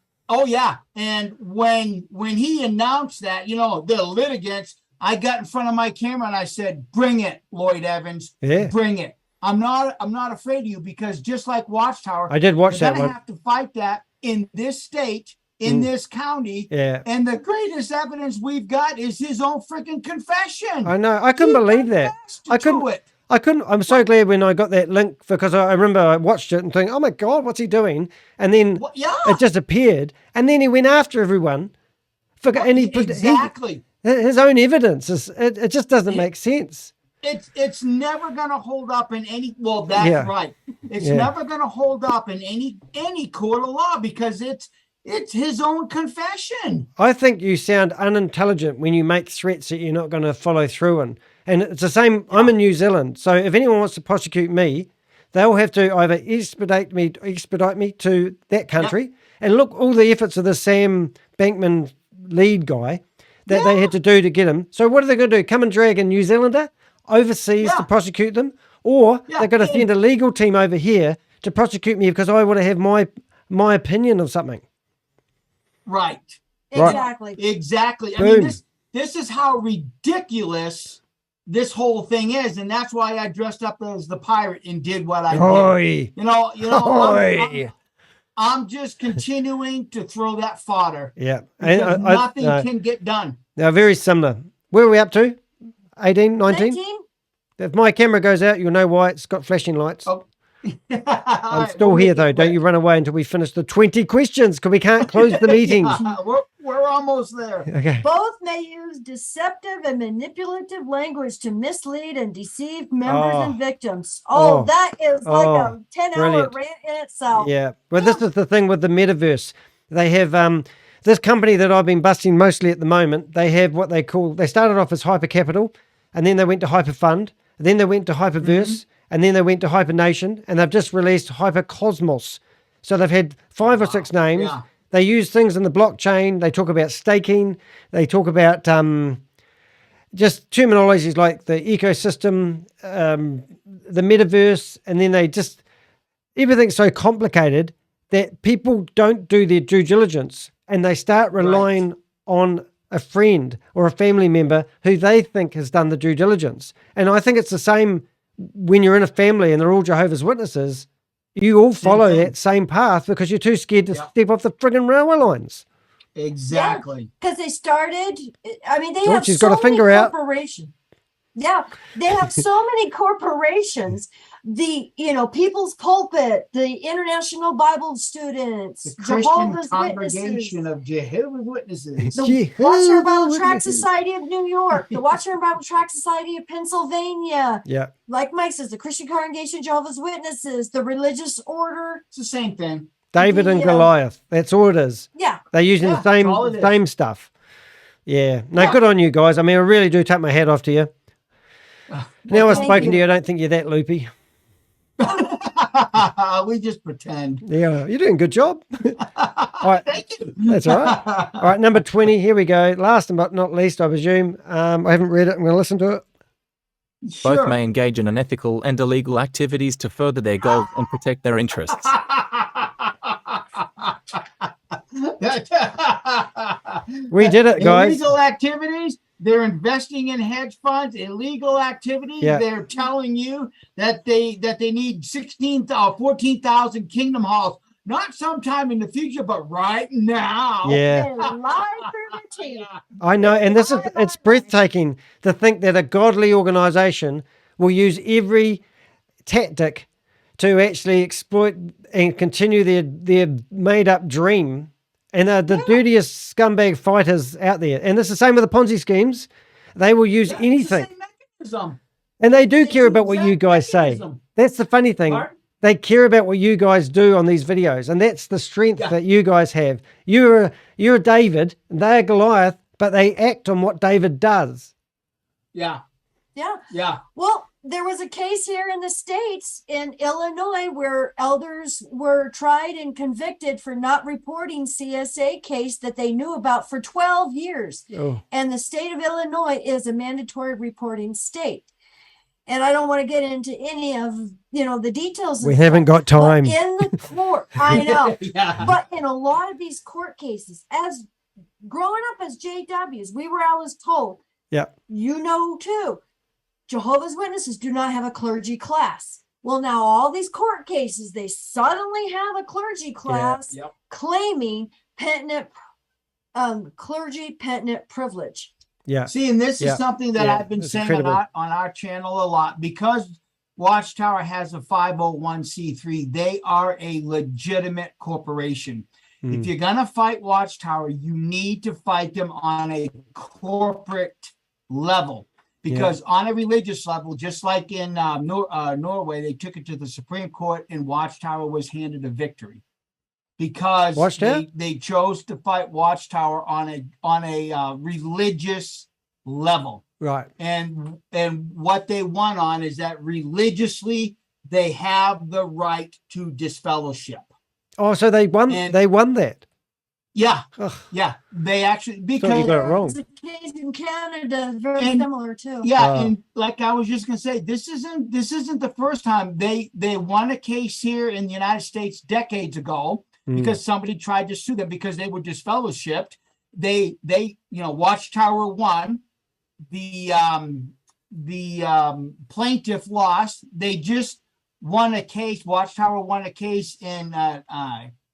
and when he announced that, the litigants, I got in front of my camera and I said, "Bring it, Lloyd Evans. Yeah. Bring it. I'm not afraid of you, because just like Watchtower, I did watch you're that gonna one. have to fight that in this state, in this county." Yeah. And the greatest evidence we've got is his own freaking confession. I know. I couldn't He believe that. confessed I to couldn't. it. I'm so glad when I got that link, because I remember I watched it and thinking, oh my God, what's he doing? And then Well, yeah. it just appeared. And then he went after everyone. And he put Exactly. his own evidence. It just doesn't make sense. It's never gonna hold up in any. Well, that's Yeah. right. It's Yeah. never gonna hold up in any court of law, because it's his own confession. I think you sound unintelligent when you make threats that you're not going to follow through on. And it's the same. I'm in New Zealand, so if anyone wants to prosecute me, they'll have to either expedite me to that country. And look, all the efforts of the Sam Bankman lead guy that they had to do to get him. So what are they going to do? Come and drag a New Zealander overseas to prosecute them, or they're going to send a legal team over here to prosecute me because I want to have my opinion of something. Right. Exactly. Exactly. I Boom. mean, this is how ridiculous this whole thing is, and that's why I dressed up as the pirate and did what I did. Oi. I'm just continuing to throw that fodder. Yeah. Because nothing can get done. They're very similar. Where are we up to? 18, 19? 19? If my camera goes out, you'll know why. It's got flashing lights. Oh. I'm still here, though. Don't you run away until we finish the 20 questions, because we can't close the meeting. We're almost there. Okay. Both may use deceptive and manipulative language to mislead and deceive members and victims. Oh. That is like a 10-hour brilliant. rant in itself. Yeah. Well, this is the thing with the metaverse. They have this company that I've been busting mostly at the moment. They have what they started off as Hypercapital, and then they went to Hyperfund, and then they went to Hyperverse, and then they went to Hypernation, and they've just released Hypercosmos. So they've had 5 or 6 names. Yeah. They use things in the blockchain. They talk about staking. They talk about just terminologies like the ecosystem, the metaverse, and then everything's so complicated that people don't do their due diligence, and they start relying on a friend or a family member who they think has done the due diligence. And I think it's the same when you're in a family and they're all Jehovah's Witnesses. You all follow that same path because you're too scared to step off the friggin' railway lines. Exactly. Because they started, I mean, they Oh, have she's so got a many finger out. corporations. Yeah, they have so many corporations. The, People's Pulpit, the International Bible Students, The Christian Jehovah's Congregation Witnesses, of Jehovah's Witnesses. the Watchtower Bible Jehovah Tract Witnesses. Society of New York, the Watchtower Bible Tract Society of Pennsylvania. Yeah. Like Mike says, the Christian Congregation of Jehovah's Witnesses, the Religious Order. It's the same thing. David and Goliath. That's all it is. Yeah. They're using Yeah, the same all it is. same stuff. Yeah. No, Yeah. good on you guys. I mean, I really do take my hat off to you. Now I've thank spoken to you. you, I don't think you're that loopy. We just pretend. Yeah, you're doing a good job. All right. Thank you. That's all right. All right, number 20. Here we go. Last but not least, I presume. I haven't read it. I'm going to listen to it. Sure. Both may engage in unethical and illegal activities to further their goals and protect their interests. We did it, guys. Illegal activities. They're investing in hedge funds. Illegal activities. Yeah. They're telling you that they need 14,000 Kingdom Halls, not sometime in the future, but right now. Yeah. And lie through the teeth. I know, and it's breathtaking to think that a godly organization will use every tactic to actually exploit and continue their made-up dream. And they're the dirtiest scumbag fighters out there. And it's the same with the Ponzi schemes. They will use anything. It's the same mechanism. And they do It's care the about what you exact guys say. mechanism. That's the funny thing. Pardon? They care about what you guys do on these videos. And that's the strength that you guys have. You're a David, and they're Goliath, but they act on what David does. Yeah. Yeah. Yeah. Well, there was a case here in the States in Illinois where elders were tried and convicted for not reporting CSA case that they knew about for 12 years. Oh. And the state of Illinois is a mandatory reporting state. And I don't want to get into any of, the details. We haven't got time. But in the court, I know. Yeah. But in a lot of these court cases, as growing up as JWs, we were always told, Yeah. too, Jehovah's Witnesses do not have a clergy class. Well, now all these court cases, they suddenly have a clergy class Yep. claiming clergy penitent privilege. Yeah. See, and this Yeah. is something that Yeah, I've been it's saying incredible. on our channel a lot, because Watchtower has a 501c3. They are a legitimate corporation. If you're going to fight Watchtower, you need to fight them on a corporate level. Because on a religious level, just like in Norway, they took it to the Supreme Court and Watchtower was handed a victory. Because they chose to fight Watchtower on a religious level. Right. And what they won on is that religiously they have the right to disfellowship. Oh, so they won. They won that. Yeah, Ugh. yeah. They actually So because you got it wrong. It's a case in Canada, very And- similar too. yeah, and like I was just gonna say, this isn't the first time they won a case here in the United States decades ago because somebody tried to sue them because they were disfellowshipped. They Watchtower won. The plaintiff lost. They just won a case. Watchtower won a case in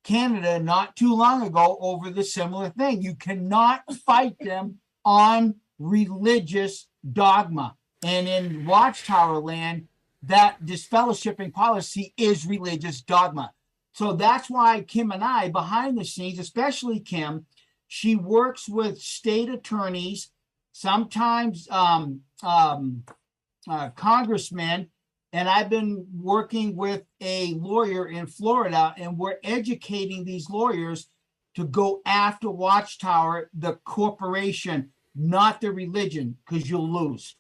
Canada not too long ago over the similar thing. You cannot fight them on religious dogma. And in Watchtower land, that disfellowshipping policy is religious dogma. So that's why Kim and I, behind the scenes, especially Kim, she works with state attorneys, sometimes congressmen, and I've been working with a lawyer in Florida, and we're educating these lawyers to go after Watchtower, the corporation, not the religion, because you'll lose.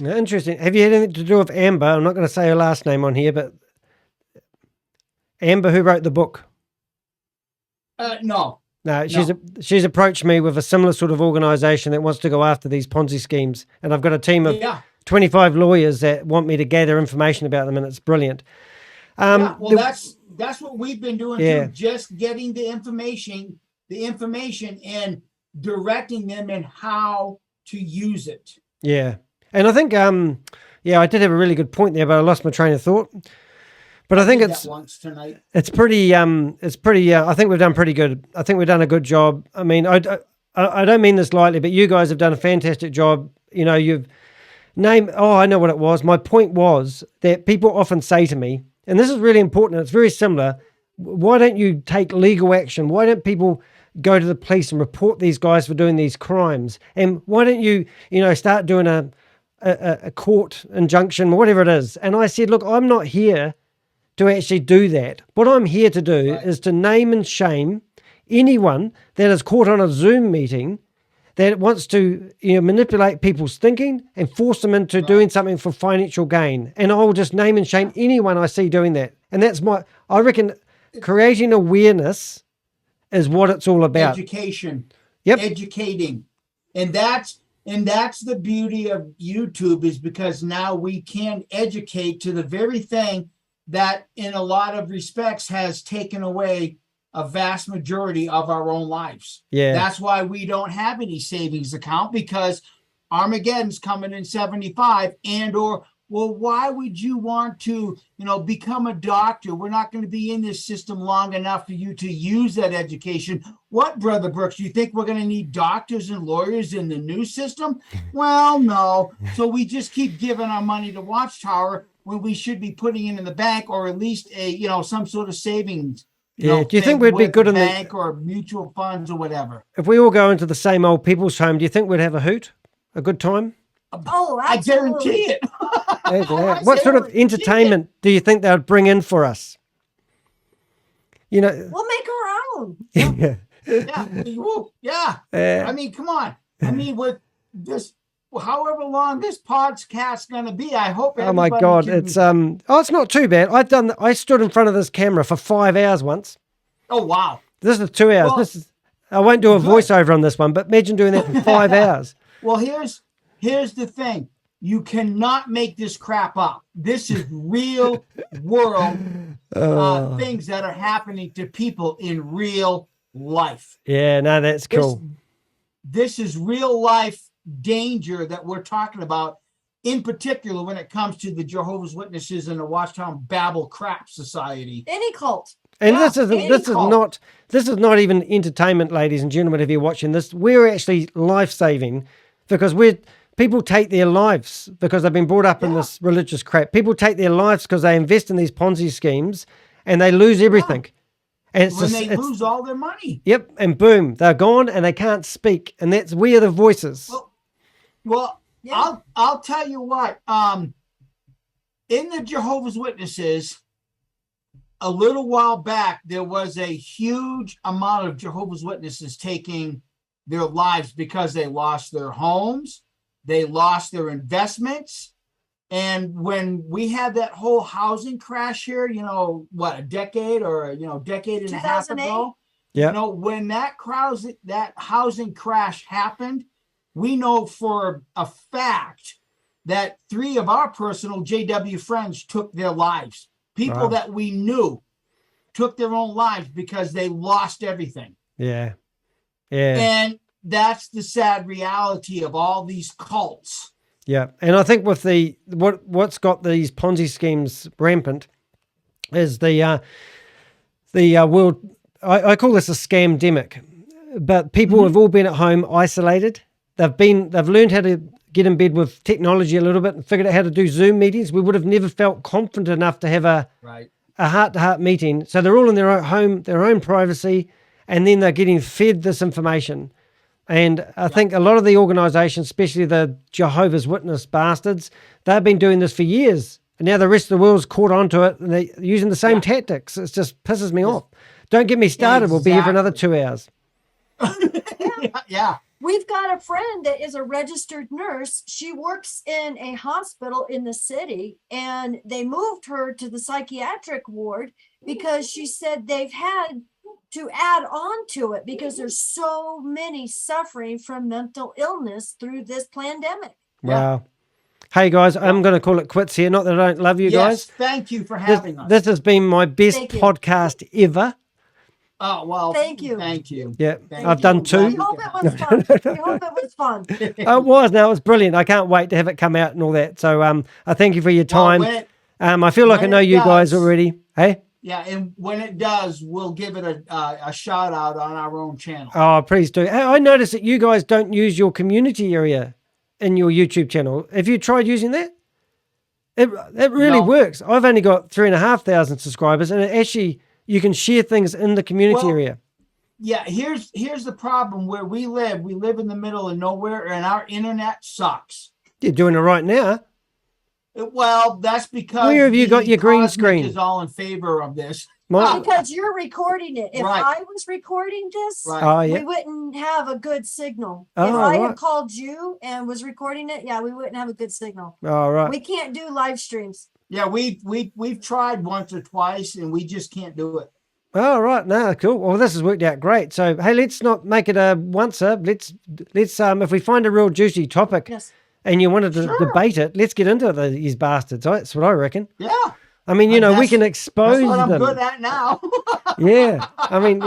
Interesting. Have you had anything to do with Amber? I'm not going to say her last name on here, but Amber, who wrote the book. No. No, she's approached me with a similar sort of organization that wants to go after these Ponzi schemes. And I've got a team of 25 lawyers that want me to gather information about them, and it's brilliant. Well, that's what we've been doing too, just getting the information and directing them in how to use it. Yeah. And I think, I did have a really good point there, but I lost my train of thought. But I think did it's that once tonight. it's pretty I think we've done pretty good. I think we've done a good job. I mean, I don't mean this lightly, but you guys have done a fantastic job. You know, you've named, I know what it was. My point was that people often say to me, and this is really important, it's very similar, why don't you take legal action? Why don't people go to the police and report these guys for doing these crimes? And why don't you, start doing a court injunction, whatever it is? And I said, look, I'm not here to actually do that. What I'm here to do is to name and shame anyone that is caught on a Zoom meeting that wants to manipulate people's thinking and force them into doing something for financial gain. And I will just name and shame anyone I see doing that. And that's I reckon creating awareness is what it's all about. Education. Yep. Educating. And that's the beauty of YouTube, is because now we can educate to the very thing that in a lot of respects has taken away a vast majority of our own lives. Yeah. That's why we don't have any savings account, because Armageddon's coming in 75, why would you want to, become a doctor? We're not going to be in this system long enough for you to use that education. What, Brother Brooks, do you think we're going to need doctors and lawyers in the new system? Well, no. So we just keep giving our money to Watchtower when we should be putting it in the bank, or at least some sort of savings. Do you think we'd be good in the bank or mutual funds or whatever? If we all go into the same old people's home, do you think we'd have a hoot? A good time? Oh, I guarantee it. What sort of entertainment do you think they would bring in for us? We'll make our own. Yeah. I mean, come on. I mean, with this, however long this podcast's going to be, I hope. Oh my God, it's not too bad. I stood in front of this camera for 5 hours once. Oh wow. This is 2 hours. Well, I won't do a voiceover on this one, but imagine doing that for 5 hours. Well, here's the thing. You cannot make this crap up. This is real world things that are happening to people in real life. Yeah, no, that's cool. This is real life danger that we're talking about, in particular when it comes to the Jehovah's Witnesses and the Watchtower Babel Crap Society. Any cult. And this is not even entertainment, ladies and gentlemen, if you're watching this. We're actually life-saving, because people take their lives because they've been brought up in this religious crap. People take their lives because they invest in these Ponzi schemes and they lose everything. And they lose all their money. Yep, and boom, they're gone and they can't speak. And we are the voices. Well, I'll tell you what. In the Jehovah's Witnesses, a little while back, there was a huge amount of Jehovah's Witnesses taking their lives because they lost their homes, they lost their investments. And when we had that whole housing crash here, a decade or decade and a half ago, when that housing crash happened, we know for a fact that 3 of our personal JW friends took their lives. People that we knew took their own lives because they lost everything. Yeah. And that's the sad reality of all these cults. Yeah. And I think with what's got these Ponzi schemes rampant is the world. I call this a scamdemic, but people have all been at home isolated. They've learned how to get in bed with technology a little bit and figured out how to do Zoom meetings. We would have never felt confident enough to have a heart-to-heart meeting. So they're all in their own home, their own privacy, and then they're getting fed this information. And I think a lot of the organizations, especially the Jehovah's Witness bastards, they've been doing this for years. And now the rest of the world's caught onto it and they're using the same tactics. It just pisses me off. Don't get me started. We'll be here for another 2 hours. Yeah. We've got a friend that is a registered nurse. She works in a hospital in the city, and they moved her to the psychiatric ward because she said they've had to add on to it because there's so many suffering from mental illness through this pandemic. Wow. Hey guys, I'm going to call it quits here. Not that I don't love you guys. Thank you for having us. This has been my best podcast ever. Oh, well, thank you. Thank you. Yeah, I've done 2. We hope it was fun. We hope it was fun. It was. No, it was brilliant. I can't wait to have it come out and all that. So I thank you for your time. I feel like I When know it you guys does- already. Hey? Yeah, and when it does, we'll give it a shout out on our own channel. Oh, please do. Hey, I noticed that you guys don't use your community area in your YouTube channel. Have you tried using that? It really No. works. I've only got 3,500 subscribers, and actually you can share things in the community Well, area. Yeah, here's the problem where we live. We live in the middle of nowhere, and our internet sucks. You're doing it right now. Well, that's because Where have you the got your green cosmic screen? is all in favor of this. My, Because you're recording it. If Right. I was recording this, Right. oh, yeah. we wouldn't have a good signal. Oh, if I right. had called you and was recording it, yeah, we wouldn't have a good signal. All right. We can't do live streams. Yeah, we've tried once or twice, and we just can't do it. Oh, right. No, cool. Well, this has worked out great. So, hey, let's not make it a once-up. Let's if we find a real juicy topic Yes. and you wanted to Sure. debate it, let's get into it, these bastards. That's what I reckon. Yeah, I mean, we That's- can that's expose what I'm them. good at now. Yeah. I mean,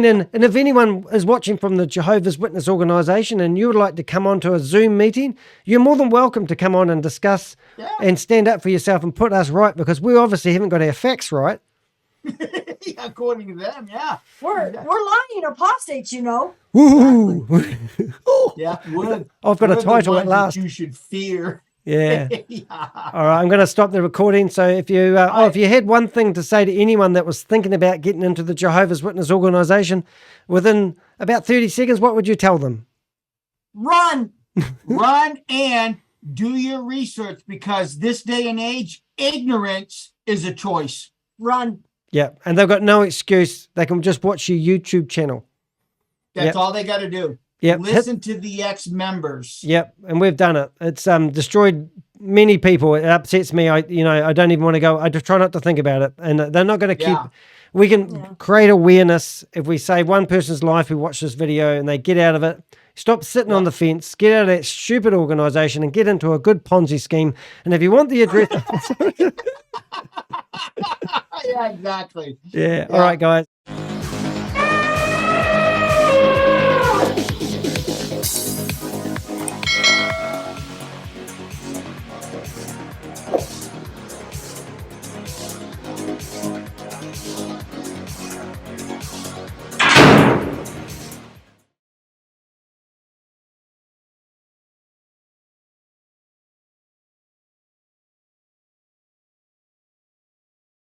and if anyone is watching from the Jehovah's Witness organization and you would like to come on to a Zoom meeting, you're more than welcome to come on and discuss Yeah. and stand up for yourself and put us right, because we obviously haven't got our facts right. Yeah, according to them, yeah. We're lying apostates, you know. Woo! Yeah, I've got a we're the title at ones that last. you should fear. Yeah. Yeah. All right, I'm going to stop the recording. So if you if you had one thing to say to anyone that was thinking about getting into the Jehovah's Witness organization within about 30 seconds, what would you tell them? Run. Run and do your research, because this day and age, ignorance is a choice. Run. Yeah, and they've got no excuse. They can just watch your YouTube channel. That's Yep. all they got to do. Yep. Listen to the ex-members. Yep, and we've done it. It's destroyed many people. It upsets me. I don't even want to go. I just try not to think about it. And they're not going to keep. Yeah. We can Yeah. create awareness. If we save one person's life who watched this video and they get out of it, stop sitting on the fence, get out of that stupid organization and get into a good Ponzi scheme. And if you want the address, Yeah, exactly. yeah. All right, guys.